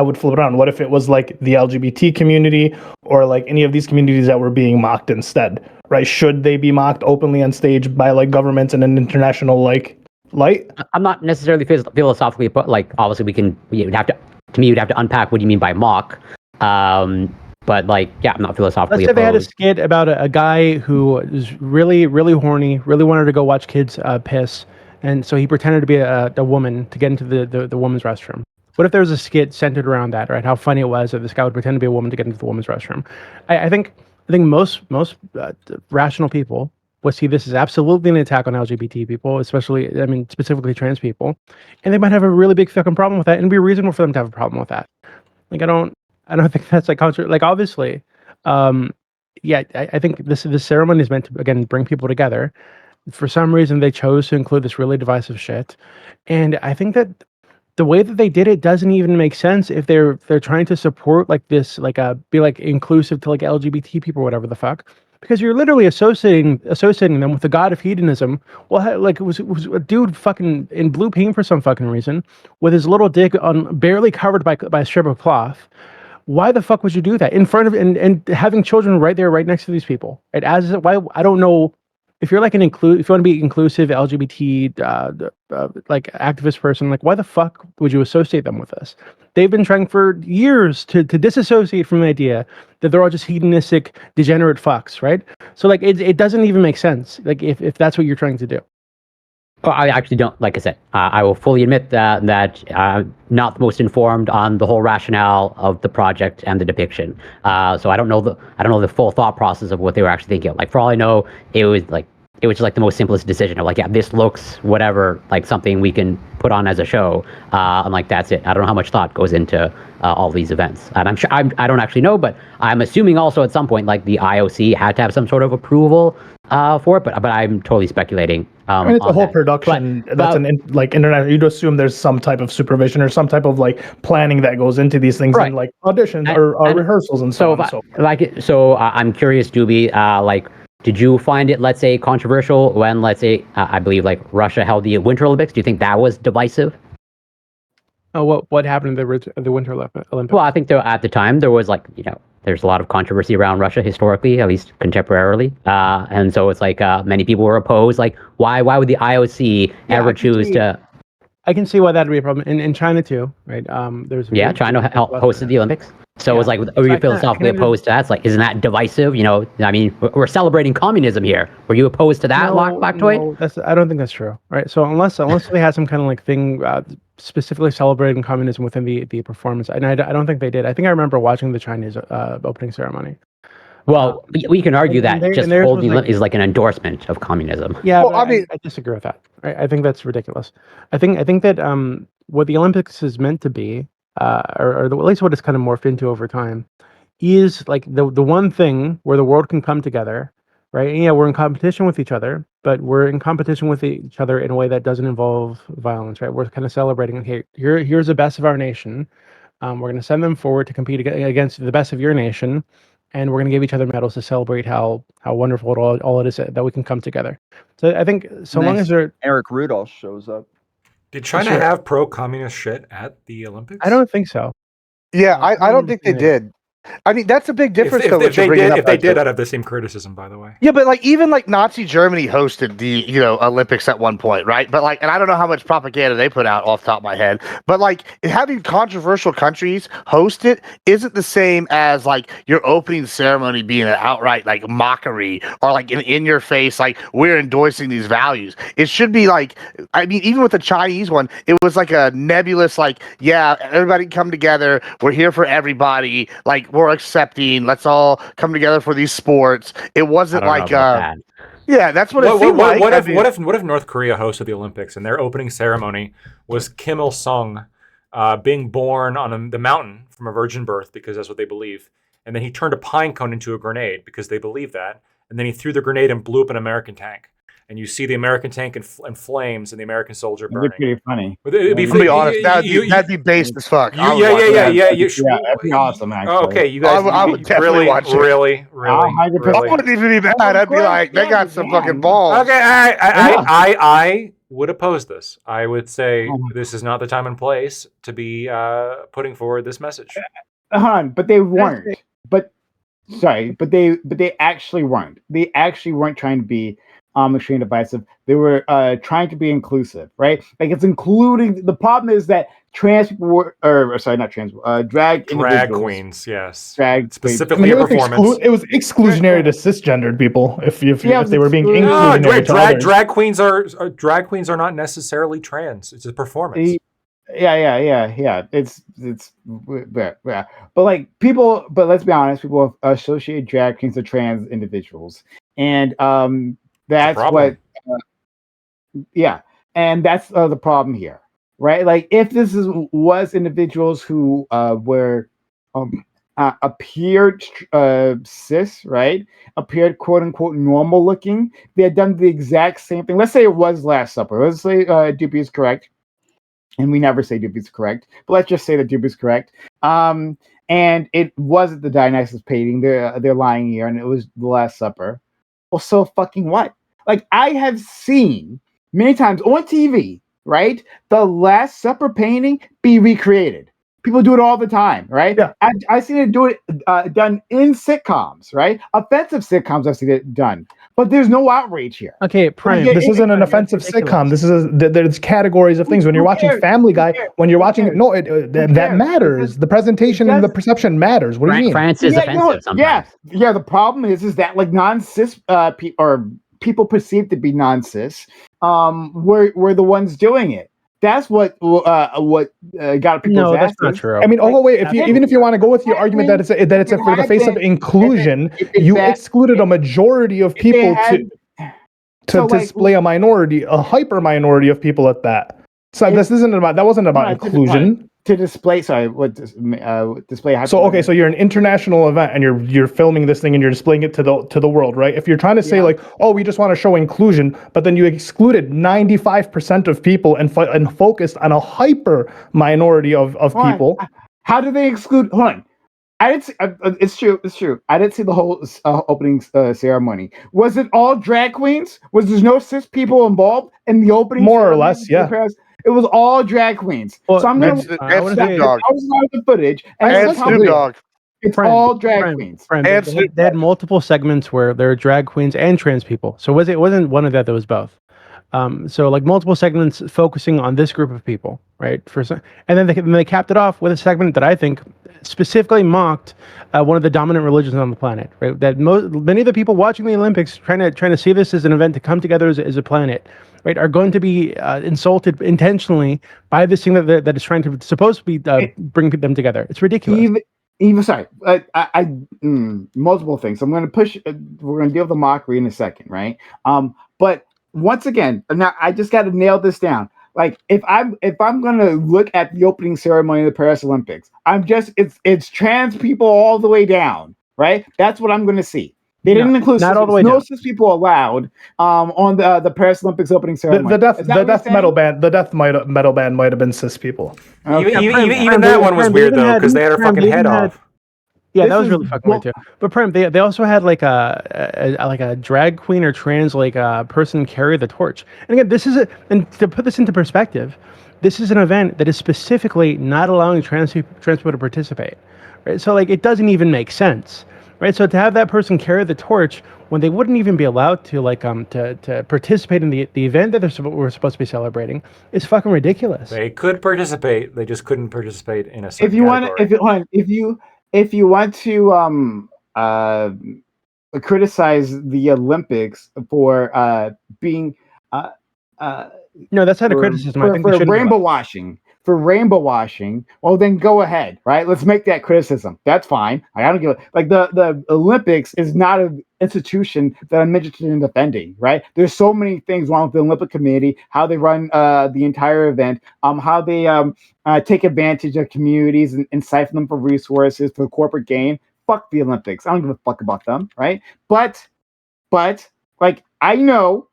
would flip it around. What if it was like the LGBT community or like any of these communities that were being mocked instead, right? Should they be mocked openly on stage by like governments and an international like light? I'm not necessarily philosophically, but like obviously you'd have to unpack what you mean by mock. But like, yeah, I'm not philosophically opposed. Let's say they had a skit about a guy who was really, really horny, really wanted to go watch kids piss, and so he pretended to be a woman to get into the woman's restroom. What if there was a skit centered around that, right? How funny it was that this guy would pretend to be a woman to get into the woman's restroom. I think most rational people would see this as absolutely an attack on LGBT people, especially, I mean, specifically trans people, and they might have a really big fucking problem with that, and it'd be reasonable for them to have a problem with that. Like, I don't think that's like obviously, I think this ceremony is meant to, again, bring people together. For some reason, they chose to include this really divisive shit, and I think that the way that they did it doesn't even make sense if they're trying to support like this, like be like inclusive to like LGBT people or whatever the fuck, because you're literally associating them with the god of hedonism. Well, like it was a dude fucking in blue paint for some fucking reason with his little dick on barely covered by a strip of cloth. Why the fuck would you do that in front of and having children right there, right next to these people? Right? Why I don't know if you're like if you want to be inclusive LGBT like activist person, like why the fuck would you associate them with this? They've been trying for years to disassociate from the idea that they're all just hedonistic, degenerate fucks, right? So like it doesn't even make sense. Like if that's what you're trying to do. Well, I actually don't. Like I said, I will fully admit that I'm not the most informed on the whole rationale of the project and the depiction. So I don't know the full thought process of what they were actually thinking of. Like for all I know, it was just like the most simplest decision of like, yeah, this looks whatever, like something we can put on as a show. And like that's it. I don't know how much thought goes into all these events, and I'm sure I don't actually know, but I'm assuming also at some point like the IOC had to have some sort of approval for it, but I'm totally speculating. I mean, it's a whole production. That's international. You'd assume there's some type of supervision or some type of like planning that goes into these things, right? And like auditions or rehearsals and so on. So I'm curious, Doobie, like, did you find it, let's say, controversial when, let's say, I believe like Russia held the Winter Olympics? Do you think that was divisive? Oh, what happened at the Winter Olympics? Well, I think at the time there was like, there's a lot of controversy around Russia historically, at least contemporarily. And so it's like many people were opposed. Like, why would the IOC ever choose to? I can see why that would be a problem. In China too, right? China hosted the Olympics. So it's like, are you philosophically opposed to that? It's like, isn't that divisive? I mean, we're celebrating communism here. Were you opposed to that, Factoid? No, I don't think that's true, right? So unless they had some kind of like thing specifically celebrating communism within the performance, and I don't think they did. I think I remember watching the Chinese opening ceremony. Well, we can argue that just holding is like an endorsement of communism. Yeah, well, I disagree with that. Right? I think that's ridiculous. I think that what the Olympics is meant to be, or at least what it's kind of morphed into over time, is like the one thing where the world can come together, right? And yeah, we're in competition with each other, but we're in competition with each other in a way that doesn't involve violence, right? We're kind of celebrating, okay, here's the best of our nation. We're going to send them forward to compete against the best of your nation, and we're going to give each other medals to celebrate how wonderful all it is that we can come together. So I think long as Eric Rudolph shows up. Did China have pro-communist shit at the Olympics? I don't think so. Yeah, I don't think they did. I mean, that's a big difference. If they did, I'd have the same criticism, by the way. Yeah, but like even like Nazi Germany hosted the Olympics at one point, right? But like, and I don't know how much propaganda they put out off the top of my head. But like, having controversial countries host it isn't the same as like your opening ceremony being an outright like mockery or like an in your face like we're endorsing these values. It should be like, I mean, even with the Chinese one, it was like a nebulous like, yeah, everybody come together. We're here for everybody. Like more accepting. Let's all come together for these sports. It wasn't like that. Yeah, that's what it seemed like. What if North Korea hosted the Olympics and their opening ceremony was Kim Il Sung being born on the mountain from a virgin birth, because that's what they believe, and then he turned a pine cone into a grenade because they believe that, and then he threw the grenade and blew up an American tank. And you see the American tank in flames and the American soldier burning. It'd be pretty funny. To be honest, that'd be based as fuck. Yeah. That'd be awesome, actually. Okay, you guys, I would definitely watch it. Really. I wouldn't even be mad. I'd be like, they got some fucking balls. Okay, I would oppose this. I would say this is not the time and place to be putting forward this message. But they weren't. But they actually weren't. They actually weren't trying to be extremely divisive. They were trying to be inclusive, right? Like, it's including. The problem is that trans people were, drag queens, yes, drag specifically a performance. It was exclusionary to cisgendered people. If they were being inclusionary, drag queens are not necessarily trans. It's a performance. Yeah. It's but like people. But let's be honest, people associate drag queens with trans individuals, and that's what. And that's the problem here, right? Like, if this was individuals who were appeared cis, right? Appeared quote unquote normal looking, they had done the exact same thing. Let's say it was Last Supper. Let's say Doopy is correct. And we never say Doopy's correct, but let's just say that Doopy's correct. And it wasn't the Dionysus painting. They're lying here, and it was the Last Supper. Well, so fucking what? Like, I have seen many times on TV, right? The Last Supper painting be recreated. People do it all the time, right? Yeah. I've seen it done in sitcoms, right? Offensive sitcoms, I've seen it done. But there's no outrage here. Okay, Prime. This isn't an offensive sitcom. This is there's categories of things. When you're watching Family Guy, when you're watching that matters. The presentation and the perception matters. What do you mean? France is offensive sometimes. Yeah. The problem is that like non-cis or people perceived to be non-cis were the ones doing it. That's what got people's No, that's asses. not true. I mean, even if you want to go with your argument that it's for the face of inclusion, you excluded a majority of people to display a minority, a hyper minority of people at that. So that wasn't about inclusion. To display, display. So you're an international event and you're filming this thing and you're displaying it to the world, right? If you're trying to say like, oh, we just want to show inclusion, but then you excluded 95% of people and focused on a hyper minority of people. How do they exclude? Hold on. I didn't see, it's true. I didn't see the whole opening ceremony. Was it all drag queens? Was there no cis people involved in the opening? More or less, yeah. It was all drag queens. Well, so I'm going to the footage. And Snoop Dogg. It's all drag queens. They had multiple segments where there were drag queens and trans people. So it wasn't one of that was both. So like multiple segments focusing on this group of people, right? And then they capped it off with a segment that I think specifically mocked one of the dominant religions on the planet, right? That many of the people watching the Olympics trying to see this as an event to come together as a planet, right, are going to be insulted intentionally by this thing that is trying to supposed to be bring them together. It's ridiculous. Sorry, multiple things. I'm going to push. We're going to deal with the mockery in a second, right? But once again, now I just got to nail this down. Like, if I'm going to look at the opening ceremony of the Paris Olympics, it's trans people all the way down, right? That's what I'm going to see. They didn't include not all the way no down. cis people allowed on the Paris Olympics opening ceremony. The death metal band might have been cis people. Even that one was weird though, because they had a fucking head off. Yeah, that was really fucking weird too. But Prem, they also had like a drag queen or trans person carry the torch. And again, and to put this into perspective, this is an event that is specifically not allowing trans people to participate. Right? So like it doesn't even make sense. Right, so to have that person carry the torch when they wouldn't even be allowed to to participate in the event that we're supposed to be celebrating is fucking ridiculous. They could participate, they just couldn't participate in a certain If you want to criticize the Olympics for being no, that's not a criticism. I think for rainbow washing. for rainbow washing, well then go ahead, right? Let's make that criticism. That's fine. I don't give a like the Olympics is not an institution that I'm interested in defending, right? There's so many things wrong with the Olympic Committee, how they run the entire event, how they take advantage of communities and siphon them for resources for corporate gain. Fuck the Olympics. I don't give a fuck about them, right? But like I know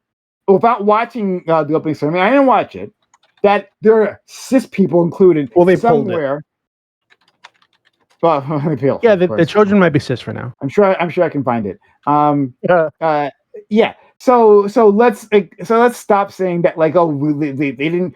without watching the opening ceremony, I didn't watch it, that there are cis people included. Well, they somewhere. Well, yeah, the children might be cis for now. I'm sure I can find it. Yeah. So let's stop saying that like, oh, they didn't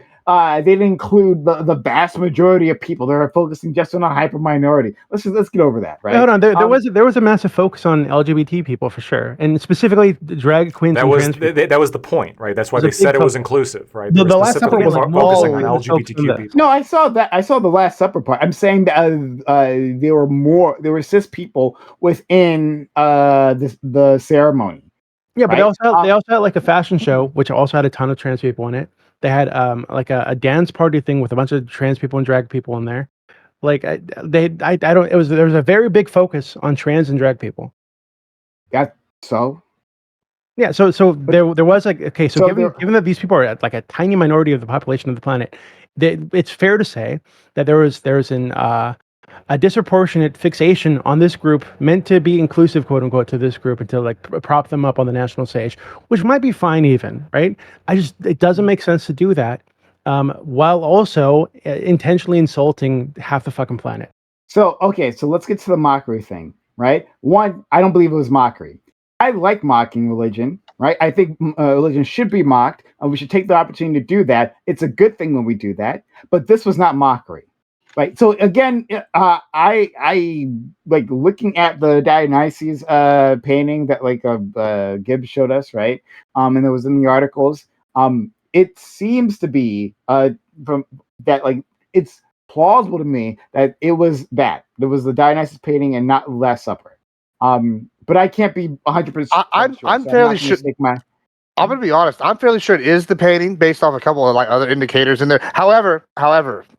include the vast majority of people. They're focusing just on a hyper minority. Let's get over that, right? Hold on, there was a massive focus on LGBT people for sure, and specifically drag queens. That was the point, right? That's why they said it was inclusive, right? The Last Supper was focusing on LGBTQ people. No, I saw that. I saw the Last Supper part. I'm saying that there were cis people within the ceremony. Yeah, but right? they also had like a fashion show, which also had a ton of trans people in it. They had like a dance party thing with a bunch of trans people and drag people in there. Like there was a very big focus on trans and drag people. Yeah. So. Yeah. So there was like, okay. So given that these people are like a tiny minority of the population of the planet, it's fair to say that there was a disproportionate fixation on this group meant to be inclusive, quote unquote, to this group and to like prop them up on the national stage, which might be fine even, right? It doesn't make sense to do that while also intentionally insulting half the fucking planet. So let's get to the mockery thing, right? One, I don't believe it was mockery. I like mocking religion, right? I think religion should be mocked, and we should take the opportunity to do that. It's a good thing when we do that, but this was not mockery. Right. So again, I like looking at the Dionysus painting that like Gibbs showed us, right? And it was in the articles. It seems to be from that, like it's plausible to me that it was that there was the Dionysus painting and not Last Supper. But I can't be 100%. I'm fairly sure. I'm gonna be honest. I'm fairly sure it is the painting, based off a couple of like other indicators in there. However,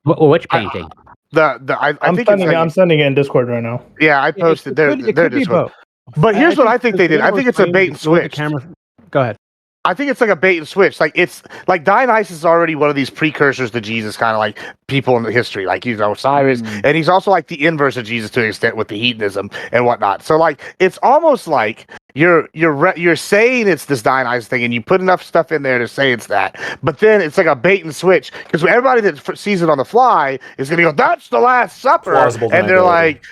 which painting? I'm sending it in Discord right now. Yeah, I posted their Discord. But here's what I think they did. I think it's a bait and switch. Go ahead. I think it's like a bait and switch. Like it's like Dionysus is already one of these precursors to Jesus, kind of like people in the history, like Osiris, and he's also like the inverse of Jesus to an extent with the hedonism and whatnot. So like it's almost like you're saying it's this Dionysus thing, and you put enough stuff in there to say it's that, but then it's like a bait and switch because everybody that sees it on the fly is gonna go, "That's the Last Supper," and they're like,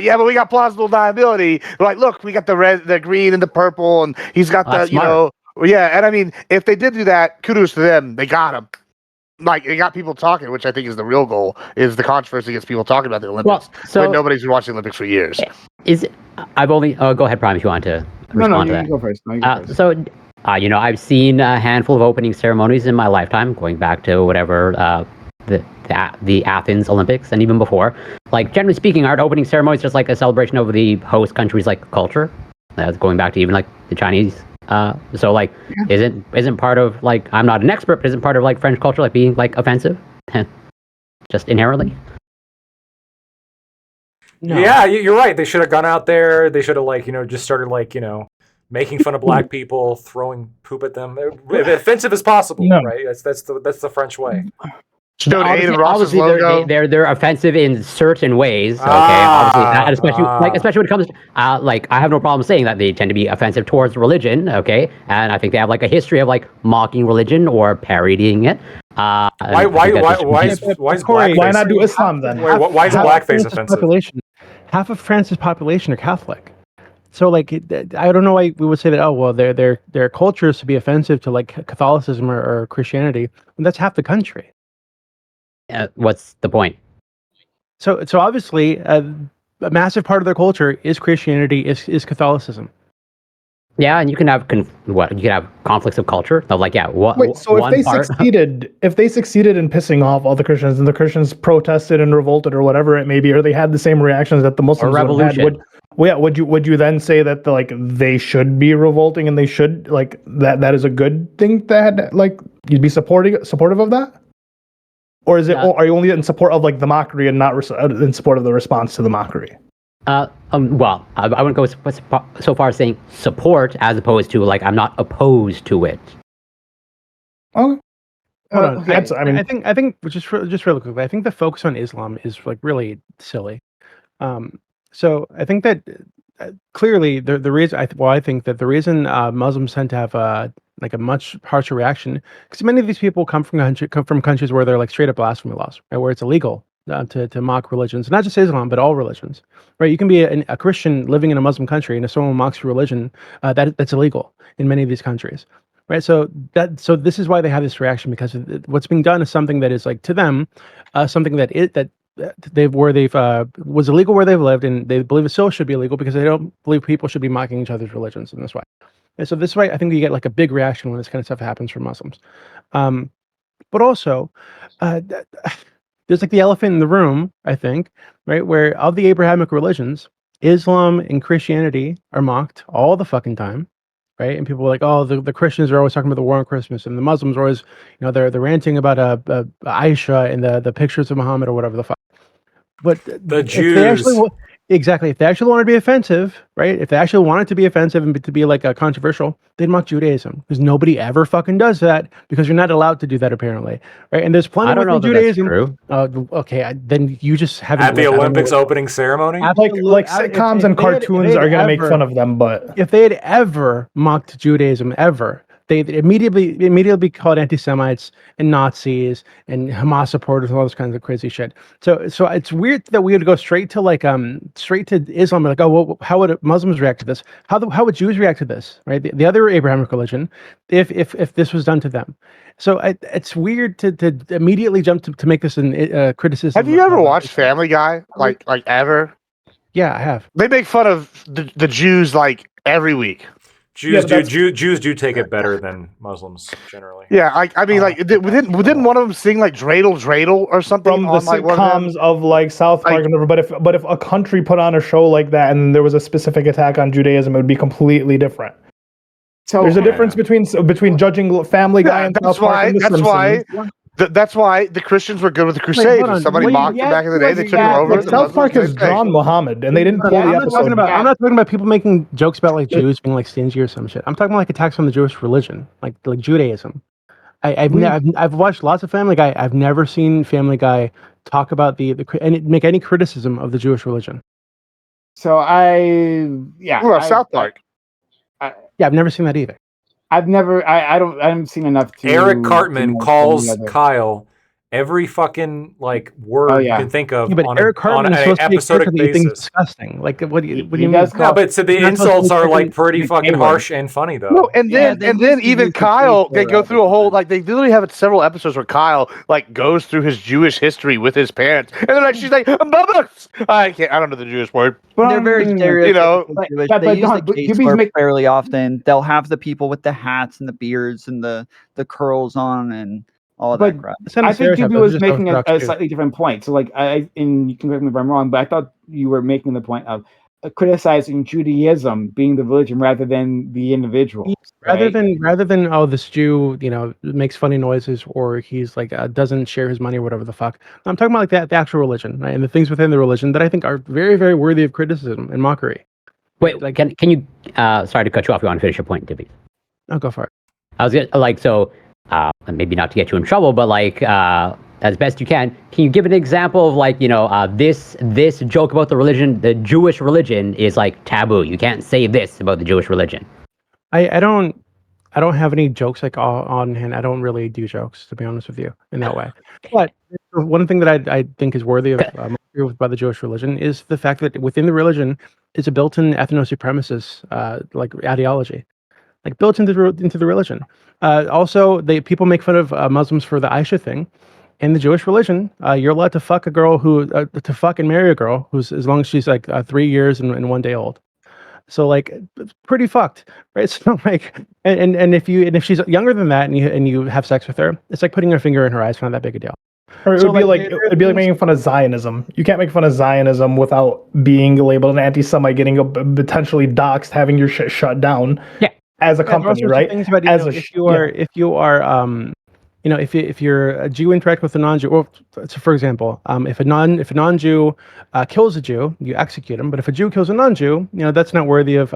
"Yeah, but we got plausible deniability." They're like, "Look, we got the red, the green, and the purple, and he's got the Yeah, and I mean, if they did do that, kudos to them. They got him. Like, they got people talking, which I think is the real goal, is the controversy gets people talking about the Olympics. When nobody's been watching the Olympics for years. Go ahead, Prime, if you want to respond to that. You go first. No, you go first. I've seen a handful of opening ceremonies in my lifetime, going back to whatever the Athens Olympics and even before. Like, generally speaking, aren't opening ceremonies just like a celebration of the host country's like culture? Going back to even like the Chinese. So like, isn't part of like, I'm not an expert, but isn't part of like French culture like being like offensive, just inherently? No. Yeah, you're right. They should have gone out there. They should have like just started like making fun of black people, throwing poop at them, offensive as possible. No. Right? That's the French way. Obviously they're offensive in certain ways. Okay, obviously, especially when it comes to, like, I have no problem saying that they tend to be offensive towards religion. Okay, and I think they have like a history of like mocking religion or parodying it. Why is blackface? Why not do Islam then? Why is blackface offensive? Half of France's population are Catholic. So like, I don't know why we would say that. Oh well, their culture is to be offensive to like Catholicism or Christianity. And that's half the country. What's the point? So obviously, a massive part of their culture is Christianity, is Catholicism. Yeah, and you can have conflicts of culture. Of like, if they succeeded in pissing off all the Christians, and the Christians protested and revolted or whatever it may be, or they had the same reactions that the Muslims had, would you then say that they should be revolting and they should like that is a good thing that like you'd be supportive of that? or is it? Or are you only in support of like the mockery and not in support of the response to the mockery? Well, I wouldn't go so far as saying support as opposed to like I'm not opposed to it. Okay. Hold on. Okay. I think just really quickly, I think the focus on Islam is like really silly. So I think that clearly the reason I think that the reason Muslims tend to have like a much harsher reaction because many of these people come from countries where they're like straight up blasphemy laws, right, where it's illegal to mock religions, not just Islam but all religions, right? You can be a Christian living in a Muslim country, and if someone mocks your religion, that's illegal in many of these countries. Right, so this is why they have this reaction, because what's being done is something that is like to them, something that they've was illegal where they've lived, and they believe it still should be illegal because they don't believe people should be mocking each other's religions in this way. And so this way, I think you get like a big reaction when this kind of stuff happens from Muslims. But also, there's like the elephant in the room, I think, right, where of the Abrahamic religions, Islam and Christianity are mocked all the fucking time. Right, and people are like, "Oh, the Christians are always talking about the war on Christmas, and the Muslims are always, they're ranting about Aisha and the pictures of Muhammad or whatever the fuck." But the Jews, if they actually wanted to be offensive, right? If they actually wanted to be offensive and to be like controversial, they'd mock Judaism, because nobody ever fucking does that, because you're not allowed to do that apparently, right? And there's plenty of Judaism. That's true. Okay, then you just haven't at the Olympics opening ceremony. Like sitcoms and cartoons are gonna make fun of them, but if they had ever mocked Judaism ever, they'd immediately be called anti-Semites and Nazis and Hamas supporters and all this kinds of crazy shit. So it's weird that we would go straight to Islam. Like, oh, well, how would Muslims react to this? How would Jews react to this? Right, the other Abrahamic religion, if this was done to them. So it's weird to immediately jump to make this a criticism. Have you ever watched Family Guy? Like ever? Yeah, I have. They make fun of the Jews like every week. Jews do take it better than Muslims generally. Yeah, I mean, like, within one of them sing like "Dreidel, Dreidel" or something from the on, like, sitcoms of like South Park and whatever. But if a country put on a show like that and there was a specific attack on Judaism, it would be completely different. So there's a difference between judging Family Guy and South Park and The Simpsons. That's why the Christians were good with the Crusades. If somebody mocked them back in the day, they took them over. South Park has drawn Muhammad, and they didn't pull the episode. I'm not talking about people making jokes about like Jews being like stingy or some shit. I'm talking about like attacks on the Jewish religion, like Judaism. I've watched lots of Family Guy. I've never seen Family Guy talk about and make any criticism of the Jewish religion. So South Park. I've never seen that either. I haven't seen enough to. Eric Cartman calls Kyle every fucking like word you can think of but on Eric Cartman is supposed episodic to be basis. Disgusting. Like what do you mean? No, but so the insults are like pretty fucking harsh and funny though. No, and then even Kyle, they go through a whole they literally have several episodes where Kyle like goes through his Jewish history with his parents, and then like she's like, "Bubba," I don't know the Jewish word. They're very stereotypical. They use the case word fairly often. They'll have the people with the hats and the beards and the curls on and all of that crap. I think Doobie was making a slightly different point. So, like, and you can correct me if I'm wrong, but I thought you were making the point of criticizing Judaism being the religion rather than the individual. Rather than this Jew, makes funny noises, or he's like doesn't share his money or whatever the fuck. I'm talking about like the actual religion, right? And the things within the religion that I think are very, very worthy of criticism and mockery. Wait, like, can you? Sorry to cut you off. You want to finish your point, Dibby? I'll go for it. I was like so. Maybe not to get you in trouble, but like as best you can you give an example of like this joke about the religion, the Jewish religion is like taboo. You can't say this about the Jewish religion. I don't have any jokes like on hand. I don't really do jokes, to be honest with you, in that way. But one thing that I think is worthy of by the Jewish religion is the fact that within the religion is a built-in ethno-supremacist like ideology, like built into the religion. Also, people make fun of Muslims for the Aisha thing. In the Jewish religion, you're allowed to fuck a girl to fuck and marry a girl who's as long as she's like 3 years and 1 day old. So like, it's pretty fucked, right? So like, and if she's younger than that and you have sex with her, it's like putting your finger in her eye. It's not that big a deal. Or it'd be like making fun of Zionism. You can't make fun of Zionism without being labeled an anti-Semite, getting potentially doxxed, having your shit shut down. Yeah. As a company, right? About, if you are if you're a Jew interact with a non-Jew, or so for example, if a non-Jew kills a Jew, you execute him. But if a Jew kills a non-Jew, that's not worthy of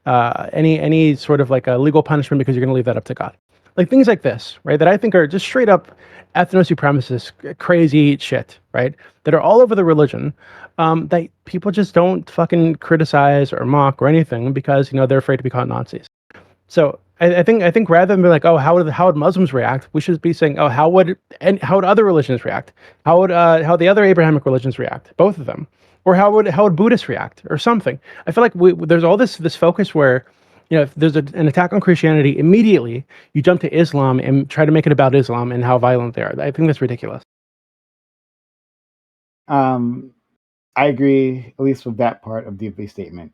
any sort of like a legal punishment because you're going to leave that up to God. Like things like this, right? That I think are just straight up ethno-supremacist, crazy shit, right? That are all over the religion, that people just don't fucking criticize or mock or anything because they're afraid to be called Nazis. So I think rather than be like, oh, how would Muslims react? We should be saying, oh, how would other religions react? How would the other Abrahamic religions react? Both of them, or how would Buddhists react, or something? I feel like there's all this focus where, if there's an attack on Christianity, immediately you jump to Islam and try to make it about Islam and how violent they are. I think that's ridiculous. I agree, at least with that part of the statement.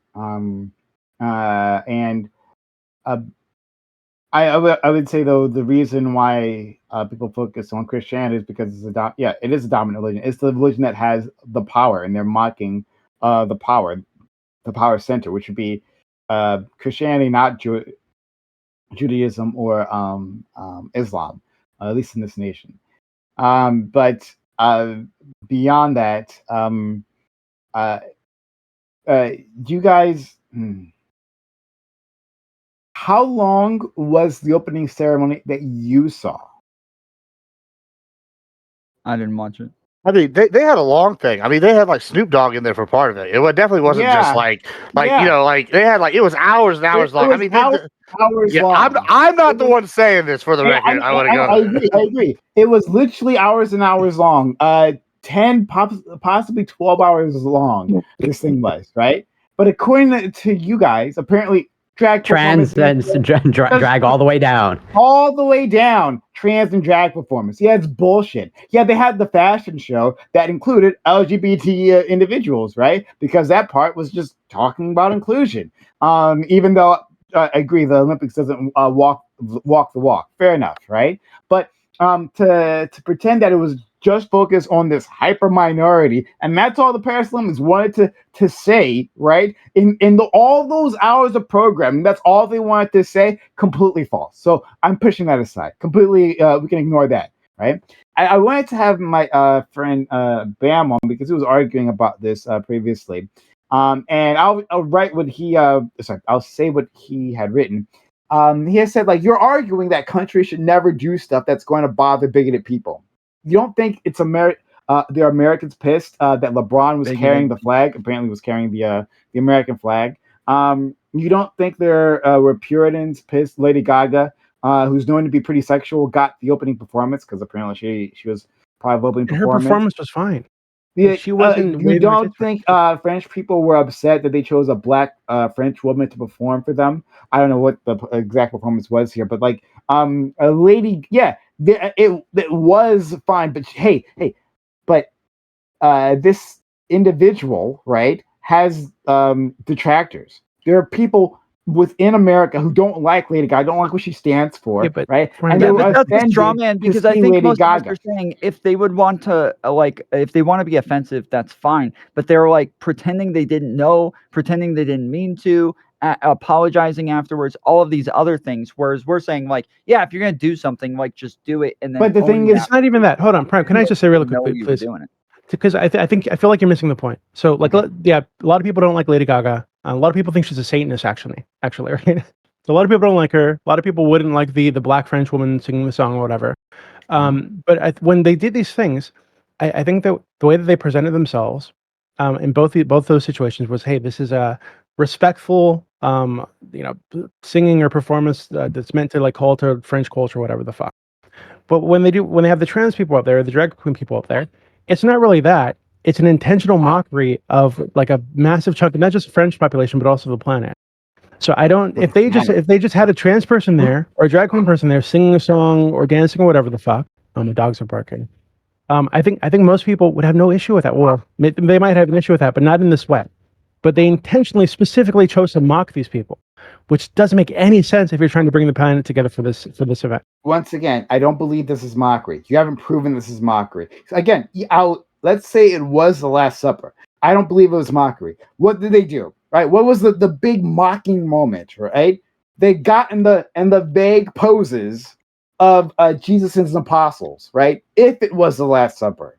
I would say though the reason why people focus on Christianity is because it is a dominant religion. It's the religion that has the power, and they're mocking the power center, which would be Christianity, not Judaism or Islam, at least in this nation. But beyond that, you guys. How long was the opening ceremony that you saw? I didn't watch it. I mean, they had a long thing. I mean, they had like Snoop Dogg in there for part of it. It definitely wasn't just like they had like it was hours and hours long. I mean, hours long. I'm not the one saying this for the record. I want to go. I agree. It was literally hours and hours long. 10, possibly 12 hours long. This thing was right. But according to you guys, apparently. Drag all the way down. All the way down. Trans and drag performance. Yeah, it's bullshit. Yeah, they had the fashion show that included LGBT individuals, right? Because that part was just talking about inclusion. Even though I agree, the Olympics doesn't walk the walk. Fair enough, right? But to pretend that it was just focus on this hyper minority, and that's all the Paris Olympics wanted to say, right? In all those hours of programming, that's all they wanted to say. Completely false. So I'm pushing that aside. Completely, we can ignore that, right? I wanted to have my friend Bam on because he was arguing about this previously, and I'll write what he I'll say what he had written. He has said, like, you're arguing that countries should never do stuff that's going to bother bigoted people. You don't think it's the Americans pissed that LeBron was carrying the flag? Apparently, was carrying the American flag. You don't think there were Puritans pissed? Lady Gaga, who's known to be pretty sexual, got the opening performance because apparently she was part of opening performance. Her performance was fine. Yeah, she wasn't. You don't think French people were upset that they chose a black French woman to perform for them? I don't know what the exact performance was here, but like a lady, yeah. It was fine, but this individual, right, has detractors. There are people within America who don't like Lady Gaga, don't like what she stands for, right? And that's a straw man because I think most of us are saying if they would want to if they want to be offensive, that's fine. But they're like pretending they didn't know, pretending they didn't mean to. Apologizing afterwards, all of these other things. Whereas we're saying, like, yeah, if you're gonna do something, like, just do it. And then, but the thing is, it's not even that. Hold on, Prime. Can I just say really quickly, please? Because I feel like you're missing the point. So, like, a lot of people don't like Lady Gaga. A lot of people think she's a Satanist, actually, right? So a lot of people don't like her. A lot of people wouldn't like the black French woman singing the song or whatever. But when they did these things, I think that the way that they presented themselves in both those situations was, hey, this is a respectful singing or performance that's meant to like call to French culture, whatever the fuck. But when they have the trans people up there, the drag queen people up there, it's not really that. It's an intentional mockery of like a massive chunk of not just the French population but also the planet. So I don't. If they just had a trans person there or a drag queen person there singing a song or dancing or whatever the fuck, the dogs are barking. I think most people would have no issue with that. Well, they might have an issue with that, but not in this way. But they intentionally, specifically chose to mock these people, which doesn't make any sense if you're trying to bring the planet together for this event. Once again, I don't believe this is mockery. You haven't proven this is mockery. Again, let's say it was the Last Supper. I don't believe it was mockery. What did they do? Right? What was the big mocking moment? Right? They got in the vague poses of Jesus' apostles, right? If it was the Last Supper,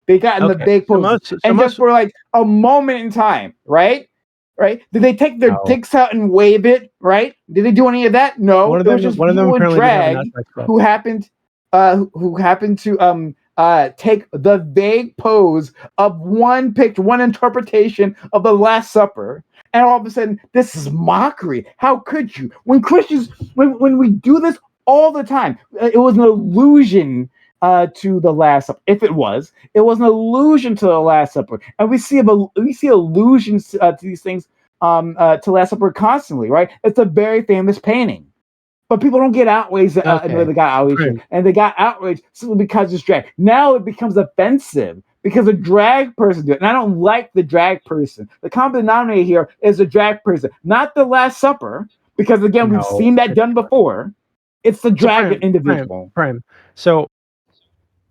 they got in the big pose, and just for like a moment in time, right? Right? Did they take their dicks out and wave it? Right? Did they do any of that? No. It was just people in drag who happened to take the vague pose of one picture, one interpretation of the Last Supper, and all of a sudden, this is mockery. How could you? When Christians, when we do this all the time, it was an allusion to the Last Supper. If it was an allusion to the Last Supper, and we see allusions to these things to Last Supper constantly, right? It's a very famous painting. But people don't get outraged, they got outraged, and they got outraged simply because it's drag. Now it becomes offensive because a drag person did it, and I don't like the drag person. The common denominator here is a drag person, not the Last Supper, because again, we've seen that done before. It's the drag individual. Prime. So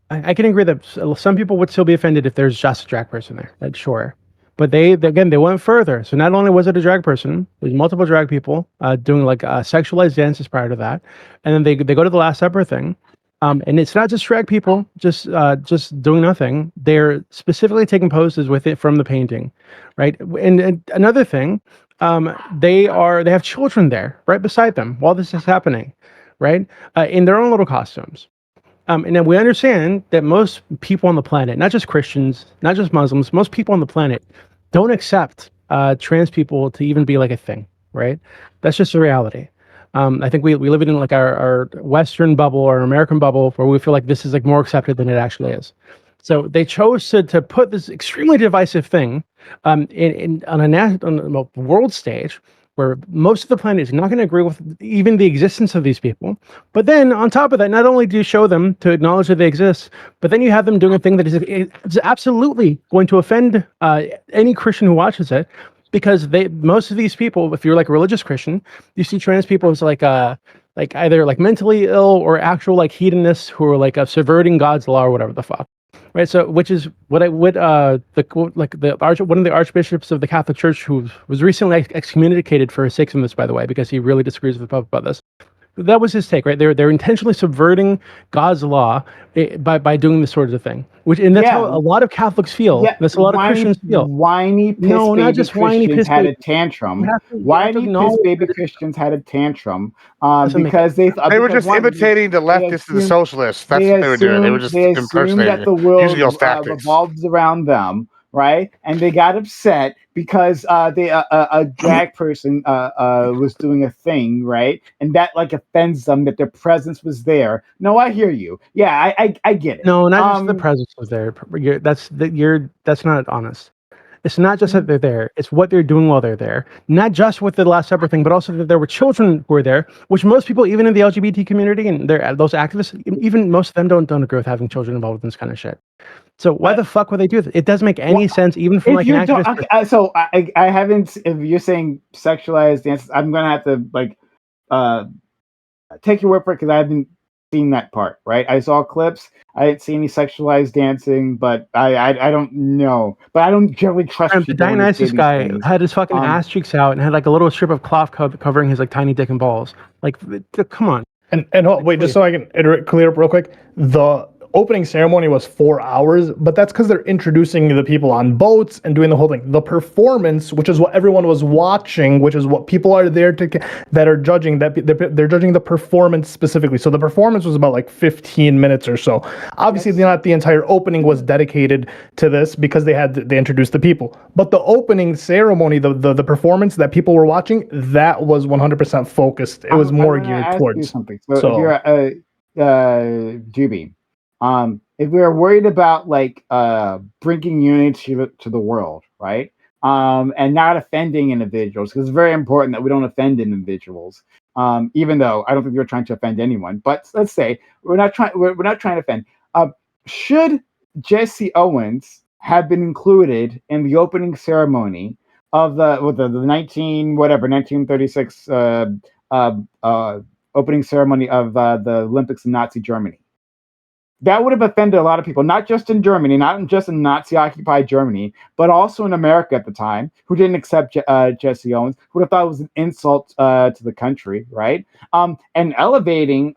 I can agree that some people would still be offended if there's just a drag person there. That's sure. But they went further. So not only was it a drag person, there's multiple drag people doing like sexualized dances prior to that, and then they go to the Last Supper thing, and it's not just drag people just doing nothing. They're specifically taking poses with it from the painting, right? And another thing, they have children there right beside them while this is happening, right? In their own little costumes. And then we understand that most people on the planet, not just Christians, not just Muslims, most people on the planet don't accept trans people to even be like a thing, right? That's just the reality. I think we live in like our Western bubble or American bubble where we feel like this is like more accepted than it actually is. So they chose to put this extremely divisive thing on a world stage where most of the planet is not going to agree with even the existence of these people. But then on top of that, not only do you show them to acknowledge that they exist, but then you have them doing a thing that is absolutely going to offend any Christian who watches it, because most of these people, if you're like a religious Christian, you see trans people as like either like mentally ill or actual like hedonists who are like subverting God's law or whatever the fuck. Right, so which is one of the archbishops of the Catholic Church, who was recently excommunicated for his sakes in this, by the way, because he really disagrees with the Pope about this. That was his take, right? They're intentionally subverting God's law by doing this sort of thing, that's how a lot of Catholics feel. Yeah, that's a lot of Christians feel. Whiny piss baby Christians had a tantrum. Whiny piss baby Christians had a tantrum because they were just imitating the leftists and the socialists. That's what they were doing. They were just impersonating that the world revolves around them. Right, and they got upset because a drag person was doing a thing, right, and that like offends them that their presence was there. No, I hear you. Yeah, I get it. No, not just the presence was there. That's not honest. It's not just that they're there; it's what they're doing while they're there. Not just with the Last Supper thing, but also that there were children who were there, which most people, even in the LGBT community and those activists, even most of them don't agree with having children involved in this kind of shit. So why the fuck would they do this? It doesn't make any sense, even from like an activist. Okay, so I haven't. If you're saying sexualized dances, I'm gonna have to like take your word for it because I haven't seen that part. Right, I saw clips. I didn't see any sexualized dancing, but I don't know. But I don't generally trust. The Dionysus guy had his fucking ass cheeks out and had like a little strip of cloth covering his like tiny dick and balls. Like, come on. And wait, just so I can clear up real quick, the opening ceremony was 4 hours, but that's because they're introducing the people on boats and doing the whole thing. The performance, which is what everyone was watching, which is what people are there that are judging, that they're judging the performance specifically. So the performance was about like 15 minutes or so. Obviously, not the entire opening was dedicated to this because they introduced the people. But the opening ceremony, the performance that people were watching, that was 100% focused. It was more geared towards something. So if you're Juby. If we are worried about like bringing unity to the world, right, and not offending individuals, because it's very important that we don't offend individuals. Even though I don't think we're trying to offend anyone, but let's say we're not trying to offend. Should Jesse Owens have been included in the opening ceremony of the 1936 opening ceremony of the Olympics in Nazi Germany? that would have offended a lot of people, not just in Germany, not just in Nazi-occupied Germany, but also in America at the time, who didn't accept Jesse Owens, who would have thought it was an insult to the country, right? And elevating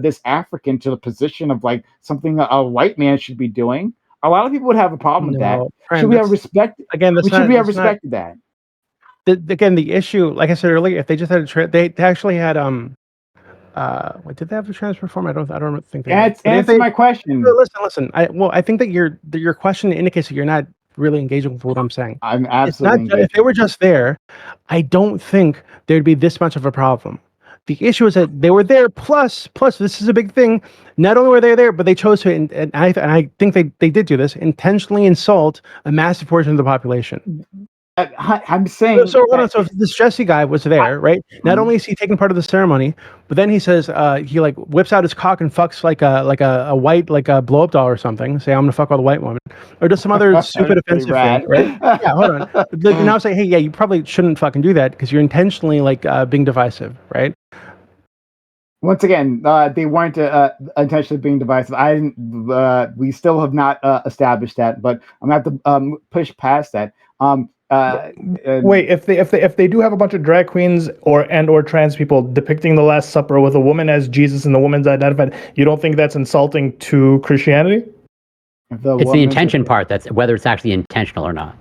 this African to the position of like something a white man should be doing. A lot of people would have a problem with that. Should we have respect? Again, should we have respected that? Again, the issue, like I said earlier, if they just had they actually had what did they have the transfer form? I don't think they answer my question. Listen. I think that your question indicates that you're not really engaging with what I'm saying. I'm absolutely. If they were just there, I don't think there'd be this much of a problem. The issue is that they were there. Plus, this is a big thing. Not only were they there, but they chose to, and I think they did do this, intentionally insult a massive portion of the population. I'm saying. So if this Jesse guy was there, right? Not only is he taking part of the ceremony, but then he says he like whips out his cock and fucks like a white blow up doll or something. Say I'm gonna fuck all the white women, or just some other stupid offensive thing, right? Yeah, hold on. Now say, hey, yeah, you probably shouldn't fucking do that because you're intentionally like being divisive, right? Once again, they weren't intentionally being divisive. We still have not established that, but I'm gonna have to push past that. Wait, if they do have a bunch of drag queens or trans people depicting the Last Supper with a woman as Jesus and the woman's identified, you don't think that's insulting to Christianity? It's the intention part that's whether it's actually intentional or not.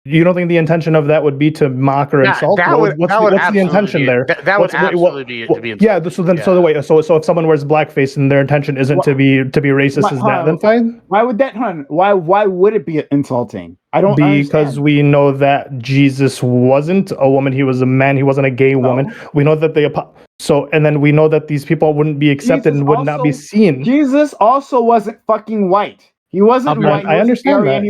You don't think the intention of that would be to mock or insult? What's the intention there? That would absolutely be to be insulting. So if someone wears blackface and their intention isn't to be racist, is that then fine? Why would that? Why would it be insulting? I don't because understand. We know that Jesus wasn't a woman; he was a man. He wasn't a gay woman. We know that and then we know that these people wouldn't be accepted and would not be seen. Jesus also wasn't fucking white. He wasn't white. I understand that.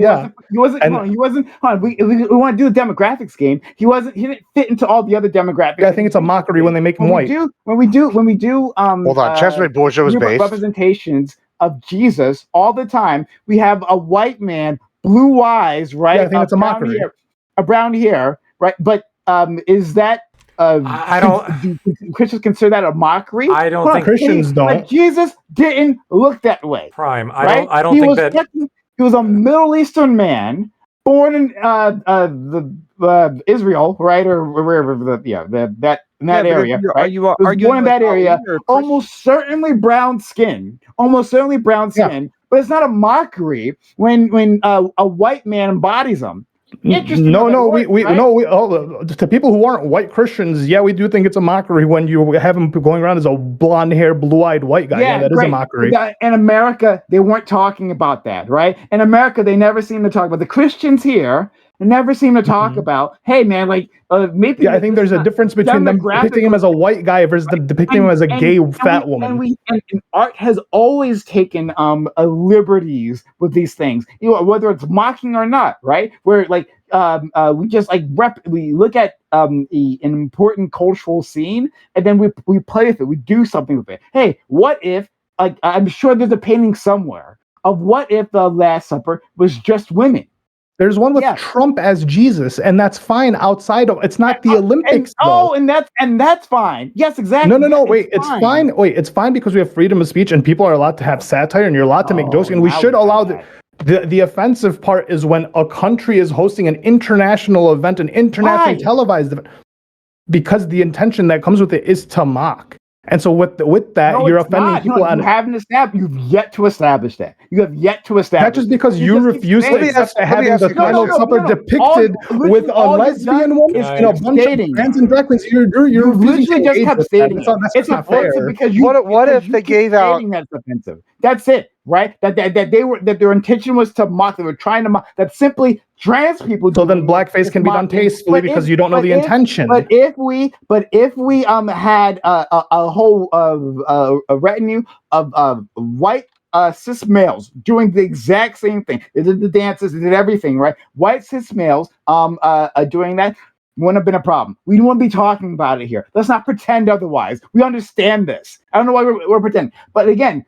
He wasn't. We want to do a demographics game. He didn't fit into all the other demographics. I think it's a mockery when they make him white. When we do. Hold on, Cesare Borgia was based representations of Jesus all the time. We have a white man, blue eyes, right? Yeah, I think it's a mockery. A brown hair, right? But is that? I don't. Do Christians consider that a mockery? I don't think Christians don't. Like Jesus didn't look that way. Prime. I don't think that he was a Middle Eastern man born in Israel, right, or wherever that area. Right? He was born in that area. Almost certainly brown skin. But it's not a mockery when a white man embodies them. To people who aren't white Christians, we do think it's a mockery when you have him going around as a blonde hair, blue-eyed white guy. Yeah, that is a mockery. In America, they weren't talking about that, right? In America, they never seem to talk about the Christians here. They never seem to talk about, hey man, like maybe. Yeah, I think there's a difference between them depicting him as a white guy versus them depicting him as a gay fat woman. And art has always taken liberties with these things, whether it's mocking or not, right? Where like we just like we look at an important cultural scene and then we play with it, we do something with it. Hey, what if? Like I'm sure there's a painting somewhere of what if the Last Supper was just women. There's one with Trump as Jesus, and that's fine outside of. It's not the Olympics. And that's fine. Yes, exactly. No. Wait, it's fine. Wait, it's fine because we have freedom of speech, and people are allowed to have satire, and you're allowed to make jokes, and we should allow the offensive part is when a country is hosting an international event, an internationally televised event, because the intention that comes with it is to mock. And so with that, you're offending people. You've yet to establish that. You have yet to establish. That's just because you refuse to accept having the final supper depicted with a lesbian woman and a bunch of trans and drag queens. You're literally just kept stating it's not fair. Because what if they gave out? That's offensive. That's it, right? That their intention was to mock. They were trying to mock. That simply trans people. So then blackface can be done tastefully because you don't know the intention. But if we had a whole a retinue of white cis males doing the exact same thing. They did the dances, they did everything, right? White cis males doing that wouldn't have been a problem. We don't want to be talking about it here. Let's not pretend otherwise. We understand this. I don't know why we're pretending. But again,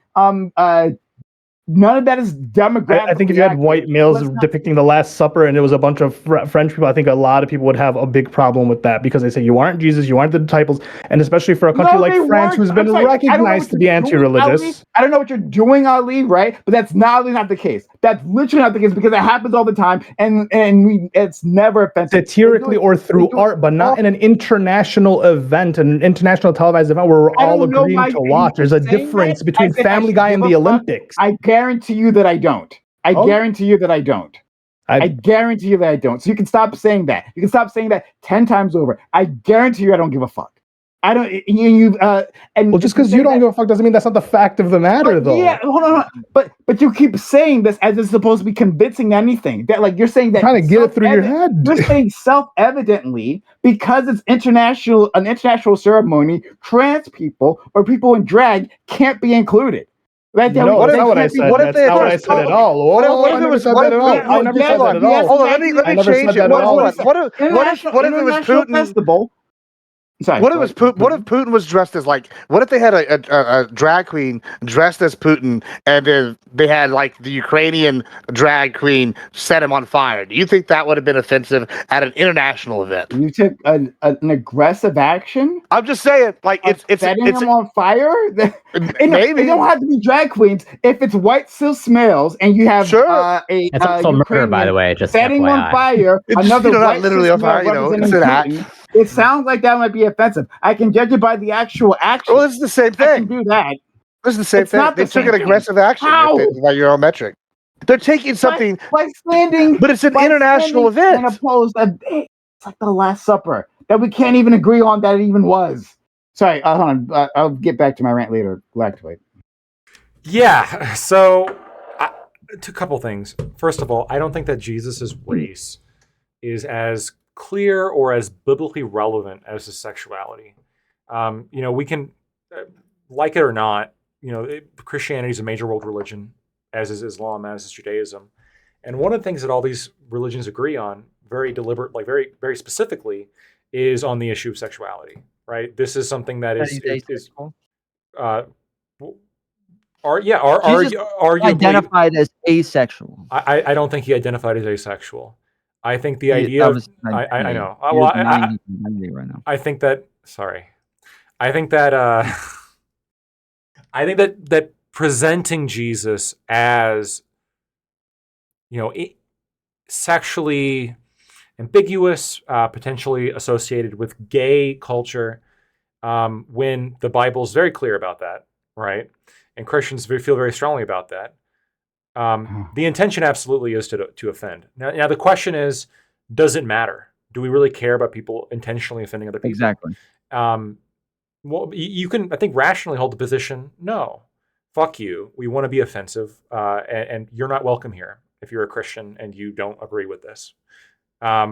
None of that is demographic. I think if you had white males depicting the Last Supper and it was a bunch of French people, I think a lot of people would have a big problem with that because they say you aren't Jesus, you aren't the disciples, and especially for a country like France, who's been recognized to be anti-religious. I don't know what you're doing, Ali, right? But that's not the case. That's literally not the case because it happens all the time, and it's never offensive. Satirically or through art, but not in an international event, an international televised event where we're all agreeing to watch. There's a difference between Family Guy and the Olympics. I guarantee you that I don't. I guarantee you that I don't. I guarantee you that I don't. So you can stop saying that. You can stop saying that 10 times over. I guarantee you I don't give a fuck. I don't. And just because you don't give a fuck doesn't mean that's not the fact of the matter, though. Yeah, hold on. But you keep saying this as it's supposed to be convincing anything. That you're saying that trying to get it through your head. You're saying self-evidently because it's an international ceremony, trans people or people in drag can't be included. Right? No, that's not what I said. That's not what I said at all. What if it was? I never said that at all. Hold on, let me change it. What if it was Putin? Festival. Sorry, what if Putin was dressed as what if they had a drag queen dressed as Putin and then they had the Ukrainian drag queen set him on fire? Do you think that would have been offensive at an international event? You took an aggressive action? I'm just saying, it's setting him on fire. Maybe they don't have to be drag queens. If it's white cis males and you have it's also murder, by the way. Just setting FYI. on fire another white literally on fire. It's an act. It sounds like that might be offensive. I can judge it by the actual action. Well, it's the same thing. I can do that. This is the same thing. They took an aggressive action by your own metric. They're taking something by standing, but it's an international event. And opposed, it's like the Last Supper that we can't even agree on that it even was. Sorry, hold on. I'll get back to my rant later. Galactoid. Yeah. So, a couple things. First of all, I don't think that Jesus's race is as clear or as biblically relevant as his sexuality. We can like it or not. Christianity is a major world religion, as is Islam, as is Judaism, and one of the things that all these religions agree on, very deliberate, very very specifically, is on the issue of sexuality. Right? This is something that is arguably identified as asexual. I don't think he identified as asexual. I think the idea of I know. Well, I think that. Sorry, I think that. I think that presenting Jesus as, sexually ambiguous, potentially associated with gay culture, when the Bible is very clear about that, right? And Christians feel very strongly about that. The intention absolutely is to offend. Now the question is, does it matter? Do we really care about people intentionally offending other people? Exactly. Well, you can, I think, rationally hold the position, no, fuck you. We want to be offensive, and you're not welcome here if you're a Christian and you don't agree with this. I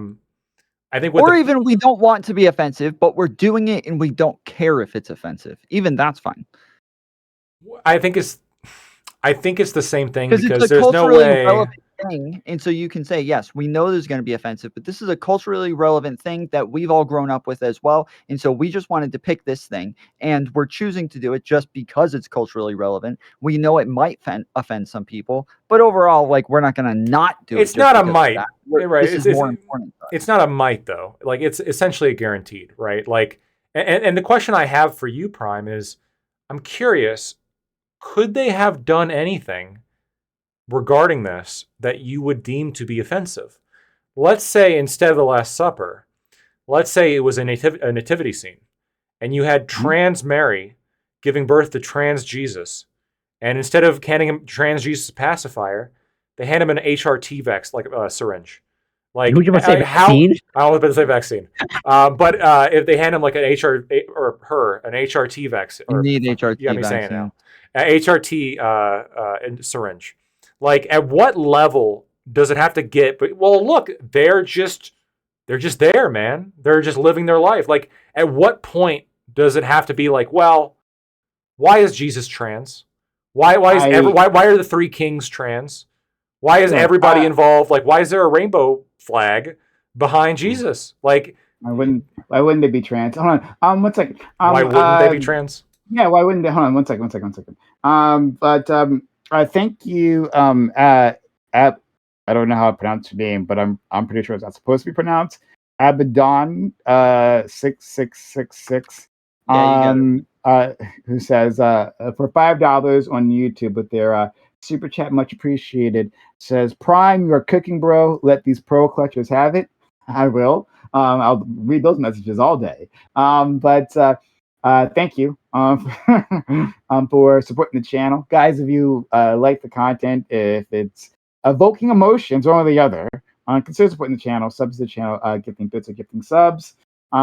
think, even we don't want to be offensive, but we're doing it and we don't care if it's offensive. Even that's fine. I think it's the same thing because it's a there's no way. Relevant thing, and so you can say, yes, we know there's going to be offensive, but this is a culturally relevant thing that we've all grown up with as well, and so we just wanted to pick this thing, and we're choosing to do it just because it's culturally relevant. We know it might offend some people, but overall, we're not going to not do it. It's not a might, right? This is more important. It's not a might, though. It's essentially a guaranteed, right? And the question I have for you, Prime, is, I'm curious, could they have done anything regarding this that you would deem to be offensive? Let's say instead of the Last Supper, let's say it was a nativity scene, and you had trans Mary giving birth to trans Jesus, and instead of handing him trans Jesus pacifier, they hand him an HRT syringe. Would you say vaccine? I was about to say vaccine, but if they hand him an HRT vaccine, you need HRT. You got me saying now. HRT syringe. At what level does it have to get? But look, they're just there, man. They're just living their life. At what point does it have to be why is Jesus trans? Why are the three kings trans? Why is everybody involved? Why is there a rainbow flag behind Jesus? Why wouldn't they be trans? Hold on. 1 second. Why wouldn't they be trans? Yeah, why wouldn't they? Hold on, one second. Thank you. I don't know how to pronounce your name, but I'm pretty sure it's not supposed to be pronounced. Abaddon 6666. Who says for $5 on YouTube with their super chat, much appreciated. Says Prime, you're cooking, bro. Let these pro clutchers have it. I will. I'll read those messages all day. But thank you for supporting the channel, guys. If you like the content, if it's evoking emotions, one or the other, consider supporting the channel, subs to the channel, gifting bits or gifting subs.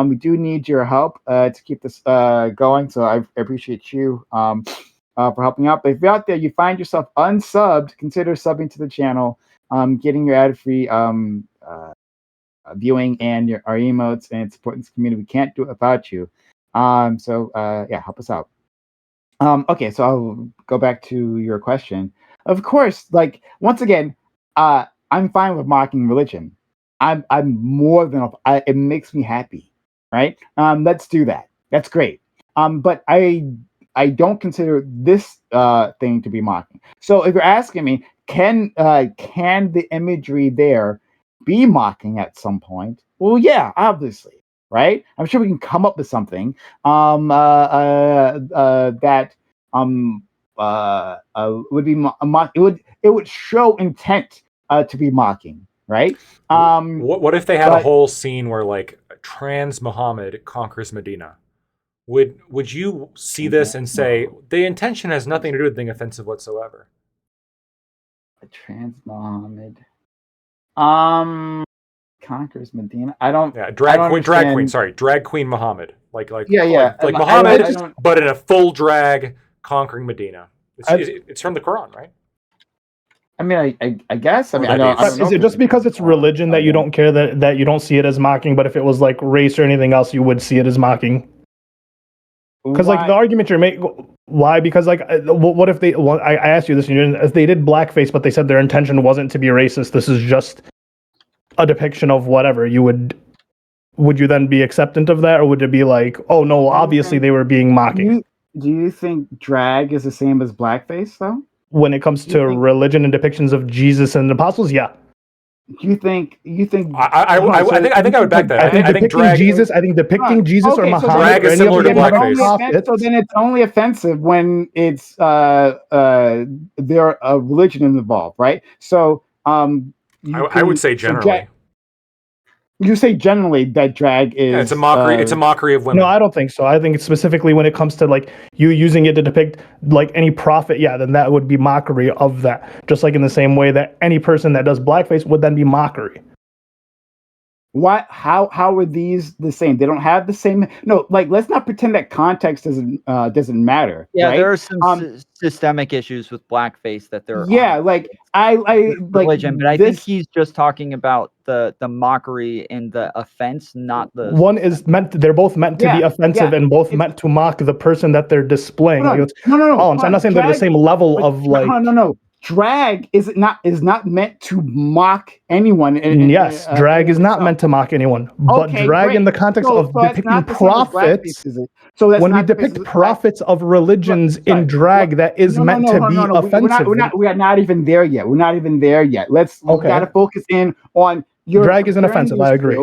We do need your help to keep this going, so I appreciate you for helping out. But if you're out there, you find yourself unsubbed, consider subbing to the channel, getting your ad-free viewing and our emotes, and supporting this community. We can't do it without you. So help us out. Okay, so I'll go back to your question. Of course, like, once again, I'm fine with mocking religion. I'm more than it makes me happy, right? Let's do that. That's great. But I don't consider this thing to be mocking. So if you're asking me, can the imagery there be mocking at some point? Well, yeah, obviously, right? I'm sure we can come up with something that would be it would show intent to be mocking, right? What if they had a whole scene where like trans Muhammad conquers Medina? Would you see this and say the intention has nothing to do with being offensive whatsoever? A trans Muhammad conquers Medina. I don't. Yeah, drag queen. Sorry, drag queen Muhammad. Like Muhammad, but in a full drag conquering Medina. It's from the Quran, right? I mean, I guess. I mean, I don't is it just because it's religion that you don't care that you don't see it as mocking? But if it was like race or anything else, you would see it as mocking. Because like the argument you're making, why? Because like, what if they? Well, I asked you this, if they did blackface, but they said their intention wasn't to be racist. This is just a depiction of whatever. Would you then be acceptant of that, or would it be like, oh no, obviously they were being mocking? Do you think drag is the same as blackface though? When it comes to religion and depictions of Jesus and the apostles, yeah. You think? I think I would back that. I think drag Jesus. I think depicting Jesus or Muhammad. Drag is similar to blackface. So then it's only offensive when it's there a religion involved, right? So I would say generally. You say generally that drag is. Yeah, it's a mockery. It's a mockery of women. No, I don't think so. I think it's specifically when it comes to like you using it to depict like any prophet. Yeah, then that would be mockery of that. Just like in the same way that any person that does blackface would then be mockery. What? How are these the same? They don't have the same. No, like let's not pretend that context doesn't matter. Yeah, right? there are some systemic issues with blackface that there. Yeah, like I religion, but I think he's just talking about the mockery and the offense, not the. One is meant. They're both meant to be offensive and both meant to mock the person that they're displaying. No. I'm not saying they're the same level of like. No. Drag is not meant to mock anyone. Yes, drag is not meant to mock anyone, but drag in the context of depicting prophets. So when we depict prophets of religions in drag, that is meant to be offensive. We are not even there yet. We're not even there yet. We gotta focus in on your drag isn't offensive. I agree.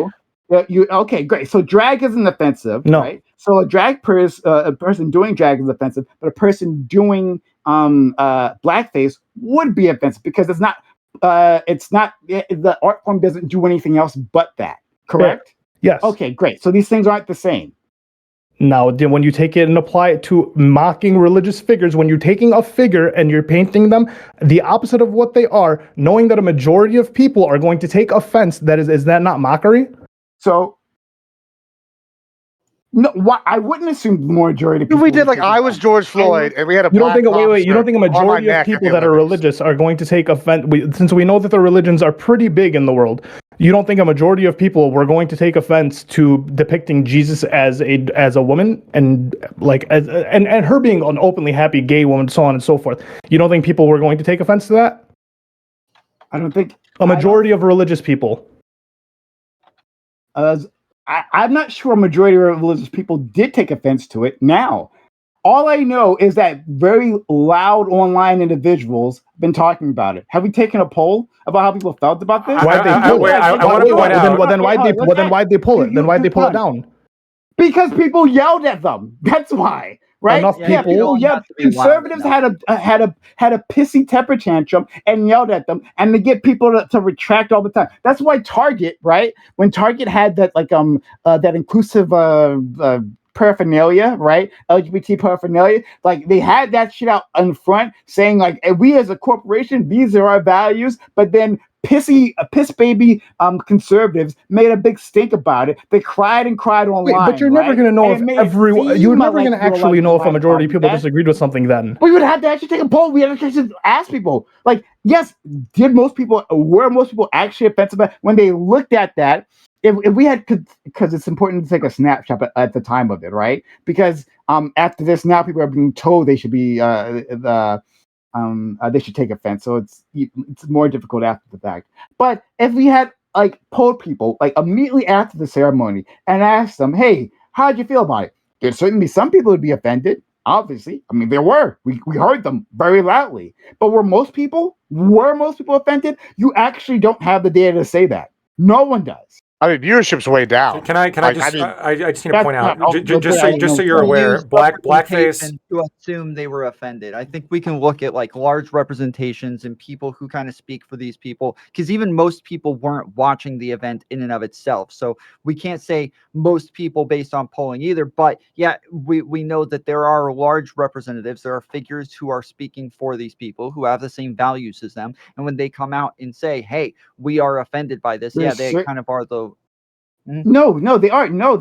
Okay, great. So drag isn't offensive, no. Right? So a person doing drag is offensive, but a person doing blackface would be offensive because it's not the art form doesn't do anything else but that. Correct? Yes. Okay, great. So these things aren't the same. Now, when you take it and apply it to mocking religious figures, when you're taking a figure and you're painting them the opposite of what they are, knowing that a majority of people are going to take offense, is that not mockery? So, no, I wouldn't assume the majority of people. If we did like I was George Floyd and we had a you don't think a majority of people that are religious are going to take offense, since we know that the religions are pretty big in the world, you don't think a majority of people were going to take offense to depicting Jesus as a woman and like and her being an openly happy gay woman, so on and so forth? You don't think people were going to take offense to that? I don't think a majority of religious people. I'm not sure a majority of religious people did take offense to it. Now, All I know is that very loud online individuals have been talking about it. Have we taken a poll about how people felt about this? Why'd they pull it? I want to point out. Then why'd they pull it? Then why'd they pull it down? Because people yelled at them. That's why. Right? Enough people yelled. Conservatives had a pissy temper tantrum and yelled at them, and to get people to retract all the time. That's why Target, right? When Target had that that inclusive paraphernalia, right? LGBT paraphernalia, like they had that shit out in front, saying like, we as a corporation, these are our values, but then piss baby conservatives made a big stink about it. They cried and cried online. But you're never going to know if you're never going to actually know if a majority of people disagreed with something then. We would have to actually take a poll. We had to actually ask people. Like, yes, were most people actually offensive when they looked at that? If we had, because it's important to take a snapshot at the time of it, right? Because after this, now people are being told they should be they should take offense. So it's more difficult after the fact. But if we had like polled people like immediately after the ceremony and asked them, "Hey, how'd you feel about it?" There'd certainly be some people who'd be offended. Obviously, I mean, there were. We heard them very loudly. But were most people offended? You actually don't have the data to say that. No one does. I mean, viewership's way down. Can I just need to point out, just so you're aware, blackface. To assume they were offended. I think we can look at like large representations and people who kind of speak for these people, because even most people weren't watching the event in and of itself. So we can't say most people based on polling either. But yeah, we know that there are large representatives. There are figures who are speaking for these people who have the same values as them. And when they come out and say, "Hey, we are offended by this," they kind of are the. No, they aren't. No,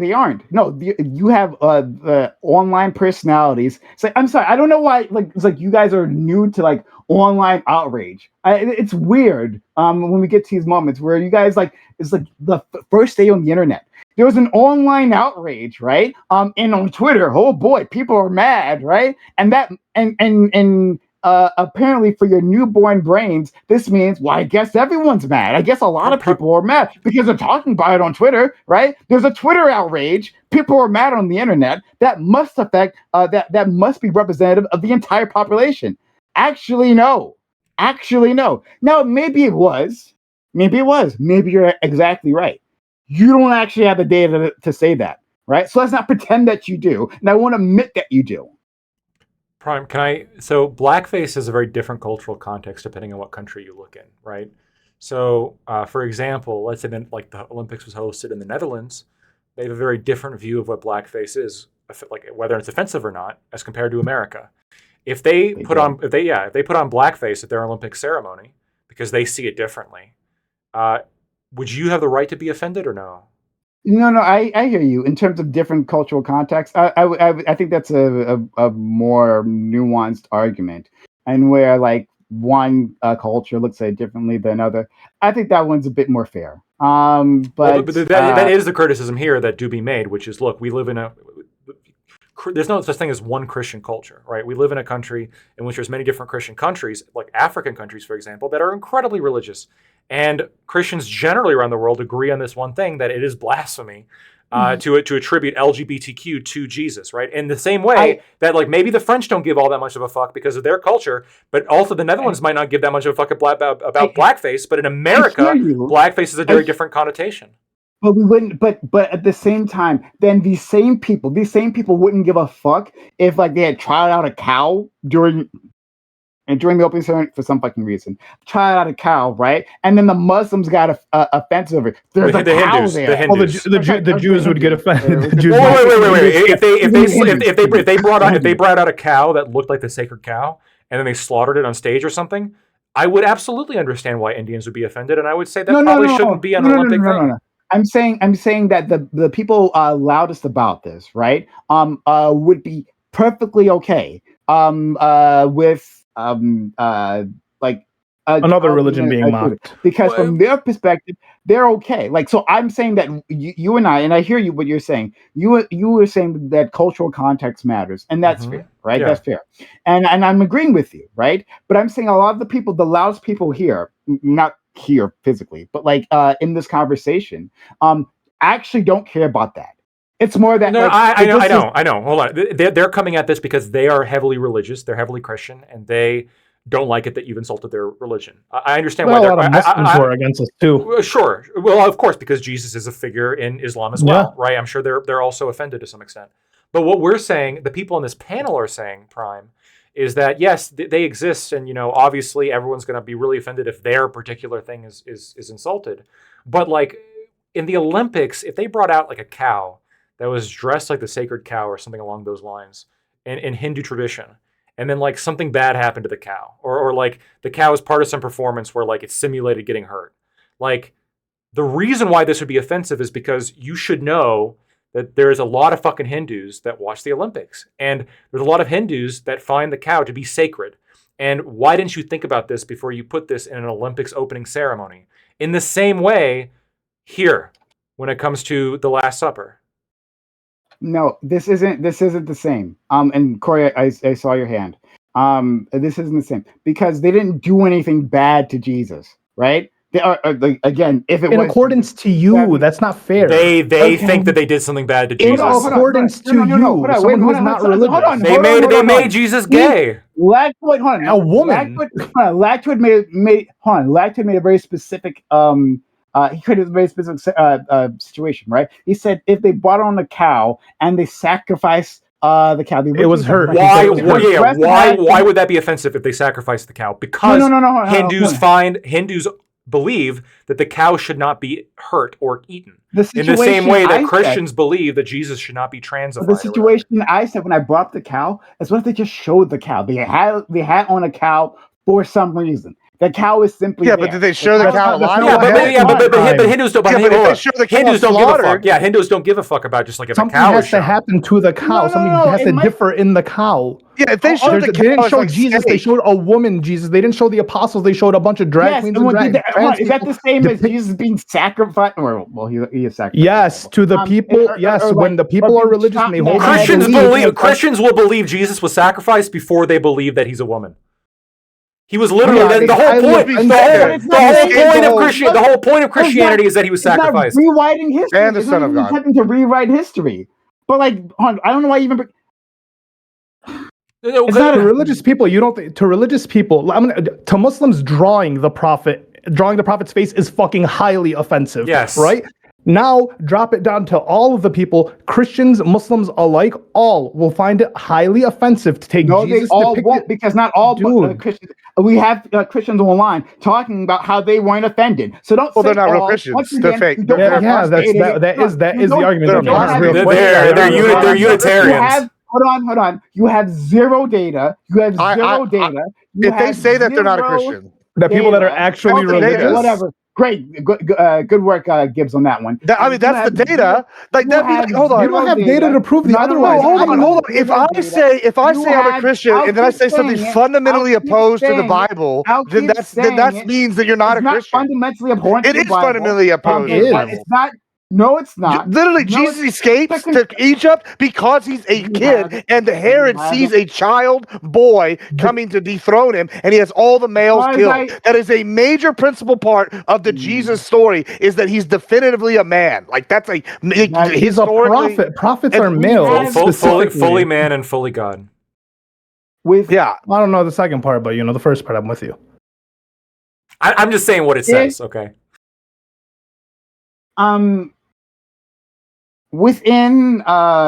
you have online personalities. It's like, I'm sorry, I don't know why. Like, it's like you guys are new to like online outrage. It's weird. When we get to these moments where you guys like, it's like the first day on the internet. There was an online outrage, right? And on Twitter, oh boy, people are mad, right? And that and apparently for your newborn brains, this means, well, I guess everyone's mad. I guess a lot of people are mad because they're talking about it on Twitter, right? There's a Twitter outrage. People are mad on the internet. That must affect, that must be representative of the entire population. Actually, no. Now, maybe it was. Maybe you're exactly right. You don't actually have the data to say that, right? So let's not pretend that you do. And I want to admit that you do. Prime, so blackface is a very different cultural context depending on what country you look in, right? So, for example, let's say like the Olympics was hosted in the Netherlands, they have a very different view of what blackface is, like whether it's offensive or not, as compared to America. If they put on blackface at their Olympic ceremony because they see it differently, would you have the right to be offended or no? No, I hear you. In terms of different cultural contexts, I think that's a more nuanced argument, and where like one culture looks at it differently than another. I think that one's a bit more fair. But that is the criticism here that do be made, which is, look, we live in there's no such thing as one Christian culture, right? We live in a country in which there's many different Christian countries, like African countries, for example, that are incredibly religious. And Christians generally around the world agree on this one thing, that it is blasphemy to attribute LGBTQ to Jesus, right? In the same way that like maybe the French don't give all that much of a fuck because of their culture, but also the Netherlands might not give that much of a fuck about blackface. But in America, blackface is a very different connotation. But we wouldn't. But at the same time, then these same people wouldn't give a fuck if like they had tried out a cow during the opening ceremony for some fucking reason. Tried out a cow, right? And then the Muslims got offensive over it. There's a cow there. The Jews would get offended. Wait. If they brought out a cow that looked like the sacred cow, and then they slaughtered it on stage or something, I would absolutely understand why Indians would be offended, and I would say that shouldn't be an Olympic thing. No. I'm saying that the people loudest about this, right, would be perfectly okay with like another religion being mocked, because from their perspective they're okay. Like, so I'm saying that you and I hear you what you're saying. You were saying that cultural context matters, and that's fair, right? Yeah. That's fair, and I'm agreeing with you, right? But I'm saying a lot of the people, the loudest people here, not here physically, but like in this conversation, actually don't care about that. It's more that. No, like, I know. Hold on. They're coming at this because they are heavily religious. They're heavily Christian, and they don't like it that you've insulted their religion. I understand why a lot of Muslims were against us too. Sure. Well, of course, because Jesus is a figure in Islam as well, right? I'm sure they're also offended to some extent. But what we're saying, the people on this panel are saying, Prime, is that yes, they exist, and obviously everyone's going to be really offended if their particular thing is insulted. But like in the Olympics, if they brought out like a cow that was dressed like the sacred cow or something along those lines in Hindu tradition, and then like something bad happened to the cow, or like the cow is part of some performance where like it simulated getting hurt. Like the reason why this would be offensive is because you should know that there's a lot of fucking Hindus that watch the Olympics, and there's a lot of Hindus that find the cow to be sacred. And why didn't you think about this before you put this in an Olympics opening ceremony? In the same way here, when it comes to the Last Supper. No, this isn't the same. And Corey, I saw your hand. This isn't the same because they didn't do anything bad to Jesus, right? They are like, again, if it in was accordance to you, that's not fair. They think that they did something bad to Jesus. In accordance to you, someone who's not religious. They made Jesus gay. Lactoid, hold on, a woman. Lactoid made a very specific he created a very specific situation, right? He said if they brought on a cow and they sacrificed the cow, it was her. Why would that be offensive if they sacrificed the cow? Because Hindus believe that the cow should not be hurt or eaten. In the same way that Christians believe that Jesus should not be transified. The situation I said when I brought up the cow is what if they just showed the cow? They had on a cow for some reason. The cow is simply but did they show the cow alive? But Hindus don't. Hindus don't give a fuck. Yeah, Hindus don't give a fuck about just like if something a cow has to happen to the cow. Something has to differ in the cow. Yeah, if they showed they didn't show Jesus. They showed a woman Jesus. They didn't show the apostles. They showed a bunch of drag queens. Is that the same as Jesus being sacrificed? Well, he is sacrificed. Yes, to the people. Yes, when the people are religious and they hold Christians will believe Jesus was sacrificed before they believe that he's a woman. He was literally the whole point of Christianity is that he was sacrificed. Rewriting history and the Son of God. Attempting to rewrite history, but like I don't know why you even. It's not to religious people. You don't to religious people. To Muslims, drawing the prophet's face is fucking highly offensive. Yes, right. Now, drop it down to all of the people, Christians, Muslims alike, all will find it highly offensive to take Jesus. They all won't, because not all Christians. We have Christians online talking about how they weren't offended. So don't. Well, they're not real Christians. They're fake. That is the argument. They're Unitarians. Hold on. You have zero data. If they say that they're not a Christian, the people that are actually religious, whatever. Great, good work, Gibbs, on that one. That's the data. Like that. Hold on, you don't have data to prove the otherwise. Hold on. If I say I'm a Christian and then I say something fundamentally opposed to the Bible, then that means that you're not a Christian. Fundamentally abhorrent. It is fundamentally opposed. It's not. No, it's not. Literally, Jesus escapes to Egypt because he's a kid, and Herod sees a child boy coming to dethrone him, and he has all the males killed. That is a major principal part of the Jesus story, is that he's definitively a man. Like, that's he's a prophet. Prophets are males. Fully man and fully God. I don't know the second part, but the first part, I'm with you. I'm just saying what it says, okay? Within like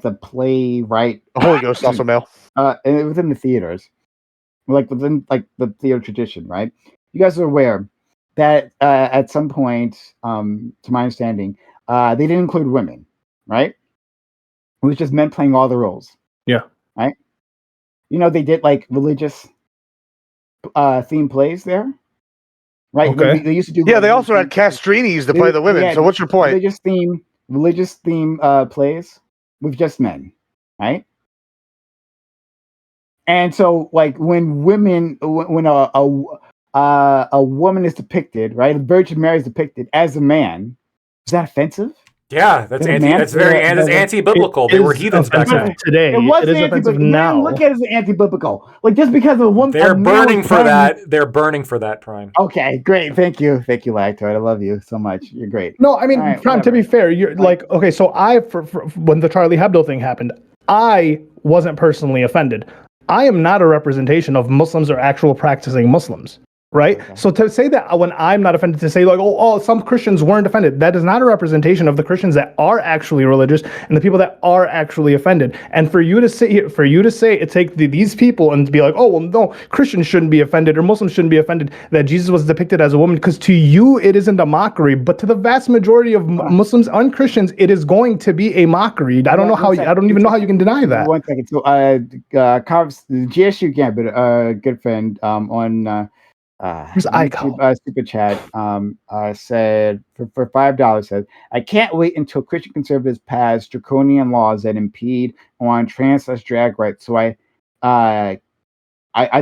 the play, right? The Holy Ghost also male. And within the theaters, within the theater tradition, right? You guys are aware that at some point, to my understanding, they didn't include women, right? It was just men playing all the roles. Yeah. Right. They did like religious theme plays there. Right. Okay. They used to do. Yeah, they also had castrinis to play the women. So what's your point? Religious theme plays with just men, right? And so, like when a woman is depicted, right, the Virgin Mary is depicted as a man, is that offensive? Yeah, that's anti-biblical. They were heathens back then. Today, it was offensive now. now. Look at it as anti-biblical. Like just because of a woman, They're burning for that. They're burning for that, Prime. Okay, great. Thank you, Lactoid. I love you so much. You're great. No, I mean, All right, Prime, to be fair, you're like, okay, so for when the Charlie Hebdo thing happened, I wasn't personally offended. I am not a representation of Muslims or actual practicing Muslims. Right. Okay. So to say that when I'm not offended, to say like, oh, some Christians weren't offended, that is not a representation of the Christians that are actually religious and the people that are actually offended. And for you to sit here, take these people and be like, oh, well, no, Christians shouldn't be offended or Muslims shouldn't be offended that Jesus was depicted as a woman, because to you it isn't a mockery, but to the vast majority of Muslims and Christians, it is going to be a mockery. I don't even know how you can deny that. 1 second. So, GSU Gambit, good friend, on. YouTube, super chat said for $5 said, I can't wait until Christian conservatives pass draconian laws that impede on trans/drag rights. So I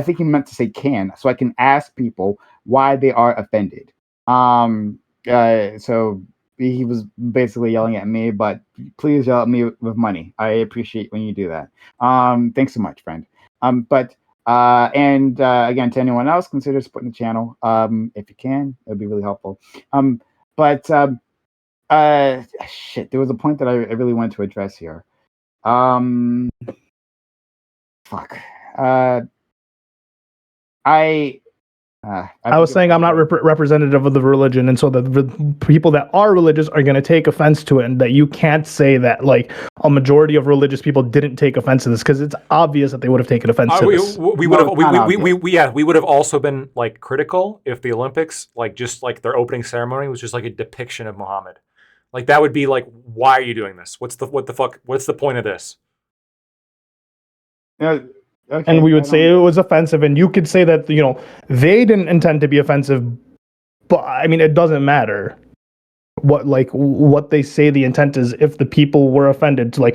think he meant to say can, so I can ask people why they are offended. So he was basically yelling at me, but please yell at me with money. I appreciate when you do that. Thanks so much, friend. Again, to anyone else, consider supporting the channel. If you can, it would be really helpful. There was a point that I really wanted to address here. I was saying I'm not representative of the religion, and so the people that are religious are going to take offense to it, and that you can't say that like a majority of religious people didn't take offense to this, because it's obvious that they would have taken offense to this. We would have also been like critical if the Olympics, like just like their opening ceremony was just like a depiction of Muhammad. Like that would be like, why are you doing this? What the fuck? What's the point of this? Okay, and we would say it was offensive, and you could say that, you know, they didn't intend to be offensive, but I mean, it doesn't matter what they say the intent is. If the people were offended, to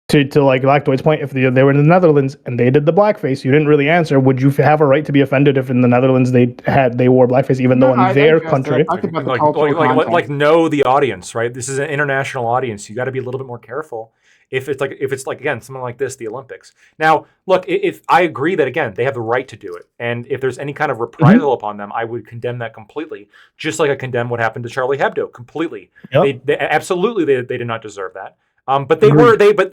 Lactoid's point, if they were in the Netherlands and they did the blackface, you didn't really answer. Would you have a right to be offended if in the Netherlands they wore blackface, even though in their country, know the audience, right? This is an international audience. You got to be a little bit more careful. If it's like again, something like this, the Olympics. Now, look, if I agree that again, they have the right to do it, and if there's any kind of reprisal upon them, I would condemn that completely. Just like I condemn what happened to Charlie Hebdo completely. Yep. They absolutely they did not deserve that. But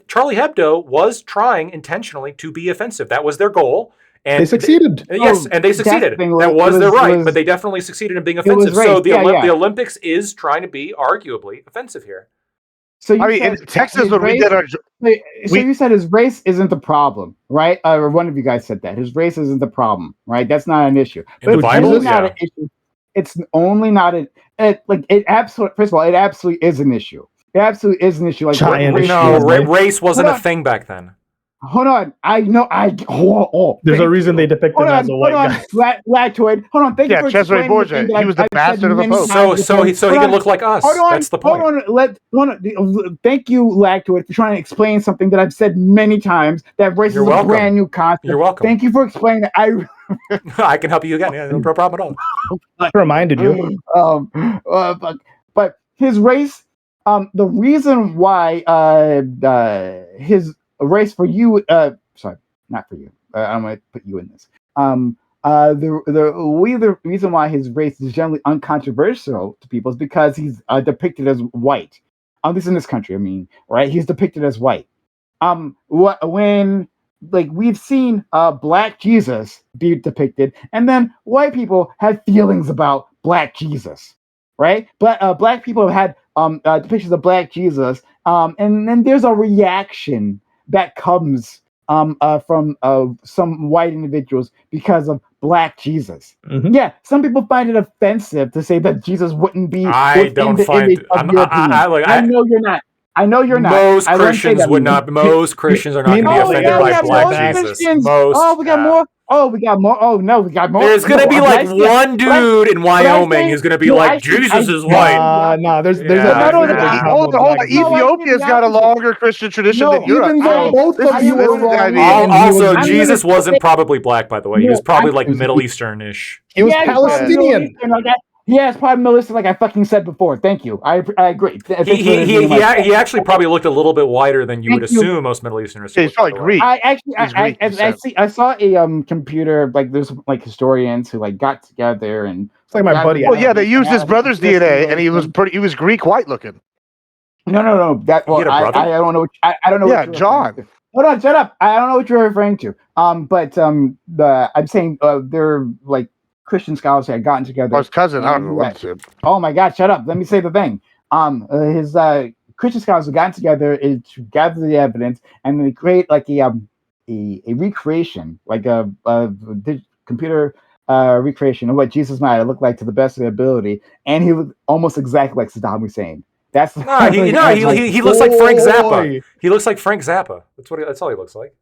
Charlie Hebdo was trying intentionally to be offensive. That was their goal. And they succeeded. And they succeeded. That was their right, but they definitely succeeded in being offensive. So the Olympics is trying to be arguably offensive here. So in Texas, when we did our, you said his race isn't the problem, right? Or one of you guys said that his race isn't the problem, right? That's not an issue. But it's only not an issue. It's only not it absolutely. First of all, it absolutely is an issue. It absolutely is an issue. Like race wasn't a thing back then. Hold on. There's a reason they depict him as a white guy. Lactoid. Hold on. Thank you for Cesare Borgia. He was the bastard of a pope. So he can look like us. That's the point. Hold on. Thank you, Lactoid, for trying to explain something that I've said many times. That race is a brand new concept. You're welcome. Thank you for explaining that. I can help you again. Yeah, no problem at all. I reminded you. But his race. The reason why his race for you, sorry, not for you. I'm going to put you in this. The reason why his race is generally uncontroversial to people is because he's depicted as white. At least in this country, I mean, right? He's depicted as white. When we've seen Black Jesus be depicted, and then white people had feelings about Black Jesus, right? But Black people have had depictions of Black Jesus, and then there's a reaction that comes from some white individuals because of Black Jesus. Mm-hmm. Yeah, some people find it offensive to say that Jesus wouldn't be. I know you're not. I know you're not. Most Christians would not. Most Christians are not going to be offended by Black Jesus. We got more. We got more. Oh no, we got more. There's gonna be like one dude in Wyoming who's gonna be like, Jesus is white. No, there's hold on. Ethiopia's got a longer Christian tradition than Europe. Both of you were wrong. Also, Jesus wasn't probably black, by the way. He was probably like Middle Eastern-ish. He was Palestinian. He has probably Melissa, like I fucking said before. Thank you. I agree. He actually probably looked a little bit whiter than you would assume most Middle Easterners. He's probably Greek. I saw a computer, like there's like historians who like got together and it's like my buddy. Well, yeah, they used his brother's DNA, and he was Greek white looking. No. That I don't know. I don't know. Yeah, John. Hold on, shut up. I don't know what you're referring to. I'm saying they're like Christian scholars had gotten together. Oh, his cousin. I don't know what to. Oh my God, shut up. Let me say the thing. His Christian scholars have gotten together to gather the evidence, and they create like a recreation, like a computer recreation of what Jesus might have looked like to the best of their ability, and he looked almost exactly like Saddam Hussein. He looks like Frank Zappa. He looks like Frank Zappa. That's all he looks like.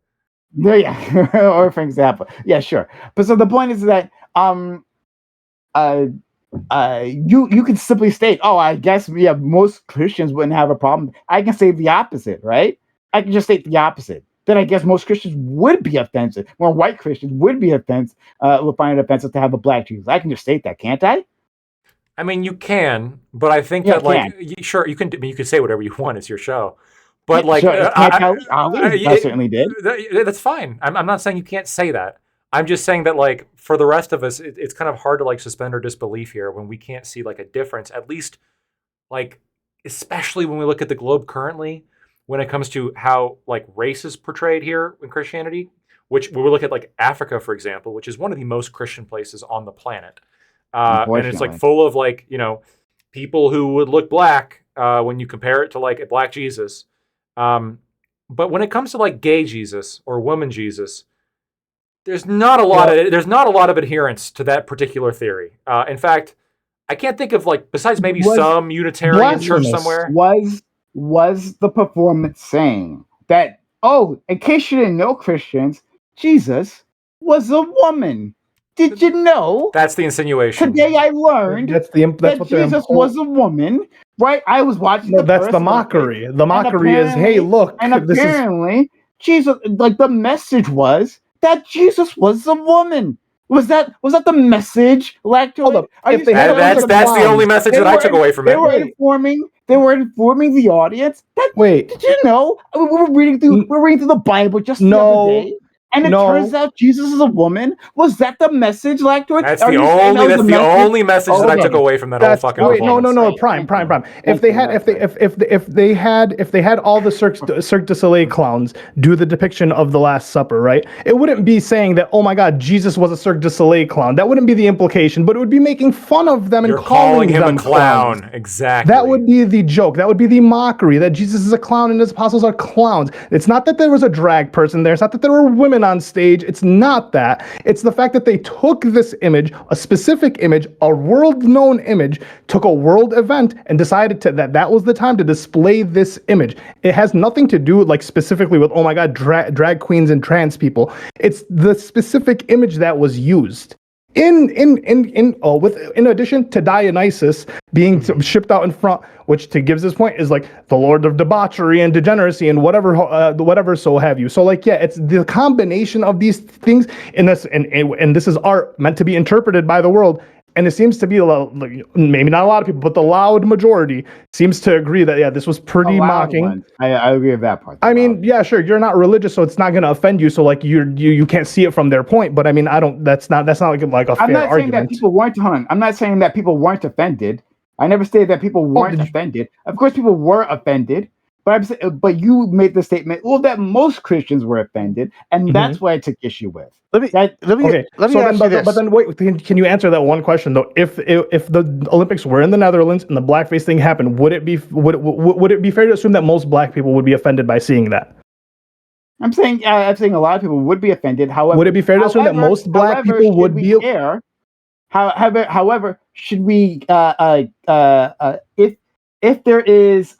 Yeah, or Frank Zappa. Yeah, sure. But so the point is that you can simply state, I guess most Christians wouldn't have a problem. I can say the opposite, right? I can just state the opposite. Then I guess most Christians would be offensive. More white Christians would be would find it offensive to have a black Jesus. I can just state that, can't I? I mean, you can, but I think that sure you can. I mean, you can say whatever you want. It's your show. But like, I certainly did. That's fine. I'm not saying you can't say that. I'm just saying that, like, for the rest of us, it's kind of hard to like suspend our disbelief here when we can't see like a difference. At least, like, especially when we look at the globe currently, when it comes to how like race is portrayed here in Christianity. Which when we look at like Africa, for example, which is one of the most Christian places on the planet, and it's like full of like people who would look black when you compare it to like a black Jesus. But when it comes to like gay Jesus or woman Jesus, there's not a lot of adherence to that particular theory. In fact, I can't think of like besides maybe some Unitarian church somewhere. Was the performance saying that? In case you didn't know, Christians, Jesus was a woman. Did you know? That's the insinuation. Today I learned that Jesus was a woman. Right? I was watching. No, that's the mockery. The mockery is, hey, look. And apparently, Jesus, like the message was that Jesus was a woman. Was that the message? Like, hold up. That's the only message that I took away from it. They were informing the audience. Did you know? We're reading through the Bible just the other day. And it turns out Jesus is a woman. Was that the message, Lactoid? That's the only message that I took away from that whole fucking performance. No, Prime. If they had all the Cirque du Soleil clowns do the depiction of the Last Supper, right? It wouldn't be saying that, oh my God, Jesus was a Cirque du Soleil clown. That wouldn't be the implication, but it would be making fun of them and calling him a clown. Clowns. Exactly. That would be the joke. That would be the mockery that Jesus is a clown and his apostles are clowns. It's not that there was a drag person there. It's not that there were women on stage. It's not that. It's the fact that they took this image, a specific image, a world-known image, took a world event and decided that was the time to display this image. It has nothing to do like specifically with, oh my God, drag queens and trans people. It's the specific image that was used. In addition to Dionysus being shipped out in front, which to Gibbs' this point is like the Lord of debauchery and degeneracy and whatever so have you. So like, yeah, it's the combination of these things in this, and this is art meant to be interpreted by the world. And it seems to be maybe not a lot of people, but the loud majority seems to agree that this was pretty mocking. I agree with that part. I mean, yeah, sure, you're not religious, so it's not going to offend you. So like you can't see it from their point. But I mean, that's not like a fair argument. I'm not saying that people weren't. I'm not saying that people weren't offended. I never stated that people weren't offended. Of course, people were offended. But you made the statement, that most Christians were offended, and that's what I took issue with. Let me ask you this. But then wait, can you answer that one question though? If the Olympics were in the Netherlands and the blackface thing happened, would it be fair to assume that most black people would be offended by seeing that? I'm saying a lot of people would be offended. However, would it be fair to assume that most black people would be? However, should we if there is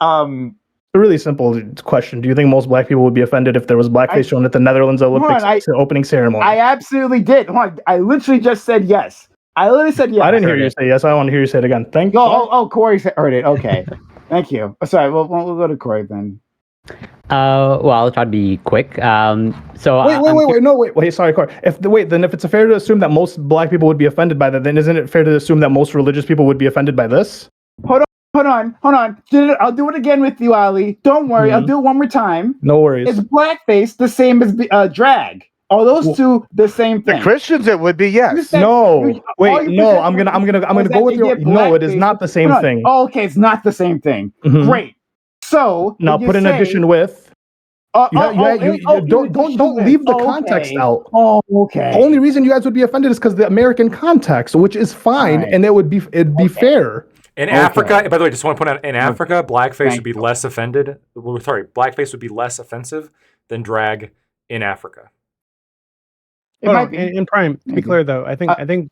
a really simple question. Do you think most black people would be offended if there was blackface shown at the Netherlands Olympics opening ceremony? I absolutely did. I literally just said yes. I literally said yes. I didn't hear you say yes. I want to hear you say it again. Thank you. Oh, Corey heard it. Okay. Thank you. Sorry, we'll go to Corey then. Well, I'll try to be quick. So wait. Sorry, Corey. Then if it's fair to assume that most black people would be offended by that, then isn't it fair to assume that most religious people would be offended by this? Hold on. I'll do it again with you, Ali. Don't worry. I'll do it one more time. No worries. Is blackface the same as drag? Are those two the same thing? The Christians, it would be yes. No. I'm gonna go with your. No, it is not the same thing. Oh, okay, it's not the same thing. Mhm. Great. So Now put in addition with. Don't leave the context out. Oh, okay. The only reason you guys would be offended is because the American context, which is fine, and it'd be fair. In Africa, by the way, just want to point out, in Africa, blackface would be less offended. Blackface would be less offensive than drag in Africa. In Prime, to be clear though, I think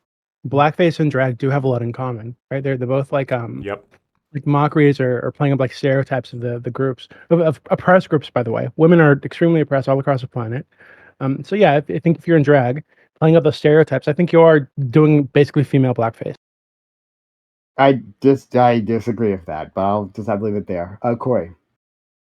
blackface and drag do have a lot in common, right? They're both like like mockeries or playing up like stereotypes of the groups of oppressed groups. By the way, women are extremely oppressed all across the planet. So yeah, I think if you're in drag, playing up those stereotypes, I think you are doing basically female blackface. I disagree with that, but I'll just have to leave it there. Corey.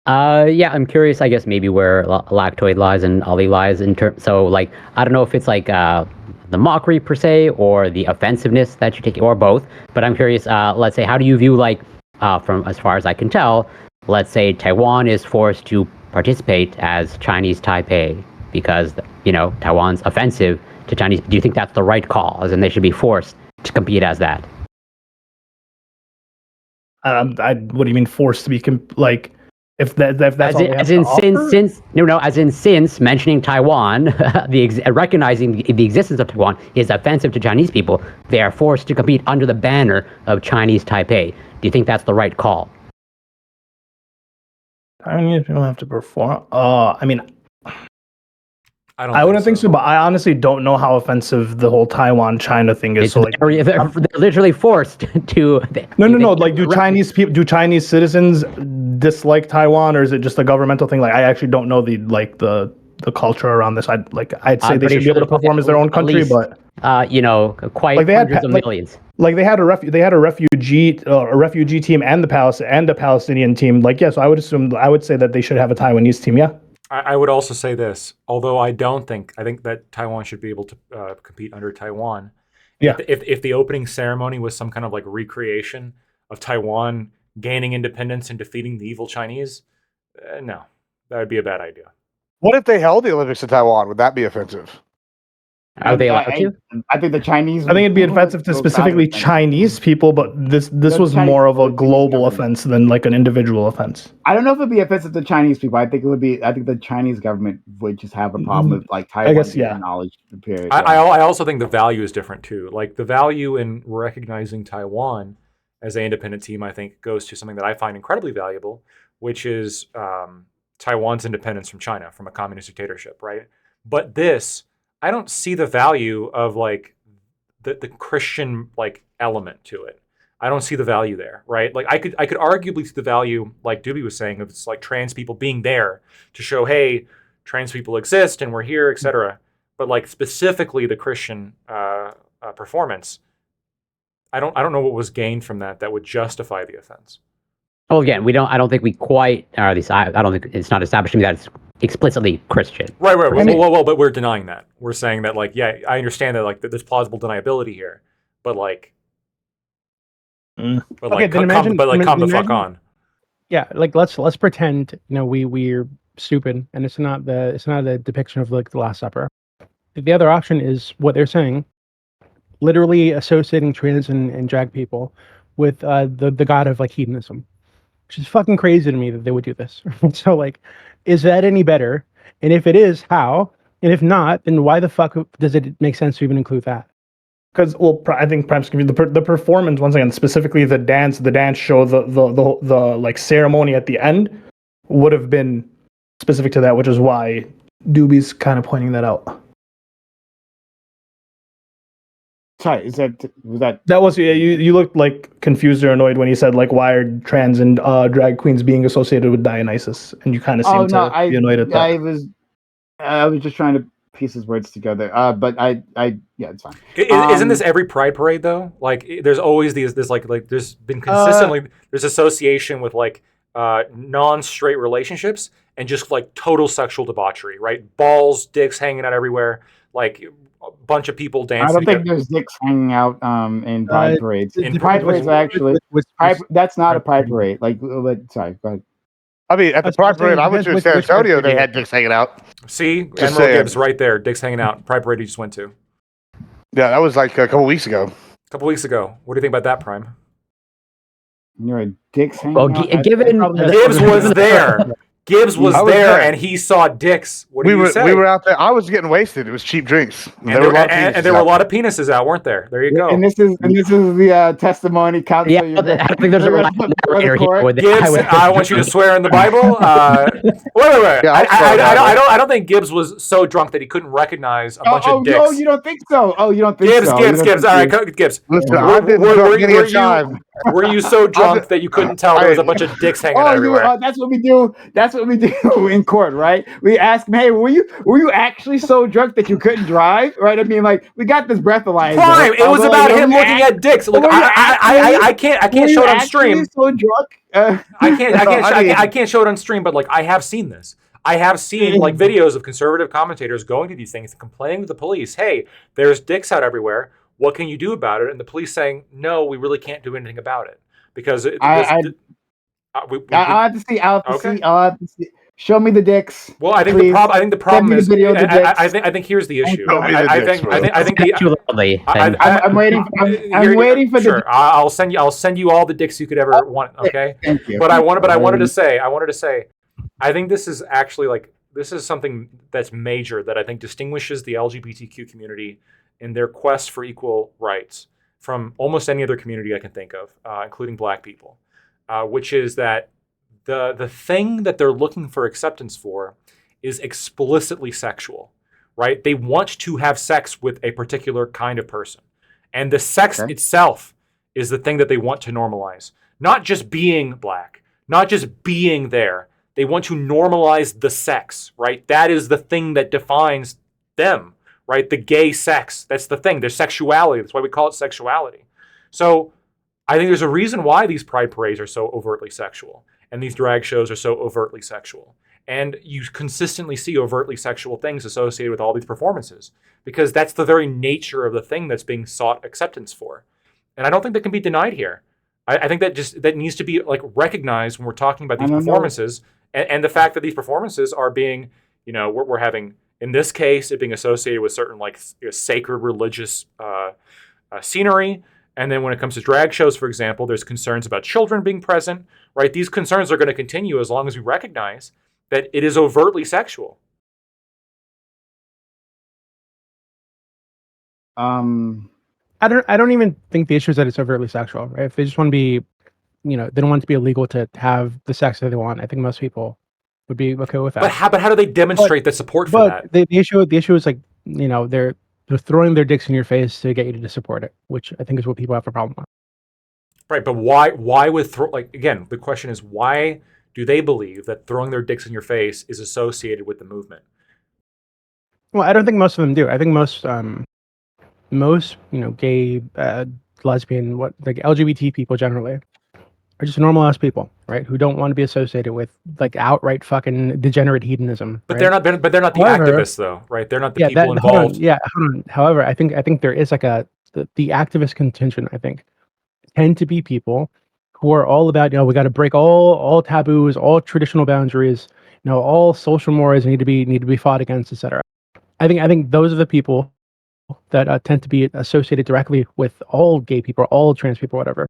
Yeah, I'm curious. I guess maybe where Lactoid lies and Ali lies in terms. So, like, I don't know if it's like the mockery per se or the offensiveness that you take, or both. But I'm curious. Let's say, how do you view from as far as I can tell? Let's say Taiwan is forced to participate as Chinese Taipei because Taiwan's offensive to Chinese. Do you think that's the right cause and they should be forced to compete as that? What do you mean forced to be If that's since mentioning Taiwan, recognizing the existence of Taiwan is offensive to Chinese people, they are forced to compete under the banner of Chinese Taipei. Do you think that's the right call? Chinese people have to perform. I wouldn't think so, but I honestly don't know how offensive the whole Taiwan China thing is. They're literally forced to. No. Like, do Chinese citizens dislike Taiwan, or is it just a governmental thing? Like, I actually don't know the culture around this. I'd say they should be able to perform as their own country, but quite like hundreds of millions. Like they had a refugee team and a Palestinian team. So I would say that they should have a Taiwanese team. Yeah. I would also say this, although I think that Taiwan should be able to compete under Taiwan. Yeah. If the opening ceremony was some kind of like recreation of Taiwan gaining independence and defeating the evil Chinese, no, that would be a bad idea. What if they held the Olympics in Taiwan? Would that be offensive? Are they allowed to? I think the Chinese. I think it'd be offensive to specifically Chinese people, but this was more of a global offense than like an individual offense. I don't know if it'd be offensive to Chinese people. I think it would be. I think the Chinese government would just have a problem with like Taiwan. I guess, yeah. Knowledge period. I also think the value is different too. Like the value in recognizing Taiwan as an independent team, I think goes to something that I find incredibly valuable, which is Taiwan's independence from China, from a communist dictatorship, right? But I don't see the value of like the Christian like element to it. I don't see the value there, right? Like I could arguably see the value, like Doobie was saying, of it's like trans people being there to show, hey, trans people exist and we're here, etc. But like specifically the Christian performance, I don't know what was gained from that would justify the offense. Well, again, I don't think we quite, or at least I don't think it's not established to me that it's explicitly Christian. Right. Well, but we're denying that. We're saying that, like, yeah, I understand that, like, there's plausible deniability here, but like, come the fuck on. Yeah, like let's pretend we're stupid and it's not a depiction of like the Last Supper. The other option is what they're saying, literally associating trans and drag people with the god of like hedonism, which is fucking crazy to me that they would do this. So like, is that any better? And if it is, how? And if not, then why the fuck does it make sense to even include that? Because I think perhaps the performance, once again, specifically the dance show, the like ceremony at the end would have been specific to that, which is why Doobie's kind of pointing that out. Sorry, you looked like confused or annoyed when he said like, why are trans and drag queens being associated with Dionysus, and you kind of seemed to be annoyed at that. I was just trying to piece his words together, but it's fine. Isn't this every Pride parade though? Like there's always this like there's been consistently there's association with like non-straight relationships and just like total sexual debauchery, right? Balls, dicks hanging out everywhere, like a bunch of people dancing. I don't think there's dicks hanging out in pride parades. in Pride parades are actually that's not a pride parade. Like, sorry, go ahead. I mean, at the pride parade I went to in San Antonio, they had dicks hanging out. See, Just Admiral saying. Gibbs right there, dicks hanging out. Pride parade you just went to. Yeah, that was like a couple weeks ago. A couple weeks ago. What do you think about that, Prime? You're a dicks hanging Well, out. given Gibbs was there. Gibbs was there, and he saw dicks. What do you say? We were out there. I was getting wasted. It was cheap drinks. And there were a lot of penises out, weren't there? There you go. And this is the testimony council. Yeah, I don't think there's a narrator here with Gibbs, I want you to swear in the Bible. Wait. Yeah, I don't think Gibbs was so drunk that he couldn't recognize a bunch of dicks. Oh, you don't think so? Oh, you don't think Gibbs, so? Gibbs. All right, Gibbs. Listen, I've been drunk many a time. Were you so drunk that you couldn't tell there was a bunch of dicks hanging out everywhere? That's what we do. That's what we do in court, right? We ask him, "Hey, were you actually so drunk that you couldn't drive?" Right? I mean, like, we got this breathalyzer. Prime. It was about him looking at dicks. Look, I can't show it on stream. So drunk. I can't show it on stream, but like I have seen this. I have seen like videos of conservative commentators going to these things and complaining to the police, "Hey, there's dicks out everywhere. What can you do about it?" And the police saying, "No, we really can't do anything about it because I'll have to see. I'll have to see. Show me the dicks. Well, I think the problem is. I think here's the issue. I'm waiting for Sure, I'll send you all the dicks you could ever want. Okay. Thank you. But I wanted to say, I think this is actually this is something that's major that I think distinguishes the LGBTQ community in their quest for equal rights from almost any other community I can think of, including Black people, which is that the thing that they're looking for acceptance for is explicitly sexual, right? They want to have sex with a particular kind of person. And the sex itself is the thing that they want to normalize. Not just being Black, not just being there. They want to normalize the sex, right? That is the thing that defines them, right? The gay sex. That's the thing. Their sexuality. That's why we call it sexuality. So I think there's a reason why these pride parades are so overtly sexual and these drag shows are so overtly sexual. And you consistently see overtly sexual things associated with all these performances because that's the very nature of the thing that's being sought acceptance for. And I don't think that can be denied here. I think that needs to be like recognized when we're talking about these performances and the fact that these performances are being, we're having, in this case, it being associated with certain sacred religious scenery. And then when it comes to drag shows, for example, there's concerns about children being present, right? These concerns are going to continue as long as we recognize that it is overtly sexual. I don't even think the issue is that it's overtly sexual, right? If they just want to be, they don't want it to be illegal to have the sex that they want. I think most people would be okay with that. But how do they demonstrate the support for that? The issue is they're throwing their dicks in your face to get you to support it, which I think is what people have a problem with. Right, but why would again, the question is why do they believe that throwing their dicks in your face is associated with the movement? Well, I don't think most of them do. I think most gay, lesbian, LGBT people generally are just normal ass people, right? Who don't want to be associated with outright fucking degenerate hedonism. But right? they're not the activists though, right? They're not the people involved. Hold on. However, I think there is the activist contingent, I think, tend to be people who are all about, we got to break all taboos, all traditional boundaries, all social mores need to be fought against, etc. I think those are the people that tend to be associated directly with all gay people, all trans people, whatever,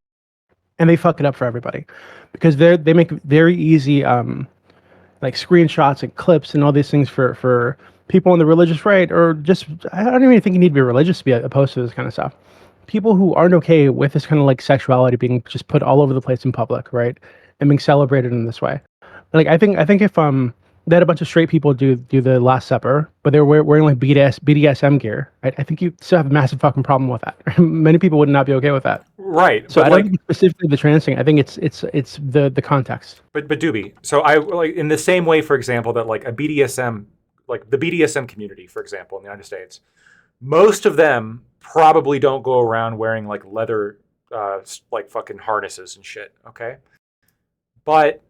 and they fuck it up for everybody because they make very easy screenshots and clips and all these things for people on the religious right, or just I don't even think you need to be religious to be opposed to this kind of stuff. People who aren't okay with this kind of sexuality being just put all over the place in public, right, and being celebrated in this way. I think if they had a bunch of straight people do the Last Supper, but they were wearing BDSM gear, right? I think you still have a massive fucking problem with that. Many people would not be okay with that. Right. So I don't think specifically the trans thing. I think it's the context. But Doobie, so I in the same way, for example, that a BDSM, the BDSM community, for example, in the United States, most of them probably don't go around wearing leather fucking harnesses and shit, okay? But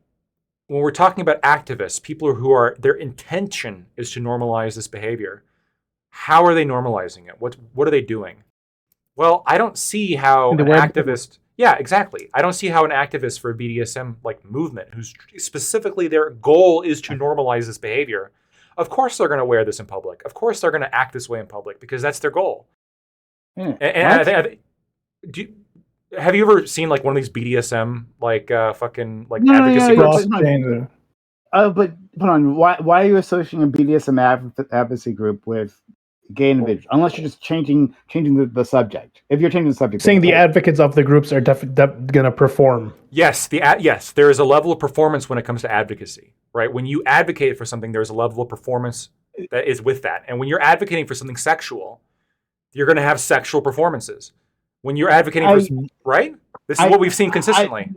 when we're talking about activists, people who are their intention is to normalize this behavior, how are they normalizing it? What are they doing? Well, I don't see how an activist. Yeah, exactly. I don't see how an activist for a BDSM like movement, who's specifically their goal is to normalize this behavior, of course they're going to wear this in public. Of course they're going to act this way in public because that's their goal. Yeah. And have you ever seen like one of these BDSM like fucking like advocacy groups? But hold on. Why are you associating a BDSM advocacy group with gay individuals? Unless you're just changing the subject. If you're changing the subject, saying the advocates of the groups are going to perform. Yes, there is a level of performance when it comes to advocacy, right? When you advocate for something, there's a level of performance that is with that. And when you're advocating for something sexual, you're going to have sexual performances. When you're advocating for, right? This is what we've seen consistently.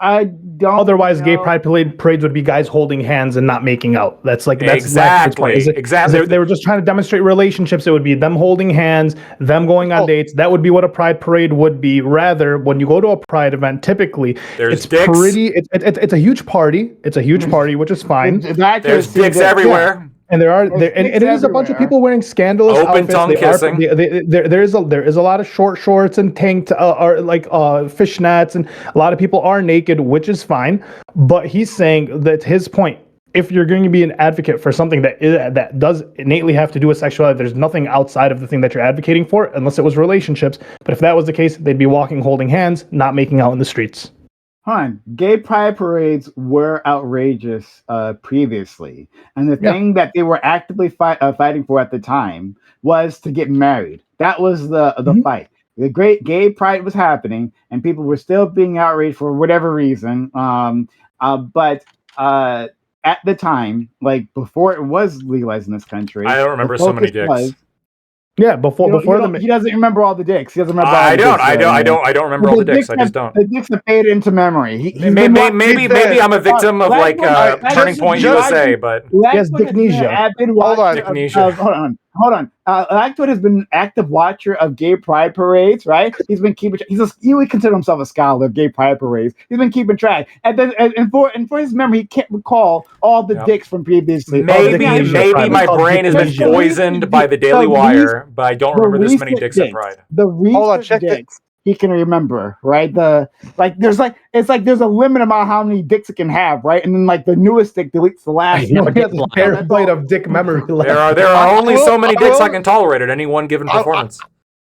I don't. Otherwise, gay pride parades would be guys holding hands and not making out. That's exactly. If they were just trying to demonstrate relationships, it would be them holding hands, them going on dates. That would be what a pride parade would be. Rather, when you go to a pride event, typically it's a huge party. It's a huge party, which is fine. There's dicks everywhere. And it is a bunch of people wearing scandalous open outfits. tongue kissing. There is a lot of short shorts and tank or like fishnets, and a lot of people are naked, which is fine. But he's saying that his point, if you're going to be an advocate for something that does innately have to do with sexuality, there's nothing outside of the thing that you're advocating for, unless it was relationships. But if that was the case, they'd be walking, holding hands, not making out in the streets. Gay pride parades were outrageous previously, and the thing that they were actively fighting for at the time was to get married. That was the fight. The great gay pride was happening, and people were still being outraged for whatever reason. But at the time, like before it was legalized in this country, I don't remember so many dicks. He doesn't remember all the dicks. He doesn't remember. I don't remember all the dicks. I just don't. The dicks have faded into memory. Maybe I'm a victim of like Turning Point USA, but yes, dicknesia. Hold on. Lactoid has been an active watcher of gay pride parades, right? He would consider himself a scholar of gay pride parades. He's been keeping track, and for his memory, he can't recall all the dicks from previously. Maybe my brain has been poisoned by the Daily Wire, but I don't remember this many dicks at Pride. The recent dicks he can remember, right? There's a limit amount of how many dicks it can have, right? And then like the newest dick deletes the last. He has a terabyte of dick memory. There are only so many dicks I can tolerate at any one given performance.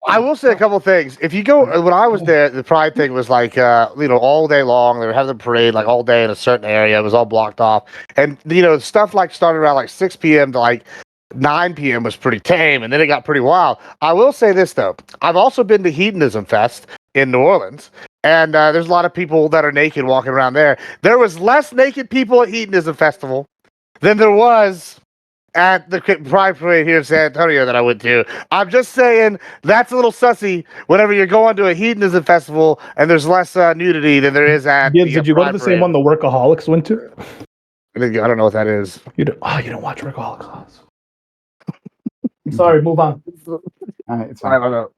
I will say a couple things. If you go, when I was there, the Pride thing was like, all day long. They were having a parade like all day in a certain area. It was all blocked off, and stuff like started around like 6 p.m. to like 9 p.m. was pretty tame, and then it got pretty wild. I will say this, though. I've also been to Hedonism Fest in New Orleans, and there's a lot of people that are naked walking around there. There was less naked people at Hedonism Festival than there was at the Pride Parade here in San Antonio that I went to. I'm just saying that's a little sussy whenever you're going to a Hedonism Festival and there's less nudity than there is at Did you go to the same one the Workaholics went to? I don't know what that is. You don't watch Workaholics. Sorry, move on. It's fine. I don't know.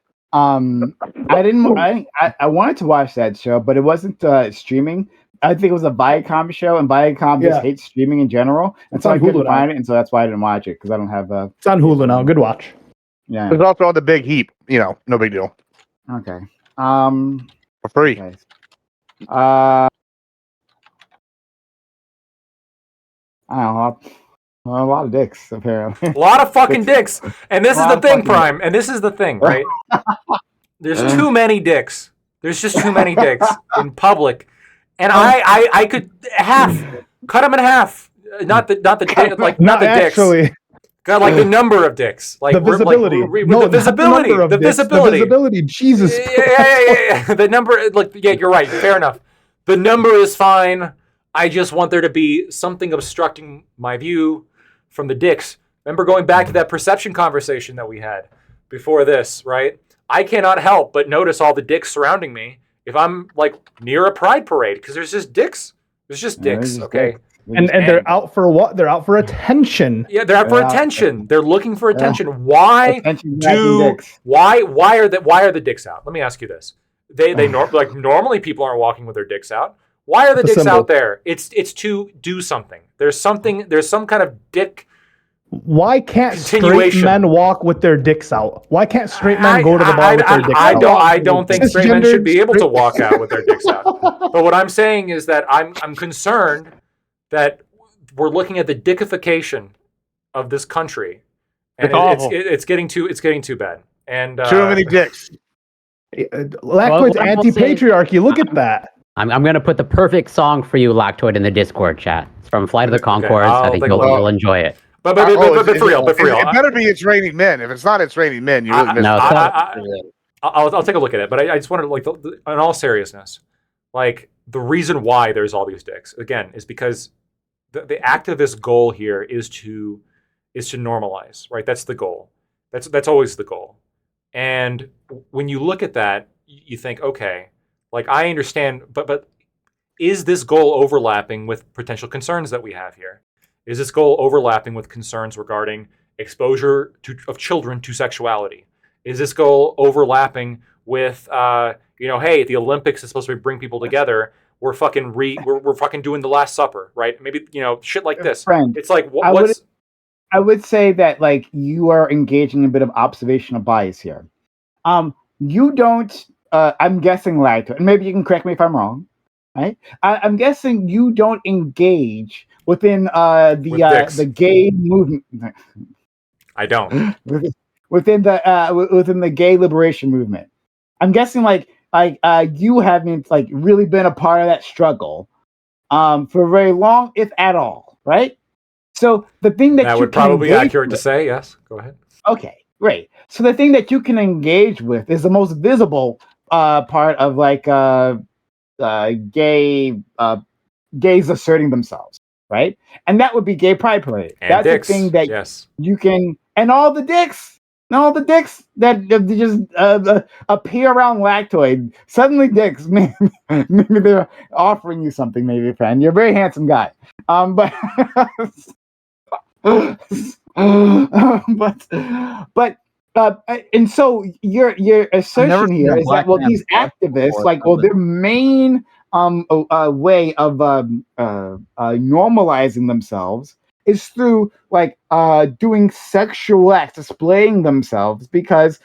I wanted to watch that show, but it wasn't streaming. I think it was a Viacom show, and Viacom just hates streaming in general, and so I couldn't find it, and so that's why I didn't watch it, because I don't have It's on Hulu now. Good watch. Yeah. It's also on the big heap. No big deal. Okay. For free. Okay. I don't know. A lot of dicks, apparently. A lot of fucking dicks. And this is the thing, Prime. And this is the thing, right? There's too many dicks. There's just too many dicks in public. And I could cut them in half. Not the dicks. God, like the number of dicks. Like the visibility. The visibility. The visibility. Jesus. Yeah. The number, you're right. Fair enough. The number is fine. I just want there to be something obstructing my view from the dicks. Remember going back to that perception conversation that we had before this, right? I cannot help but notice all the dicks surrounding me if I'm like near a pride parade, because there's just dicks. There's just dicks, okay? And they're out for what? They're out for attention. Yeah, they're out for attention. They're looking for attention. Why are the dicks out? Let me ask you this. Normally people aren't walking with their dicks out. Why are the The dicks symbol. out there? It's to do something. There's some kind of dick. Why can't straight Continuation. men walk with their dicks out? Why can't straight men go to the bar with their dicks out? I don't think straight men should be able to Cisgendered walk out with their dicks out. But what I'm saying is that I'm concerned that we're looking at the dickification of this country, and it's getting too bad. And too many dicks. Lactoid's anti-patriarchy. Look at that. I'm going to put the perfect song for you, Lactoid, in the Discord chat. It's from Flight of the Conchords. I'll I think take a you'll enjoy it. But for real. It better be It's Raining Men. If it's not It's Raining Men, you really missed it. I'll take a look at it. But I just wanted, like, in all seriousness, like, the reason why there's all these dicks, again, is because the activist goal here is to normalize, right? That's the goal. That's always the goal. And when you look at that, you think, okay, like, I understand, but is this goal overlapping with potential concerns that we have here? Is this goal overlapping with concerns regarding exposure of children to sexuality? Is this goal overlapping with, hey, the Olympics is supposed to bring people together. We're fucking doing the Last Supper, right? Maybe, shit like this. Friend, it's like, I would say that, like, you are engaging in a bit of observational bias here. You don't. I'm guessing, like, and maybe you can correct me if I'm wrong. Right? I'm guessing you don't engage within the gay movement. I don't. Within the gay liberation movement. I'm guessing like you haven't, like, really been a part of that struggle for very long, if at all, right? So the thing that you would probably be accurate to say. Yes, go ahead. Okay, great. So the thing that you can engage with is the most visible part of, like, gays asserting themselves, right? And that would be Gay Pride Parade. And that's dicks. The thing that you can, and all the dicks that just appear around Lactoid. Suddenly dicks, maybe they're offering you something, maybe, friend. You're a very handsome guy. But and so your assertion here is that, well, these activists, like, well, their main way of normalizing themselves is through, like, doing sexual acts, displaying themselves, because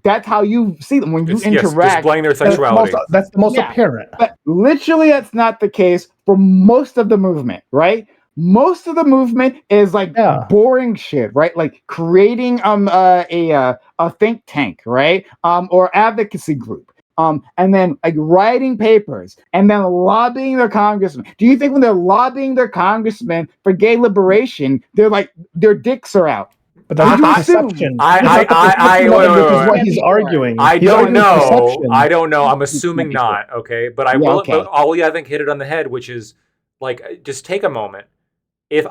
that's how you see them when you interact. Displaying their sexuality. That's the most apparent. But literally, that's not the case for most of the movement, right? Most of the movement is, like, boring shit, right? Like creating a think tank, right? Or advocacy group. And then, like, writing papers and then lobbying their congressman. Do you think when they're lobbying their congressman for gay liberation, they're like, their dicks are out? But that's not perception. Which is what he's arguing. I don't know. I'm assuming not. Okay, but I will. But Ollie, I think, hit it on the head, which is, like, just take a moment. If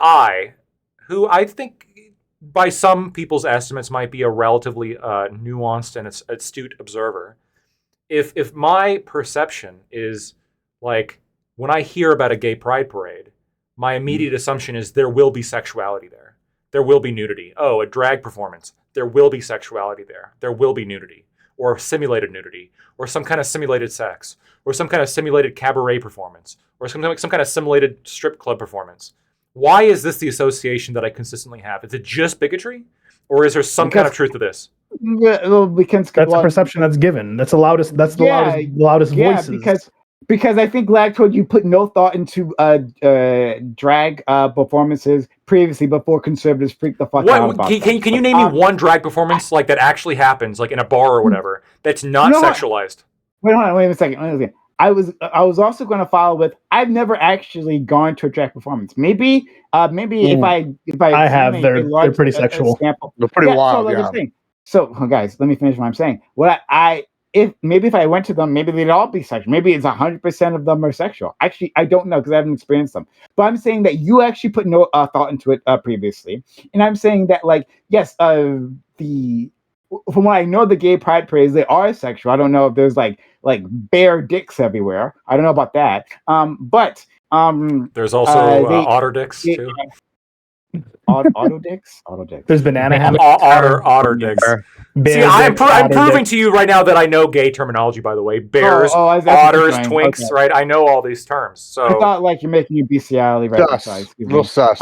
who I think by some people's estimates might be a relatively nuanced and astute observer, if my perception is, like, when I hear about a gay pride parade, my immediate assumption is there will be sexuality there. There will be nudity. Oh, a drag performance. There will be sexuality there. There will be nudity, or simulated nudity, or some kind of simulated sex, or some kind of simulated cabaret performance, or some kind of simulated strip club performance. Why is this the association that I consistently have? Is it just bigotry, or is there some kind of truth to this? Well, because that's a perception that's given. That's the loudest. That's the loudest voices. Because I think, Lactoid, you put no thought into drag performances previously before conservatives freaked the fuck out about can you name me one drag performance, like, that actually happens, like in a bar or whatever, that's not sexualized? Wait a second. I was also going to follow with, I've never actually gone to a drag performance. Maybe if I have, they're pretty sexual. They're pretty wild. So guys, let me finish what I'm saying. If I went to them, maybe they'd all be sexual. Maybe it's 100% of them are sexual. Actually, I don't know, because I haven't experienced them. But I'm saying that you actually put no thought into it previously, and I'm saying that, like, yes, from what I know, the gay pride parades, they are sexual. I don't know if there's like bare dicks everywhere. I don't know about that. But there's also otter dicks too. Auto dicks. There's banana hammocks. Otter dicks. See, I'm proving to you right now that I know gay terminology. By the way, bears, otters, twinks. Okay. Right? I know all these terms. So I thought like you're making your bestiality right. Real sus.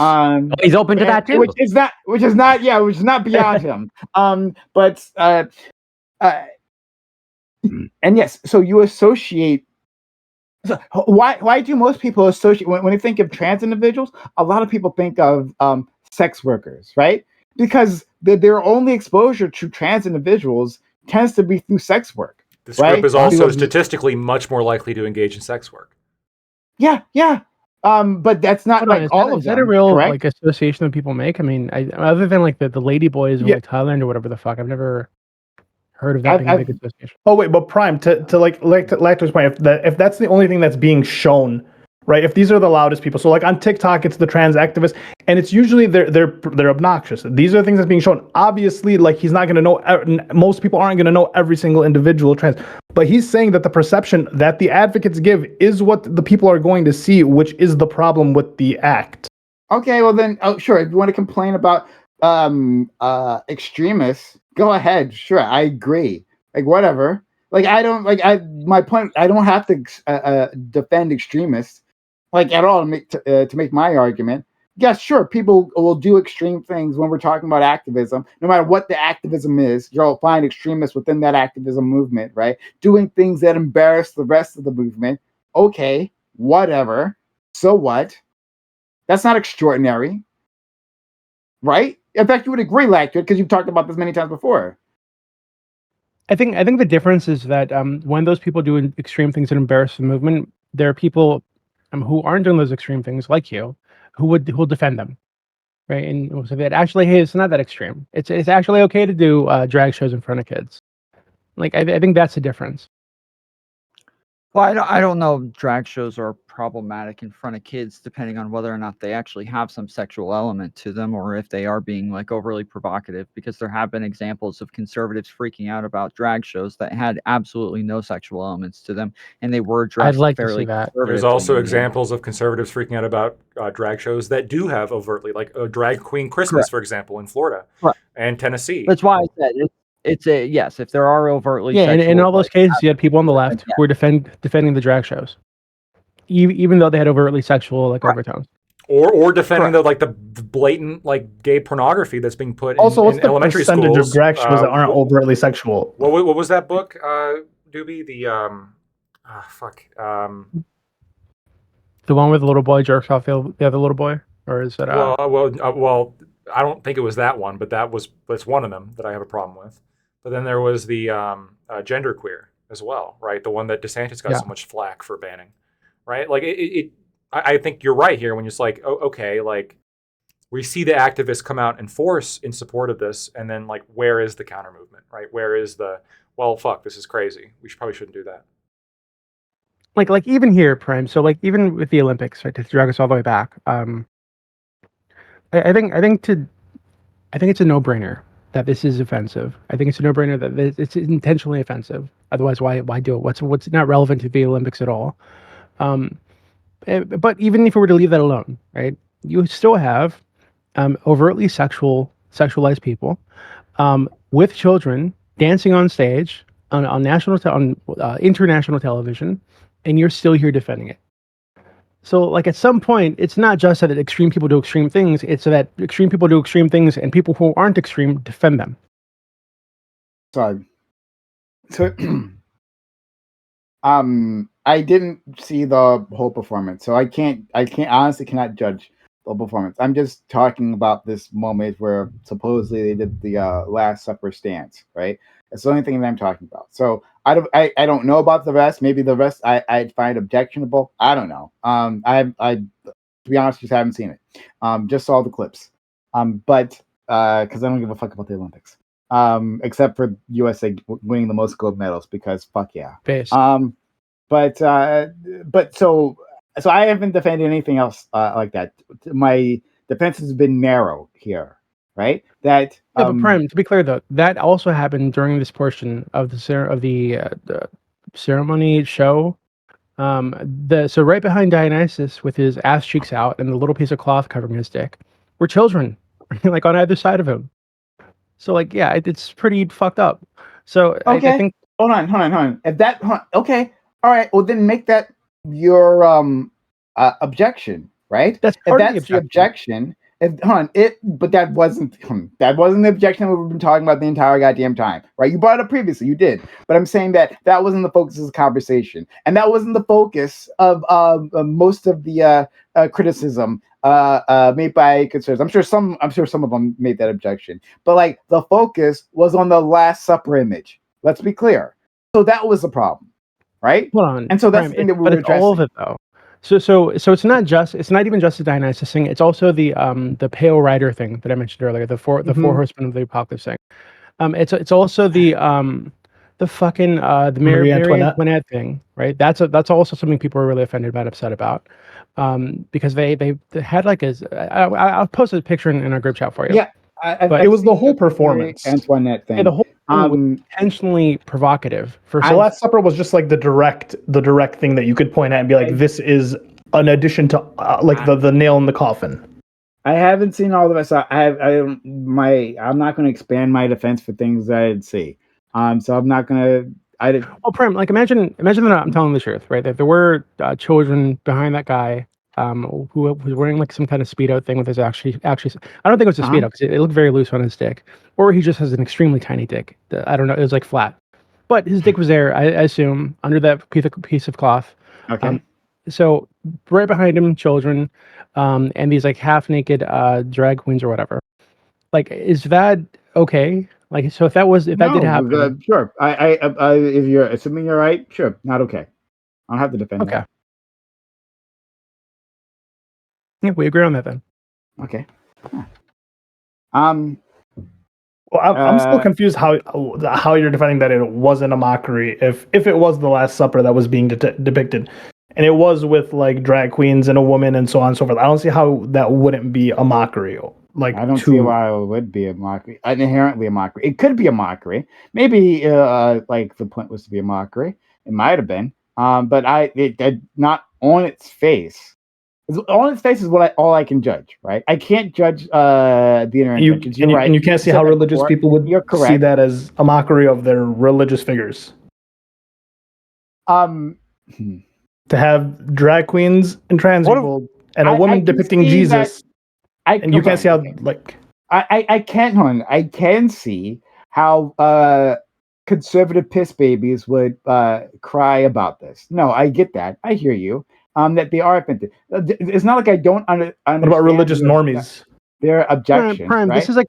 He's open to that too. Which is not beyond him. But and yes, so you associate. So why do most people associate when they think of trans individuals? A lot of people think of sex workers, right? Because their only exposure to trans individuals tends to be through sex work. This group is also statistically much more likely to engage in sex work. Yeah. But that's not like all of them. Is that a real like association that people make? I mean, other than like the lady boys or like Thailand or whatever the fuck, I've never heard of that being a big association. Oh wait, but Prime, to Lacto's point, if that's the only thing that's being shown, right? If these are the loudest people, so like on TikTok, it's the trans activists, and it's usually they're obnoxious. These are the things that's being shown. Obviously, like he's not going to know. Most people aren't going to know every single individual trans, but he's saying that the perception that the advocates give is what the people are going to see, which is the problem with the act. Okay, well then, sure. If you want to complain about extremists, go ahead. Sure, I agree. Like whatever. Like my point. I don't have to defend extremists like at all to make my argument. Yes, sure. People will do extreme things when we're talking about activism. No matter what the activism is, you'll find extremists within that activism movement, right? Doing things that embarrass the rest of the movement. Okay, whatever. So what? That's not extraordinary, right? In fact, you would agree, Lacto, because you've talked about this many times before. I think the difference is that when those people do extreme things that embarrass the movement, there are people who aren't doing those extreme things, like you, who will defend them, right? And will say that actually, hey, it's not that extreme. It's actually okay to do drag shows in front of kids. Like I think that's the difference. Well, I don't know if drag shows are problematic in front of kids, depending on whether or not they actually have some sexual element to them, or if they are being like overly provocative, because there have been examples of conservatives freaking out about drag shows that had absolutely no sexual elements to them, and they were dressed I'd like fairly to see that. There's also examples of conservatives freaking out about drag shows that do have overtly, like a Drag Queen Christmas, for example, in Florida and Tennessee. That's why I said it's a yes. If there are overtly in all those cases, you had people on the left who were defending the drag shows, even though they had overtly sexual overtones, or defending the blatant like gay pornography that's being put also, in elementary schools. Also, what's the percentage of drag shows that aren't overtly sexual? What was that book, Doobie? The one where the little boy jerks off the other little boy, or is it? Well, I don't think it was that one, but that's one of them that I have a problem with. But then there was the genderqueer as well, right? The one that DeSantis got so much flack for banning, right? Like I think you're right here when you're just like, oh, okay, like we see the activists come out in force in support of this, and then like, where is the counter movement, right? Where is fuck, this is crazy. We probably shouldn't do that. Like even here, Prime. So like even with the Olympics, right, to drag us all the way back, I think it's a no-brainer that this is offensive. I think it's a no-brainer that it's intentionally offensive. Otherwise, why do it? What's not relevant to the Olympics at all? But even if we were to leave that alone, right, you still have overtly sexualized people with children dancing on stage on international television, and you're still here defending it. So, like, at some point, it's not just that extreme people do extreme things, it's that extreme people do extreme things and people who aren't extreme defend them. So I didn't see the whole performance, so I honestly cannot judge the whole performance. I'm just talking about this moment where supposedly they did the Last Supper stance, right? That's the only thing that I'm talking about. So I don't know about the rest. Maybe the rest I'd find objectionable. I don't know. I to be honest, just haven't seen it. Just saw the clips. But because I don't give a fuck about the Olympics. Except for USA winning the most gold medals, because fuck yeah. Based. But so I haven't defended anything else like that. My defense has been narrow here. Right. That. But Prime, to be clear though, that also happened during this portion of the ceremony show. So right behind Dionysus with his ass cheeks out and the little piece of cloth covering his dick, were children, like on either side of him. So like, yeah, it's pretty fucked up. So okay, I think hold on. If that okay, all right, well then make that your objection, right? That's if part of the that's the objection. But that wasn't the objection we've been talking about the entire goddamn time, right? You brought it up previously, you did, but I'm saying that wasn't the focus of the conversation, and that wasn't the focus of most of the criticism made by conservatives. I'm sure some of them made that objection, but like the focus was on the Last Supper image. Let's be clear. So that was the problem, right? Hold on. And so that's the thing that we were addressing. All of it though. So it's not even just the Dionysus thing. It's also the Pale Rider thing that I mentioned earlier. The four horsemen of the apocalypse thing. It's also the fucking the Marie Antoinette thing, right? That's also something people are really offended about, upset about, because they had like I'll post a picture in our group chat for you. Yeah, but it was the whole performance. Antoinette thing. Yeah, the whole thing was intentionally provocative. The Last Supper was just like the direct thing that you could point at and be like, this is an addition to like the nail in the coffin. I haven't seen all of it. So I'm not going to expand my defense for things that I didn't see. So I'm not going to. Well, Prem, like imagine that I'm telling the truth, right? That there were children behind that guy. Who was wearing like some kind of Speedo thing with his actually I don't think it was a Speedo because it looked very loose on his dick, or he just has an extremely tiny dick. I don't know. It was like flat, but his dick was there. I assume under that piece of cloth. Okay. So right behind him, children, and these like half naked drag queens or whatever. Like, is that okay? Like, so if that did happen, sure. I if you're assuming you're right, sure, not okay. I don't have to defend. Okay. That. Yeah, we agree on that then. Okay. Huh. Well, I'm still confused how you're defending that it wasn't a mockery if it was the Last Supper that was being depicted, and it was with like drag queens and a woman and so on and so forth. I don't see how that wouldn't be a mockery. Like I don't see why it would be a mockery. Inherently a mockery. It could be a mockery. Maybe like the point was to be a mockery. It might have been. But it not on its face. On its face is all I can judge, right? I can't judge the inner intentions. You're right. And you can't see how religious people would see that as a mockery of their religious figures. To have drag queens and trans people and a woman depicting Jesus, and you can't see how like I can see how conservative piss babies would cry about this. No, I get that. I hear you. That they are offended. It's not like I don't understand. What about religious normies? Their objections, Prime, right? This is like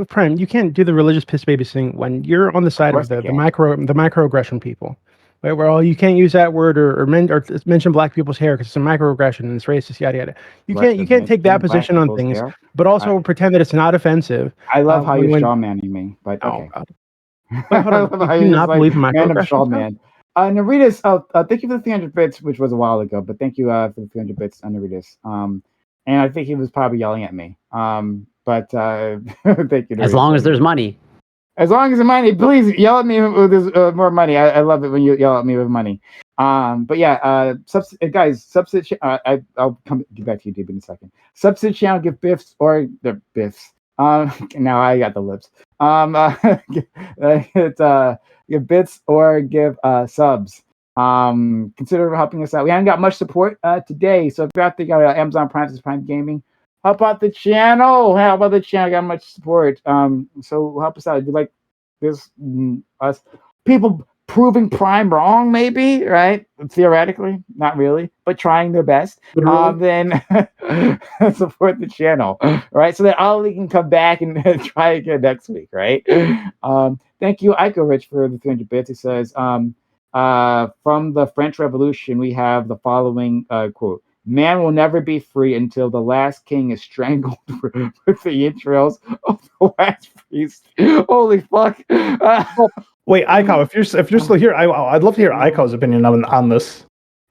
Prime. You can't do the religious piss baby thing when you're on the side of the microaggression people, right? Where you can't use that word or mention black people's hair because it's a microaggression and it's racist, yada yada. You can't take that position on things, but also pretend that it's not offensive. I love how you're strawmanning me, but okay. Do you not believe in microaggression? Naritas, thank you for the 300 bits, which was a while ago, but thank you for the 300 bits, Naritas. And I think he was probably yelling at me. But thank you. Naritas. As long as there's money. As long as there's money, please yell at me with more money. I love it when you yell at me with money. But yeah, guys, substitute. I'll get back to you, Dave, in a second. Substitute channel, give biffs or the biffs. Now I got the lips. It's give bits or give subs. Consider helping us out. We haven't got much support today, so if you're out there, got Amazon Prime Gaming, help out the channel. How about the channel? Got much support. So help us out. Do you like this? Us people proving Prime wrong, maybe, right? Theoretically, not really, but trying their best. Then support the channel, right? So that Ollie can come back and try again next week, right? Thank you, Ico Rich, for the 300 bits. He says, from the French Revolution, we have the following quote: "Man will never be free until the last king is strangled with the entrails of the last priest." Holy fuck! Wait, Ico, if you're still here, I'd love to hear Ico's opinion on this.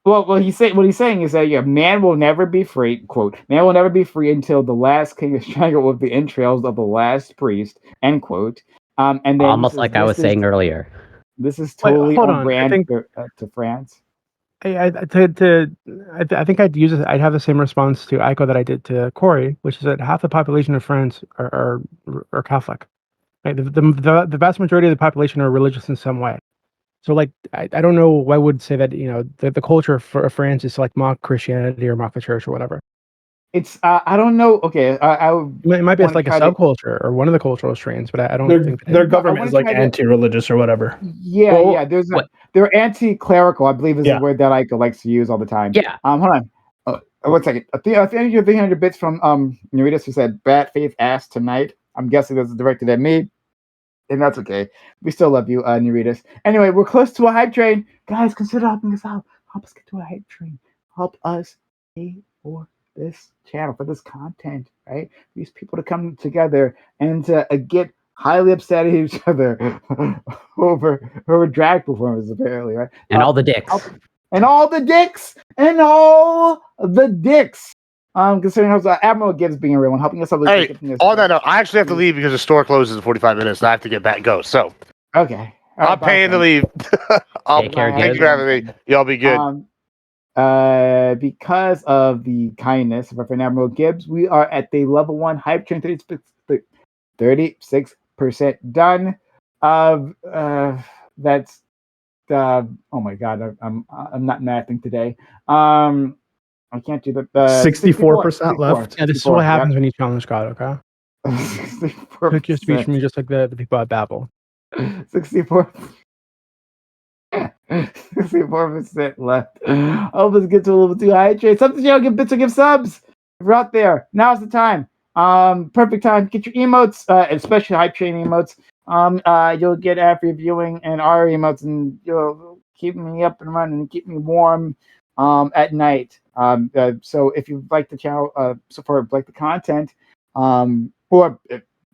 Well, what he's saying is that man will never be free. Quote: "Man will never be free until the last king is strangled with the entrails of the last priest." End quote. And then almost like I was saying earlier. This is totally on brand to France. I think I'd have the same response to Aiko that I did to Corey, which is that half the population of France are Catholic. Right? The vast majority of the population are religious in some way. So like I don't know why I would say that the culture for France is to like mock Christianity or mock the church or whatever. It's I don't know. Okay, it might be like a subculture or one of the cultural strains, but I don't think their government is like anti-religious or whatever. Yeah, well, they're anti-clerical, I believe is the word that Aiko likes to use all the time. Yeah. Hold on. 1 second. I think you're 300 bits from Neritas who said Bad Faith asked tonight. I'm guessing that's directed at me. And that's okay. We still love you, Neritas. Anyway, we're close to a hype train. Guys, consider helping us out. Help us get to a hype train. Help us pay for this channel, for this content, right? These people to come together and to get highly upset at each other over drag performances, apparently, right? And all the dicks. And all the dicks. And all the dicks. Considering how Admiral Gibbs being a real one, helping us out. Hey, on that note, I actually have to leave because the store closes in 45 minutes, and I have to get back go. So, okay, I'm paying to leave. Thank you for having me. Y'all be good. Because of the kindness of our friend Admiral Gibbs, we are at the level 1 hype train, 36% done. That's oh my god, I'm not mathing today. I can't do the 64% left. Yeah, this is what happens when you challenge God. Okay. 64%. Took your speech from me just like the people at Babel. 64. 64% left. Hope us get to a level 2 hype train. Something you give bits or give subs. If you're out there, now's the time. Perfect time. Get your emotes, especially hype train emotes. You'll get after viewing and our emotes, and you'll keep me up and running and keep me warm at night. So if you like the channel, support, like the content, or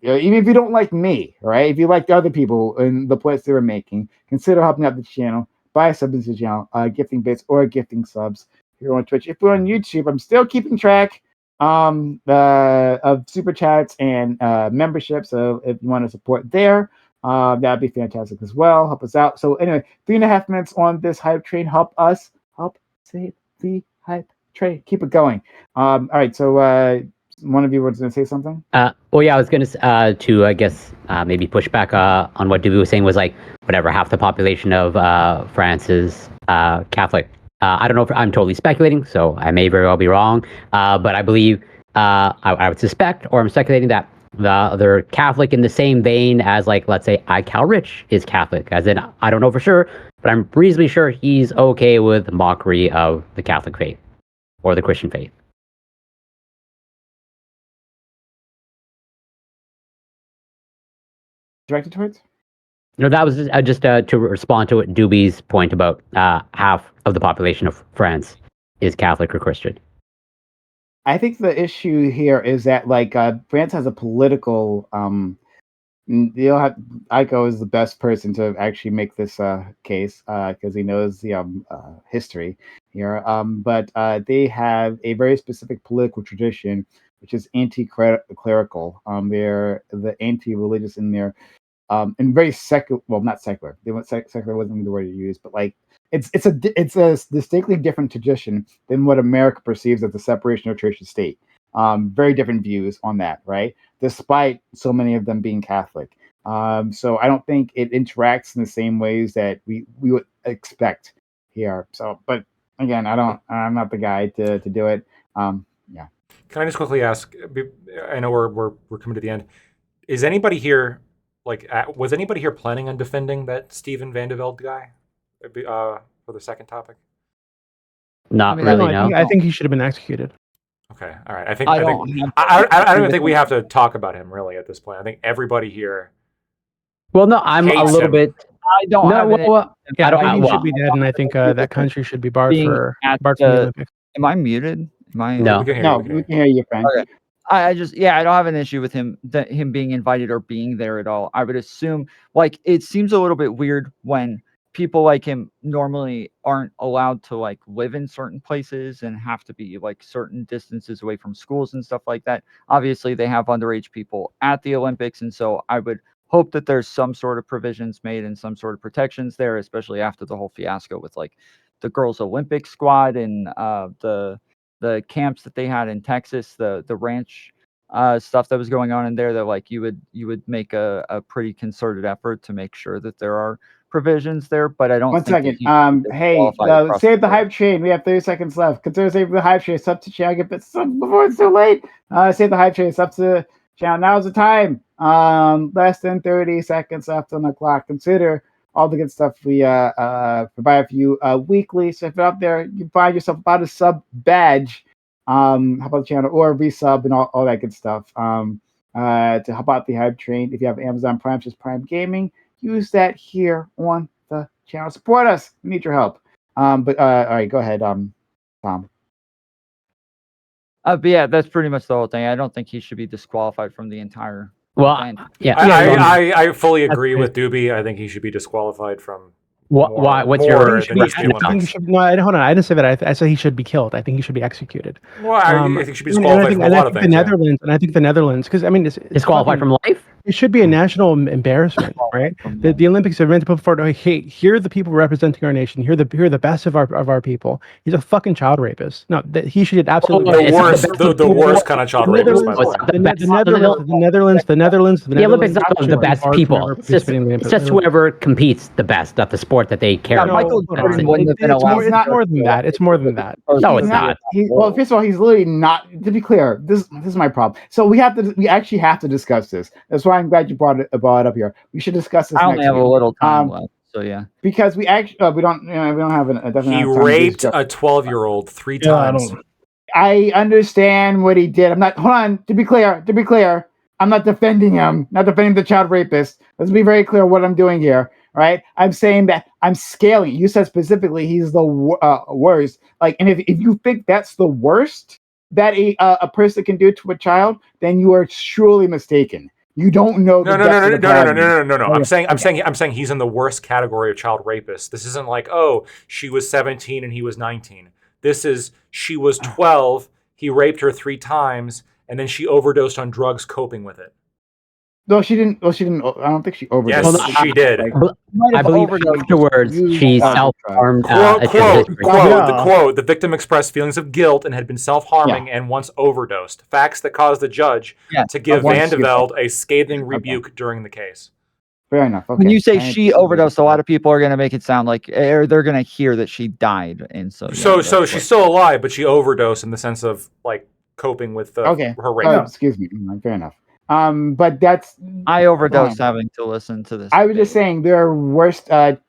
even if you don't like me, right? If you like the other people in the plays they were making, consider helping out the channel. Buy a sub to the channel, gifting bits or gifting subs here on Twitch. If we're on YouTube, I'm still keeping track of super chats and memberships. So if you want to support there, that'd be fantastic as well. Help us out. So anyway, 3.5 minutes on this hype train. Help us help save the hype train. Keep it going. All right. So one of you was going to say something. Well, yeah, I was going to I guess maybe push back on what Dubu was saying. Was like whatever, half the population of France is Catholic. I don't know if I'm totally speculating, so I may very well be wrong. But I believe I would suspect, or I'm speculating that they're Catholic in the same vein as, like, let's say iCal Rich is Catholic. As in, I don't know for sure, but I'm reasonably sure he's okay with mockery of the Catholic faith or the Christian faith. Directed towards? No, that was just to respond to what Doobie's point about half of the population of France is Catholic or Christian. I think the issue here is that, like, France has a political. You'll have Aiko is the best person to actually make this case because he knows the history here. But they have a very specific political tradition, which is anti-clerical. They're the anti-religious in their. And very secular. Well, not secular. They went secular wasn't the word you used, but like it's a distinctly different tradition than what America perceives as the separation of church and state. Very different views on that, right? Despite so many of them being Catholic. So I don't think it interacts in the same ways that we would expect here. So, but again, I'm not the guy to do it. Yeah. Can I just quickly ask? I know we're coming to the end. Is anybody here? Was anybody here planning on defending that Steven Van de Velde guy for the second topic? Not really. No. I think he should have been executed. Okay, all right. I don't even think we have to talk about him really at this point. I think everybody here. Well, no, I'm a little bit. I don't. No, I think he should be dead, and I think that country should be barred from the Olympics. Am I muted? No. We can hear you, friend. Okay. I don't have an issue with him being invited or being there at all. I would assume, like, it seems a little bit weird when people like him normally aren't allowed to, like, live in certain places and have to be, like, certain distances away from schools and stuff like that. Obviously, they have underage people at the Olympics, and so I would hope that there's some sort of provisions made and some sort of protections there, especially after the whole fiasco with, like, the girls' Olympic squad and the camps that they had in Texas, the ranch stuff that was going on in there, that like you would make a pretty concerted effort to make sure that there are provisions there. But I don't. 1 think second. Hey, save the hype train. We have 30 seconds left. Consider saving the hype train. Sub to channel. Get before it's too late. Save the hype train. Sub to channel. Now's the time. Less than 30 seconds left on the clock. Consider all the good stuff we provide for you weekly. So if you're out there, you find yourself about a sub badge. How about the channel or resub and all that good stuff. To help out the hype train. If you have Amazon Prime, just Prime Gaming, use that here on the channel. Support us. We need your help. But all right, go ahead, Tom. But yeah, that's pretty much the whole thing. I don't think he should be disqualified from the entire. Well, yeah. I fully agree with Doobie. I think he should be disqualified from. Why? What's more your? than just the Olympics. No, hold on. I didn't say that. I said he should be killed. I think he should be executed. Well, I think he should be disqualified from a lot of things. I think the Netherlands, because I mean, it's disqualified from life. It should be a national embarrassment, right? The Olympics are meant to put forward. Hey, here are the people representing our nation. Here are the best of our people. He's a fucking child rapist. No, he should get absolutely the worst kind of child rapist. The Netherlands. The Olympics are the best people. It's just whoever competes the best at the sport that they care about. Michael Jordan wouldn't have been allowed. It's more than that. It's more than that. No, it's not. Well, first of all, he's literally not. To be clear, this is my problem. So we actually have to discuss this. That's why I'm glad you brought it up here. We should discuss this. I only have a little time left, so yeah. Because we actually we don't have a definite. He raped a 12-year-old 3 times. I understand what he did. I'm not. Hold on. To be clear, I'm not defending him. Not defending the child rapist. Let's be very clear what I'm doing here. Right? I'm saying that I'm scaling. You said specifically he's the worst. Like, and if you think that's the worst that a person can do to a child, then you are surely mistaken. You don't know. No. I'm saying he's in the worst category of child rapist. This isn't like, oh, she was 17 and he was 19. This is she was 12. He raped her 3 times, and then she overdosed on drugs, coping with it. No, she didn't. Well, she didn't. I don't think she overdosed. Yes, she did. I believe afterwards she self-harmed. Quote, the victim expressed feelings of guilt and had been self-harming and once overdosed. Facts that caused the judge to give Van de Velde a scathing rebuke during the case. Fair enough. Okay. When you say she overdosed, a lot of people are going to make it sound like, or they're going to hear that she died. And so she's still alive, but she overdosed in the sense of like coping with her rape. Excuse me. Fair enough. But that's I overdosed having to listen to this. I was just saying there are worst child.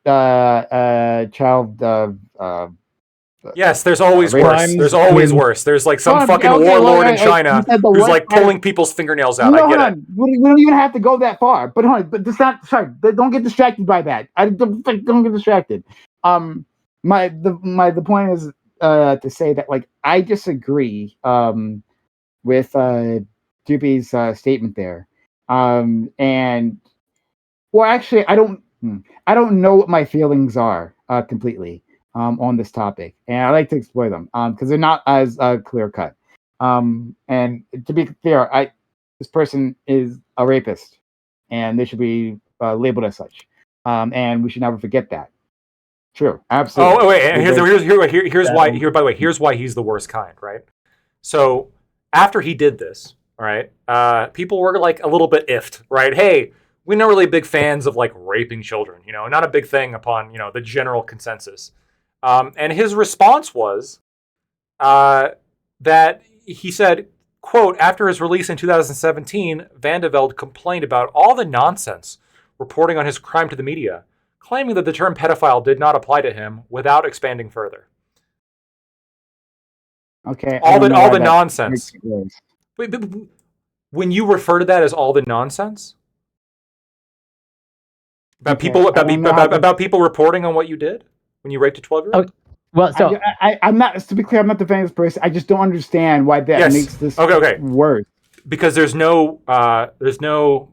Yes, there's always worse. There's always worse. There's like some fucking warlord in China who's like pulling people's fingernails out. I get it. We don't even have to go that far. But hold on, but it's not. Sorry, don't get distracted by that. Don't get distracted. The point is to say that like I disagree with Doobie's statement there, and well, actually, I don't know what my feelings are completely on this topic, and I like to explore them because they're not as clear cut. And to be clear, this person is a rapist, and they should be labeled as such, and we should never forget that. True, absolutely. Oh wait, and here's why. By the way, here's why he's the worst kind, right? So after he did this. Right, people were like a little bit iffed, right? Hey, we're not really big fans of like raping children, not a big thing upon the general consensus. And his response was that he said, quote, after his release in 2017, Van de Velde complained about all the nonsense reporting on his crime to the media, claiming that the term pedophile did not apply to him without expanding further. Okay, all the nonsense. But when you refer to that as all the nonsense about people reporting on what you did when you raped a 12-year-old. Well, so I'm not. To be clear, I'm not defending this person. I just don't understand why that makes this worse. Because there's no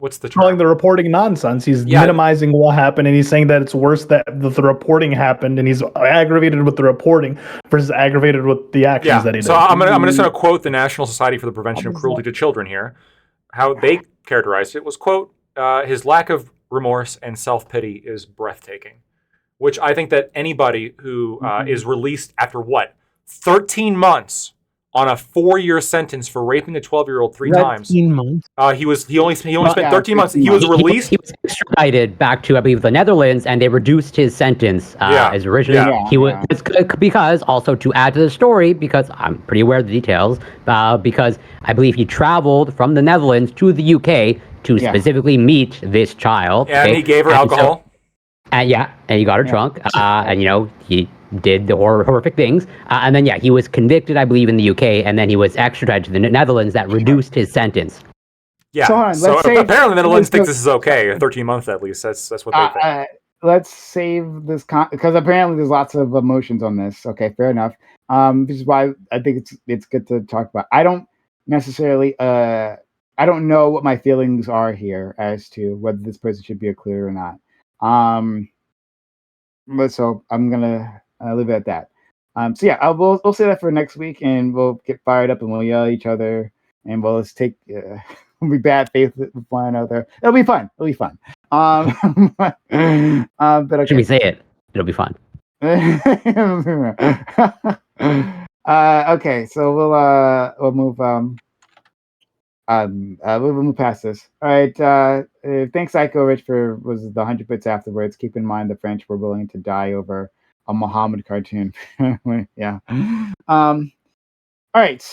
what's the term? Calling the reporting nonsense. He's minimizing what happened, and he's saying that it's worse that the reporting happened, and he's aggravated with the reporting versus aggravated with the actions that he did. So I'm just gonna quote the National Society for the Prevention of Cruelty to Children here. How they characterized it was, quote, his lack of remorse and self-pity is breathtaking. which I think that anybody who is released after 13 months on a 4-year sentence for raping a 12-year-old 3 times. 13 months. He only spent 13 months. He was released. He was extradited back to, I believe, the Netherlands, and they reduced his sentence. As originally he was because also to add to the story, because I'm pretty aware of the details. Because I believe he traveled from the Netherlands to the UK to specifically meet this child. And he gave her alcohol. And he got her drunk. And he did the horrific things. And then, he was convicted, I believe, in the UK, and then he was extradited to the Netherlands. That reduced his sentence. Yeah. So apparently the Netherlands thinks this is okay. 13 months at least. That's what they think. Let's save this because apparently there's lots of emotions on this. Okay, fair enough. This is why I think it's good to talk about. I don't necessarily I don't know what my feelings are here as to whether this person should be included or not. But so I'm gonna leave it at that. So yeah, we'll say that for next week, and we'll get fired up and we'll yell at each other, and we'll just take we'll be bad faith with one another. It'll be fun. But okay. Should we say it? It'll be fun. Okay, so we'll move we'll move past this. All right. Thanks, Psycho Rich, was the 100 bits afterwards. Keep in mind the French were willing to die over a Muhammad cartoon. Yeah. All right.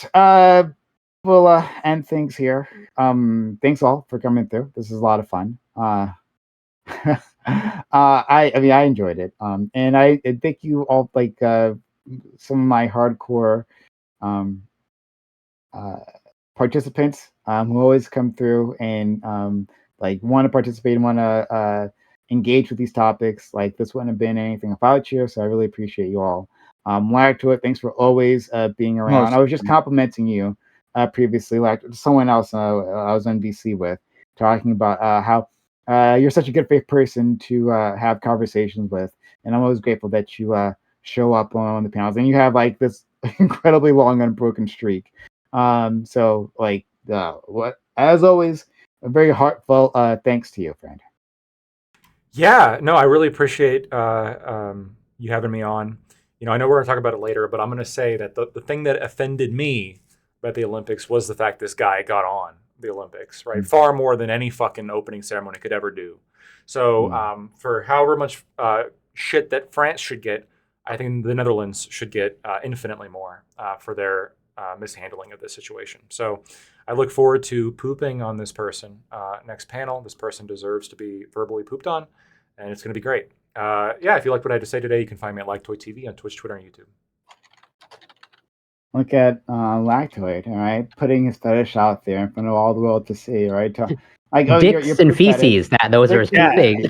We'll end things here. Thanks all for coming through. This is a lot of fun. I enjoyed it. And I thank you all, like some of my hardcore participants who always come through and like want to participate and want to engage with these topics. Like this wouldn't have been anything without you, so I really appreciate you all. Lactoid, thanks for always being around. I was just complimenting you previously, like someone else I was on VC with, talking about how you're such a good faith person to have conversations with, and I'm always grateful that you show up on the panels, and you have like this incredibly long unbroken streak. So like as always, a very heartfelt thanks to you, friend. Yeah, no, I really appreciate you having me on. I know we're going to talk about it later, but I'm going to say that the thing that offended me about the Olympics was the fact this guy got on the Olympics, right? Far more than any fucking opening ceremony could ever do. So for however much shit that France should get, I think the Netherlands should get infinitely more for their mishandling of this situation. So I look forward to pooping on this person next panel. This person deserves to be verbally pooped on, and it's going to be great. If you liked what I had to say today, you can find me at Lactoid TV on Twitch, Twitter, and YouTube. Look at Lactoid, all right, putting his fetish out there in front of all the world to see, right? Like, dicks and feces, those are two things.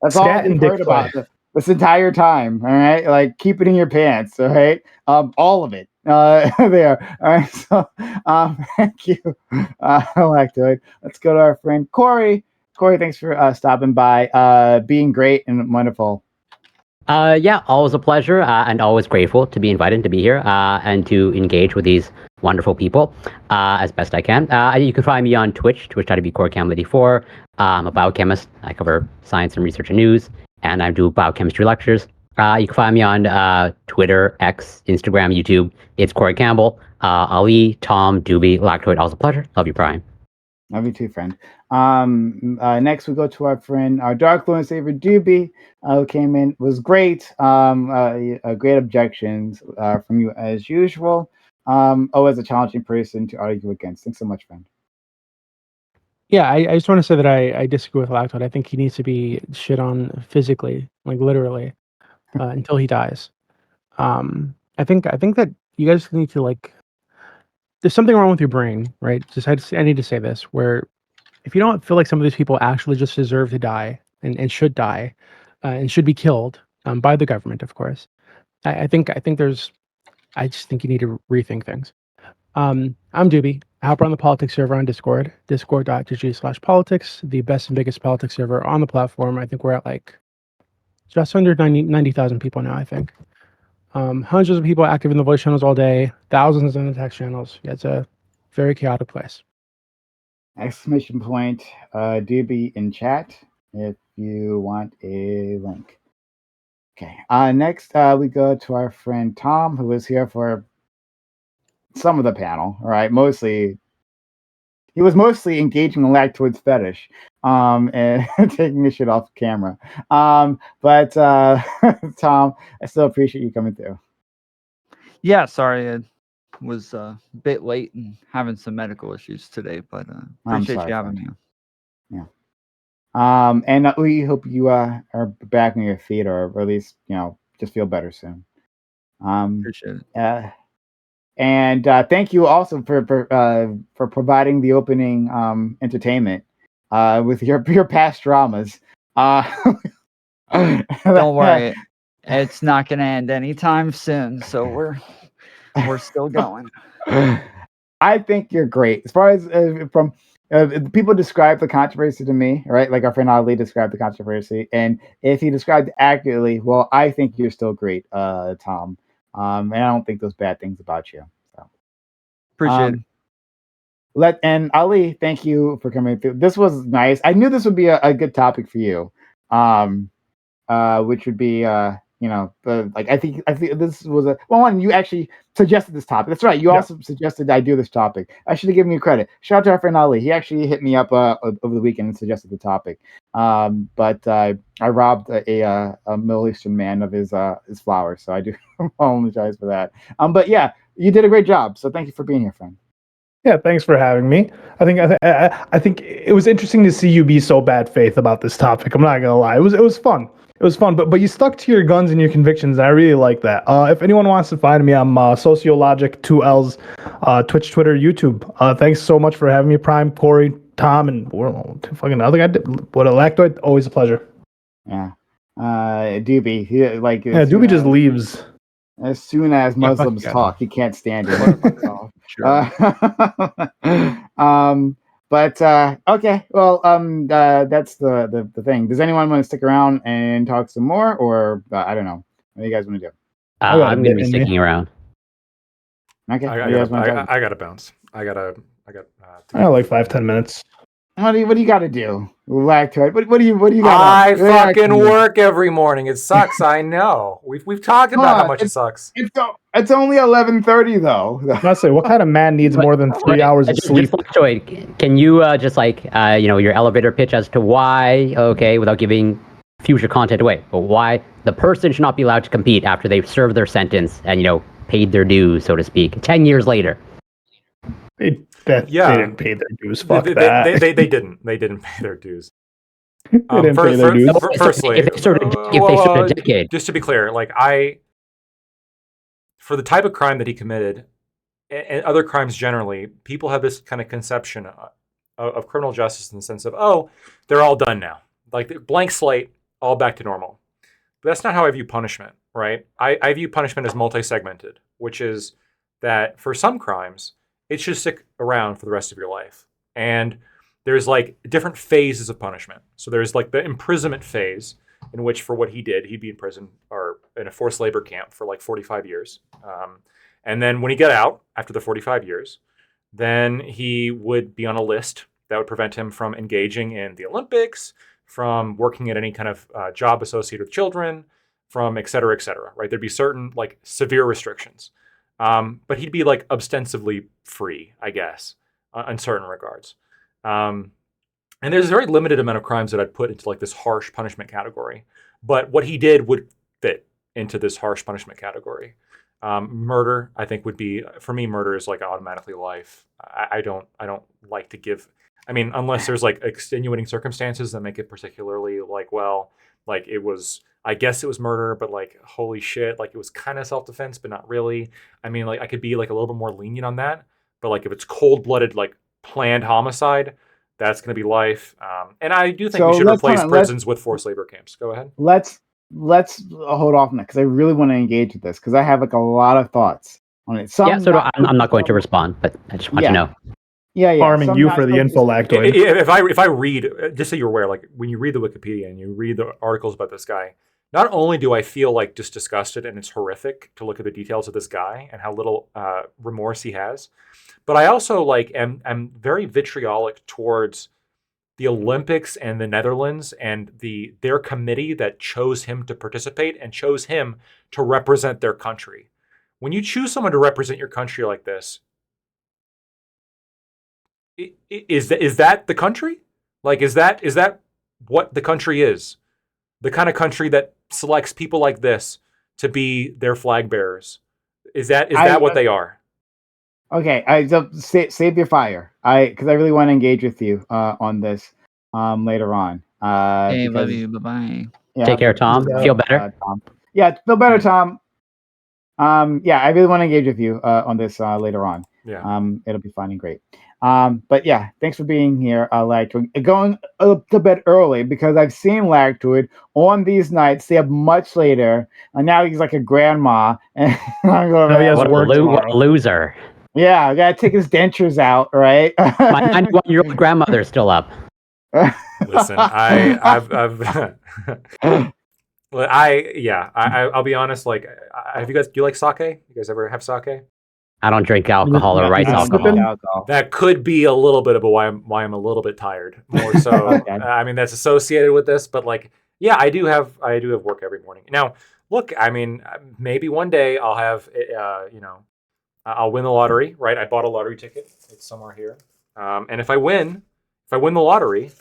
That's all I've heard about this entire time, all right? Like, keep it in your pants, all right? All of it. There. All right. So thank you, Lactoid. Let's go to our friend Corey. Corey, thanks for stopping by, being great and wonderful. Always a pleasure, and always grateful to be invited to be here and to engage with these wonderful people as best I can. You can find me on Twitch, twitch.tv/CoreCam84. I'm a biochemist. I cover science and research and news, and I do biochemistry lectures. You can find me on Twitter, X, Instagram, YouTube. It's Corey Campbell. Ali, Tom, Doobie, Lactoid, always a pleasure. Love you, Brian. Love you too, friend. Next we go to our friend, our Dark Lord Saver Doobie, who came in, was great. Great objections from you as usual. Always a challenging person to argue against. Thanks so much, friend. Yeah, I just want to say that I disagree with Lactoid. I think he needs to be shit on physically, like literally, until he dies. I think that you guys need to like. There's something wrong with your brain, right? I need to say this, where if you don't feel like some of these people actually just deserve to die and should die and should be killed by the government, of course, I just think you need to rethink things. I'm Doobie. I help run the politics server on Discord, discord.gg/politics, the best and biggest politics server on the platform. I think we're at like just under 90,000 people now, I think. Hundreds of people active in the voice channels all day, thousands in the text channels. Yeah, it's a very chaotic place. Exclamation point, Doobie in chat if you want a link. Okay. Next, we go to our friend Tom, who was here for some of the panel. All right, he was mostly engaging in lactoids fetish, and taking this shit off camera. But Tom, I still appreciate you coming through. Yeah, sorry, I was a bit late and having some medical issues today, but appreciate you having me. Yeah. And we hope you are back on your feet, or at least just feel better soon. Appreciate it. And thank you also for providing the opening entertainment with your past dramas. Don't worry, it's not going to end anytime soon. So we're still going. I think you're great. As far as from people describe the controversy to me, right? Like our friend Ali described the controversy, and if he described it accurately, well, I think you're still great, Tom. And I don't think those bad things about you. So appreciate it. And Ali, thank you for coming through. This was nice. I knew this would be a good topic for you, which would be I think this was one you actually suggested this topic. That's right. You also suggested I do this topic. I should have given you credit. Shout out to our friend Ali. He actually hit me up over the weekend and suggested the topic. But I robbed a Middle Eastern man of his flowers, so I do apologize for that. But yeah, you did a great job. So thank you for being here, friend. Yeah, thanks for having me. I think it was interesting to see you be so bad faith about this topic. I'm not gonna lie. It was fun. It was fun, but you stuck to your guns and your convictions, and I really like that. If anyone wants to find me, I'm Sociologic 2Ls, Twitch, Twitter, YouTube. Thanks so much for having me, Prime, Corey, Tom, and fucking other guy. What a lactoid, always a pleasure. Yeah, Doobie, Doobie just leaves. As soon as Muslims talk, he can't stand it. But okay, well, that's the thing. Does anyone want to stick around and talk some more, or I don't know? What do you guys want to do? I'm gonna be sticking around. Okay, I gotta bounce. I got like 5-10 minutes. What do you got to do? What do you got? I fucking work every morning. It sucks. I know. We've talked about how much it sucks. It's only 11:30 though. I say, what kind of man needs more than 3 hours of sleep? Can you just your elevator pitch as to why? Okay, without giving future content away, but why the person should not be allowed to compete after they've served their sentence and paid their dues, so to speak, 10 years later. They didn't pay their dues. Fuck that. They didn't. They didn't pay their dues. Firstly, if they served a decade. Just to be clear, for the type of crime that he committed, and other crimes generally, people have this kind of conception of criminal justice in the sense of, oh, they're all done now, like blank slate, all back to normal. But that's not how I view punishment, right? I view punishment as multi-segmented, which is that for some crimes, it should stick around for the rest of your life. And there's different phases of punishment. So there's the imprisonment phase, in which for what he did, he'd be in prison or in a forced labor camp for 45 years. And then when he got out after the 45 years, then he would be on a list that would prevent him from engaging in the Olympics, from working at any kind of job associated with children, from et cetera, right? There'd be certain severe restrictions. But he'd be ostensibly free, I guess, in certain regards. And there's a very limited amount of crimes that I'd put into this harsh punishment category. But what he did would fit into this harsh punishment category. Murder, I think, would be, for me, murder is automatically life. I don't like to give, unless there's extenuating circumstances that make it particularly it was, I guess it was murder, but holy shit, it was kind of self-defense, but not really. I could be a little bit more lenient on that. But if it's cold-blooded, planned homicide, that's going to be life. And I do think we should replace prisons with forced labor camps. Go ahead. Let's hold off on that because I really want to engage with this because I have a lot of thoughts on it. I'm not going to respond, but I just want to know. Yeah. Farming you for the info lactoid. If I read, just so you're aware, when you read the Wikipedia and you read the articles about this guy, not only do I feel just disgusted and it's horrific to look at the details of this guy and how little remorse he has, but I also am very vitriolic towards the Olympics and the Netherlands and their committee that chose him to participate and chose him to represent their country. When you choose someone to represent your country like this, is that the country? Like, is that what the country is? The kind of country that selects people like this to be their flag bearers. Is that what they are? Okay, so save your fire. Because I really want to engage with you on this later on. Hey, love you. Bye bye. Yeah, Take care, Tom. Feel better. Tom. Yeah, feel better, Tom. Yeah, I really want to engage with you on this later on. Yeah. It'll be fun and great. But yeah, thanks for being here. Going up to bed early because I've seen Lactoid on these nights. Stay up much later, and now he's like a grandma. And I'm going, what a loser! Yeah, I gotta take his dentures out, right? My 91-year-old grandmother's still up. Listen, I'll be honest. Like, do you like sake? You guys ever have sake? I don't drink alcohol or rice alcohol. That could be a little bit of why I'm a little bit tired. More so, I mean, that's associated with this. But like, yeah, I do have work every morning. Now, look, I mean, maybe one day I'll have, I'll win the lottery. Right? I bought a lottery ticket. It's somewhere here. And if I win the lottery,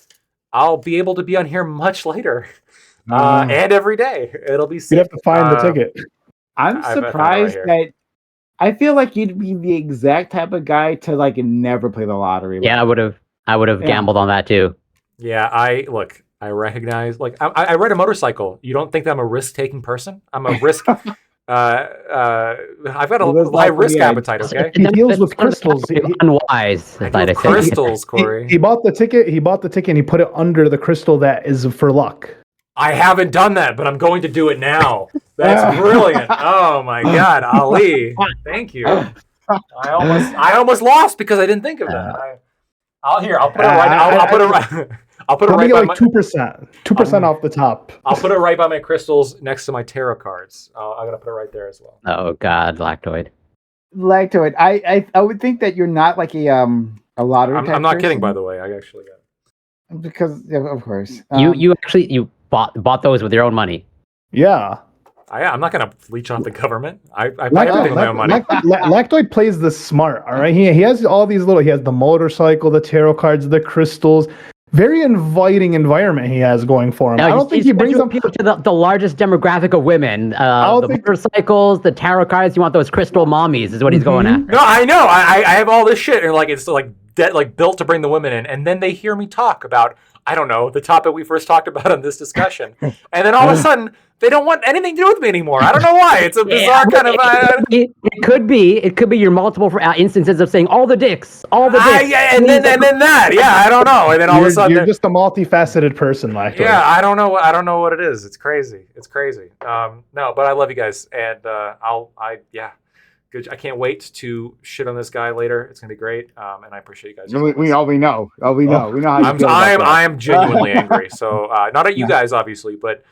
I'll be able to be on here much later. And every day. It'll be sick. You have to find the ticket. I'm surprised that I feel like you'd be the exact type of guy to like never play the lottery. Yeah, I would have gambled on that too. Yeah, I recognize, like, I ride a motorcycle. You don't think that I'm a risk-taking person? I'm a risk. I've got a high risk appetite. Okay. He deals with crystals. Unwise. Crystals, Corey. He bought the ticket. And he put it under the crystal that is for luck. I haven't done that, but I'm going to do it now. That's brilliant. Oh my God, Ali. Thank you. I almost lost because I didn't think of that. I'll put it right. I'll put it right by like 2% off the top. I'll put it right by my crystals next to my tarot cards. I'm gonna put it right there as well. Oh God, Lactoid. I would think that you're not like a lottery. I'm not kidding, by the way. I actually got it. Because of course you actually bought those with your own money. Yeah. I'm not going to leech on the government. I buy everything with my own money. Lactoid plays this smart, all right? He has all these he has the motorcycle, the tarot cards, the crystals. Very inviting environment he has going for him. No, I don't think he brings them people to the largest demographic of women. The motorcycles, the tarot cards. You want those crystal mommies is what he's going at. No, I know. I have all this shit, and like it's like built to bring the women in, and then they hear me talk about, I don't know, the topic we first talked about in this discussion. And then all of a sudden, they don't want anything to do with me anymore. I don't know why. It's a bizarre kind of... It could be your multiple instances of saying all the dicks. And then that. Yeah, I don't know. And then all of a sudden... You're just a multifaceted person, Lactoid. Yeah, I don't know what it is. It's crazy. No, but I love you guys. And good. I can't wait to shit on this guy later. It's gonna be great, and I appreciate you guys. We know. We know how you feel about that. I am genuinely angry. So not at you guys, obviously, but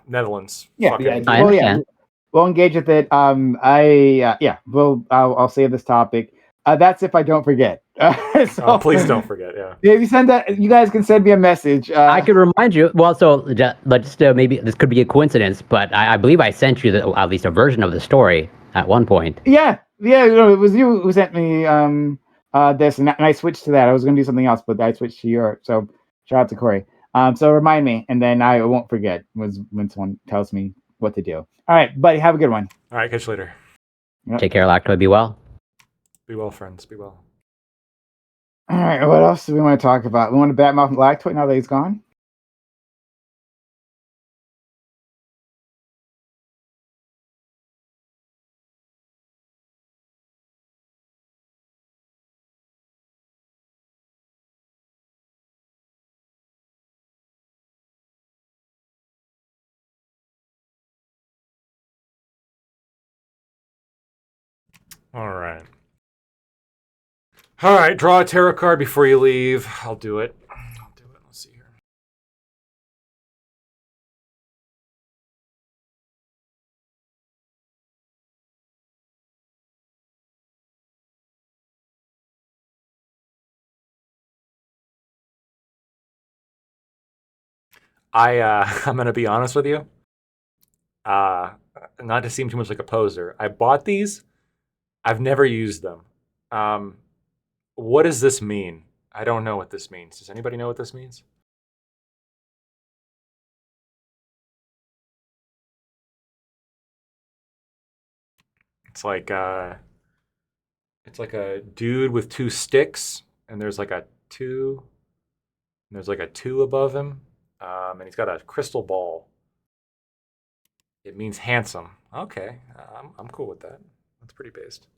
Netherlands. We'll engage with it. I'll save this topic. That's if I don't forget. Please don't forget. Yeah. If you send that, you guys can send me a message. I could remind you. Well, so let's maybe this could be a coincidence, but I believe I sent you at least a version of the story at one point. Yeah. It was you who sent me this, and I switched to that. I was going to do something else, but I switched to your. So shout out to Corey. So remind me, and then I won't forget when someone tells me what to do. All right, buddy, have a good one. All right, catch you later. Yep. Take care, Lactoid. Be well. Be well, friends. Be well. All right, what else do we want to talk about? We want to badmouth Lactoid now that he's gone? All right, draw a tarot card before you leave. I'll do it. Let's see here. I'm gonna be honest with you. Not to seem too much like a poser. I bought these. I've never used them. What does this mean? I don't know what this means. Does anybody know what this means? It's like a dude with two sticks, and there's like a 2, and there's like a 2 above him, and he's got a crystal ball. It means handsome. Okay, I'm cool with that. That's pretty based.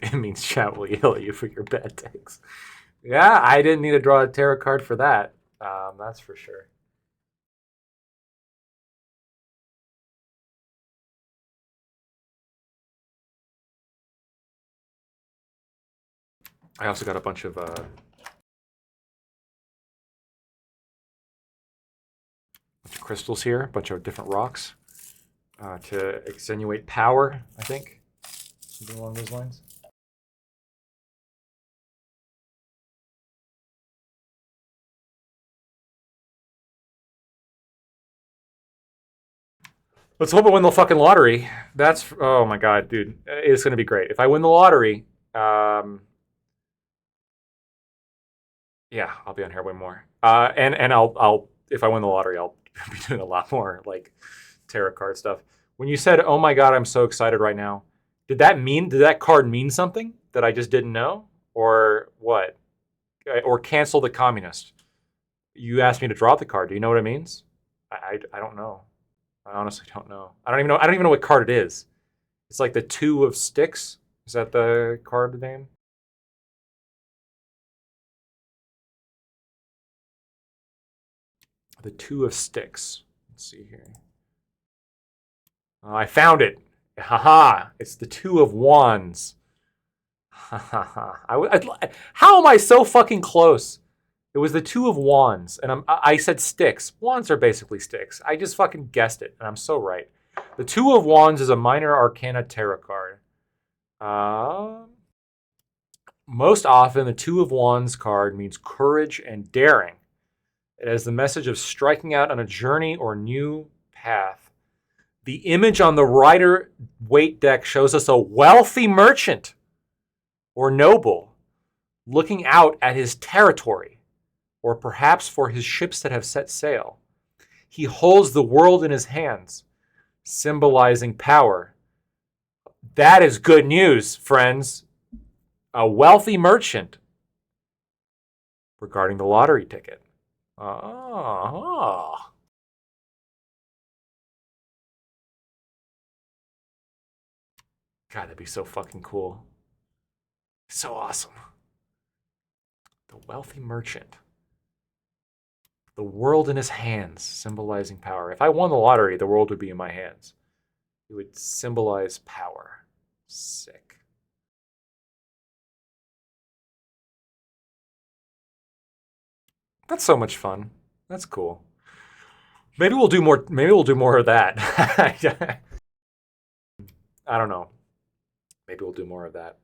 It means chat will yell at you for your bad takes. Yeah, I didn't need to draw a tarot card for that. That's for sure. I also got a bunch of crystals here, a bunch of different rocks to extenuate power, I think. Something along those lines. Let's hope I win the fucking lottery. That's, oh my god, dude. It's going to be great. If I win the lottery, yeah, I'll be on here way more. And I'll if I win the lottery, I'll be doing a lot more like tarot card stuff. When you said, "Oh my god, I'm so excited right now," did that card mean something that I just didn't know, or what? Or cancel the communist? You asked me to draw the card. Do you know what it means? I don't know. I honestly don't know. I don't even know what card it is. It's like the 2 of sticks. Is that the card name? The 2 of sticks. Let's see here. Oh, I found it. Haha! It's the 2 of wands. Haha! How am I so fucking close? It was the 2 of wands, and I said sticks. Wands are basically sticks. I just fucking guessed it, and I'm so right. The 2 of wands is a minor arcana tarot card. Most often, the 2 of wands card means courage and daring. It has the message of striking out on a journey or new path. The image on the Rider-Waite deck shows us a wealthy merchant or noble looking out at his territory, or perhaps for his ships that have set sail. He holds the world in his hands, symbolizing power. That is good news, friends. A wealthy merchant regarding the lottery ticket. Oh. God, that'd be so fucking cool. So awesome. The wealthy merchant. The world in his hands, symbolizing power. If I won the lottery, the world would be in my hands. It would symbolize power. Sick. That's so much fun. That's cool. Maybe we'll do more. Maybe we'll do more of that. I don't know. Maybe we'll do more of that.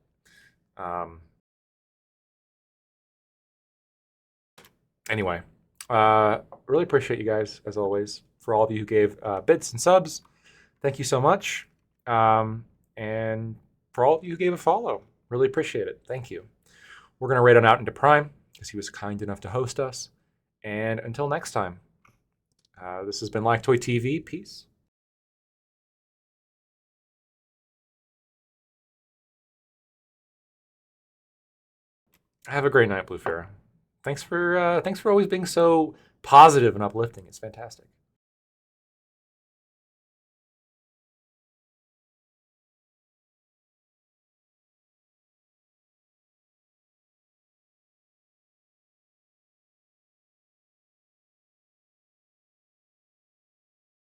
Anyway, really appreciate you guys as always. For all of you who gave bits and subs, thank you so much. And for all of you who gave a follow, really appreciate it. Thank you. We're gonna raid on out into Prime because he was kind enough to host us. And until next time, this has been Lactoid TV. Peace. Have a great night, Blue Pharaoh. Thanks for always being so positive and uplifting. It's fantastic.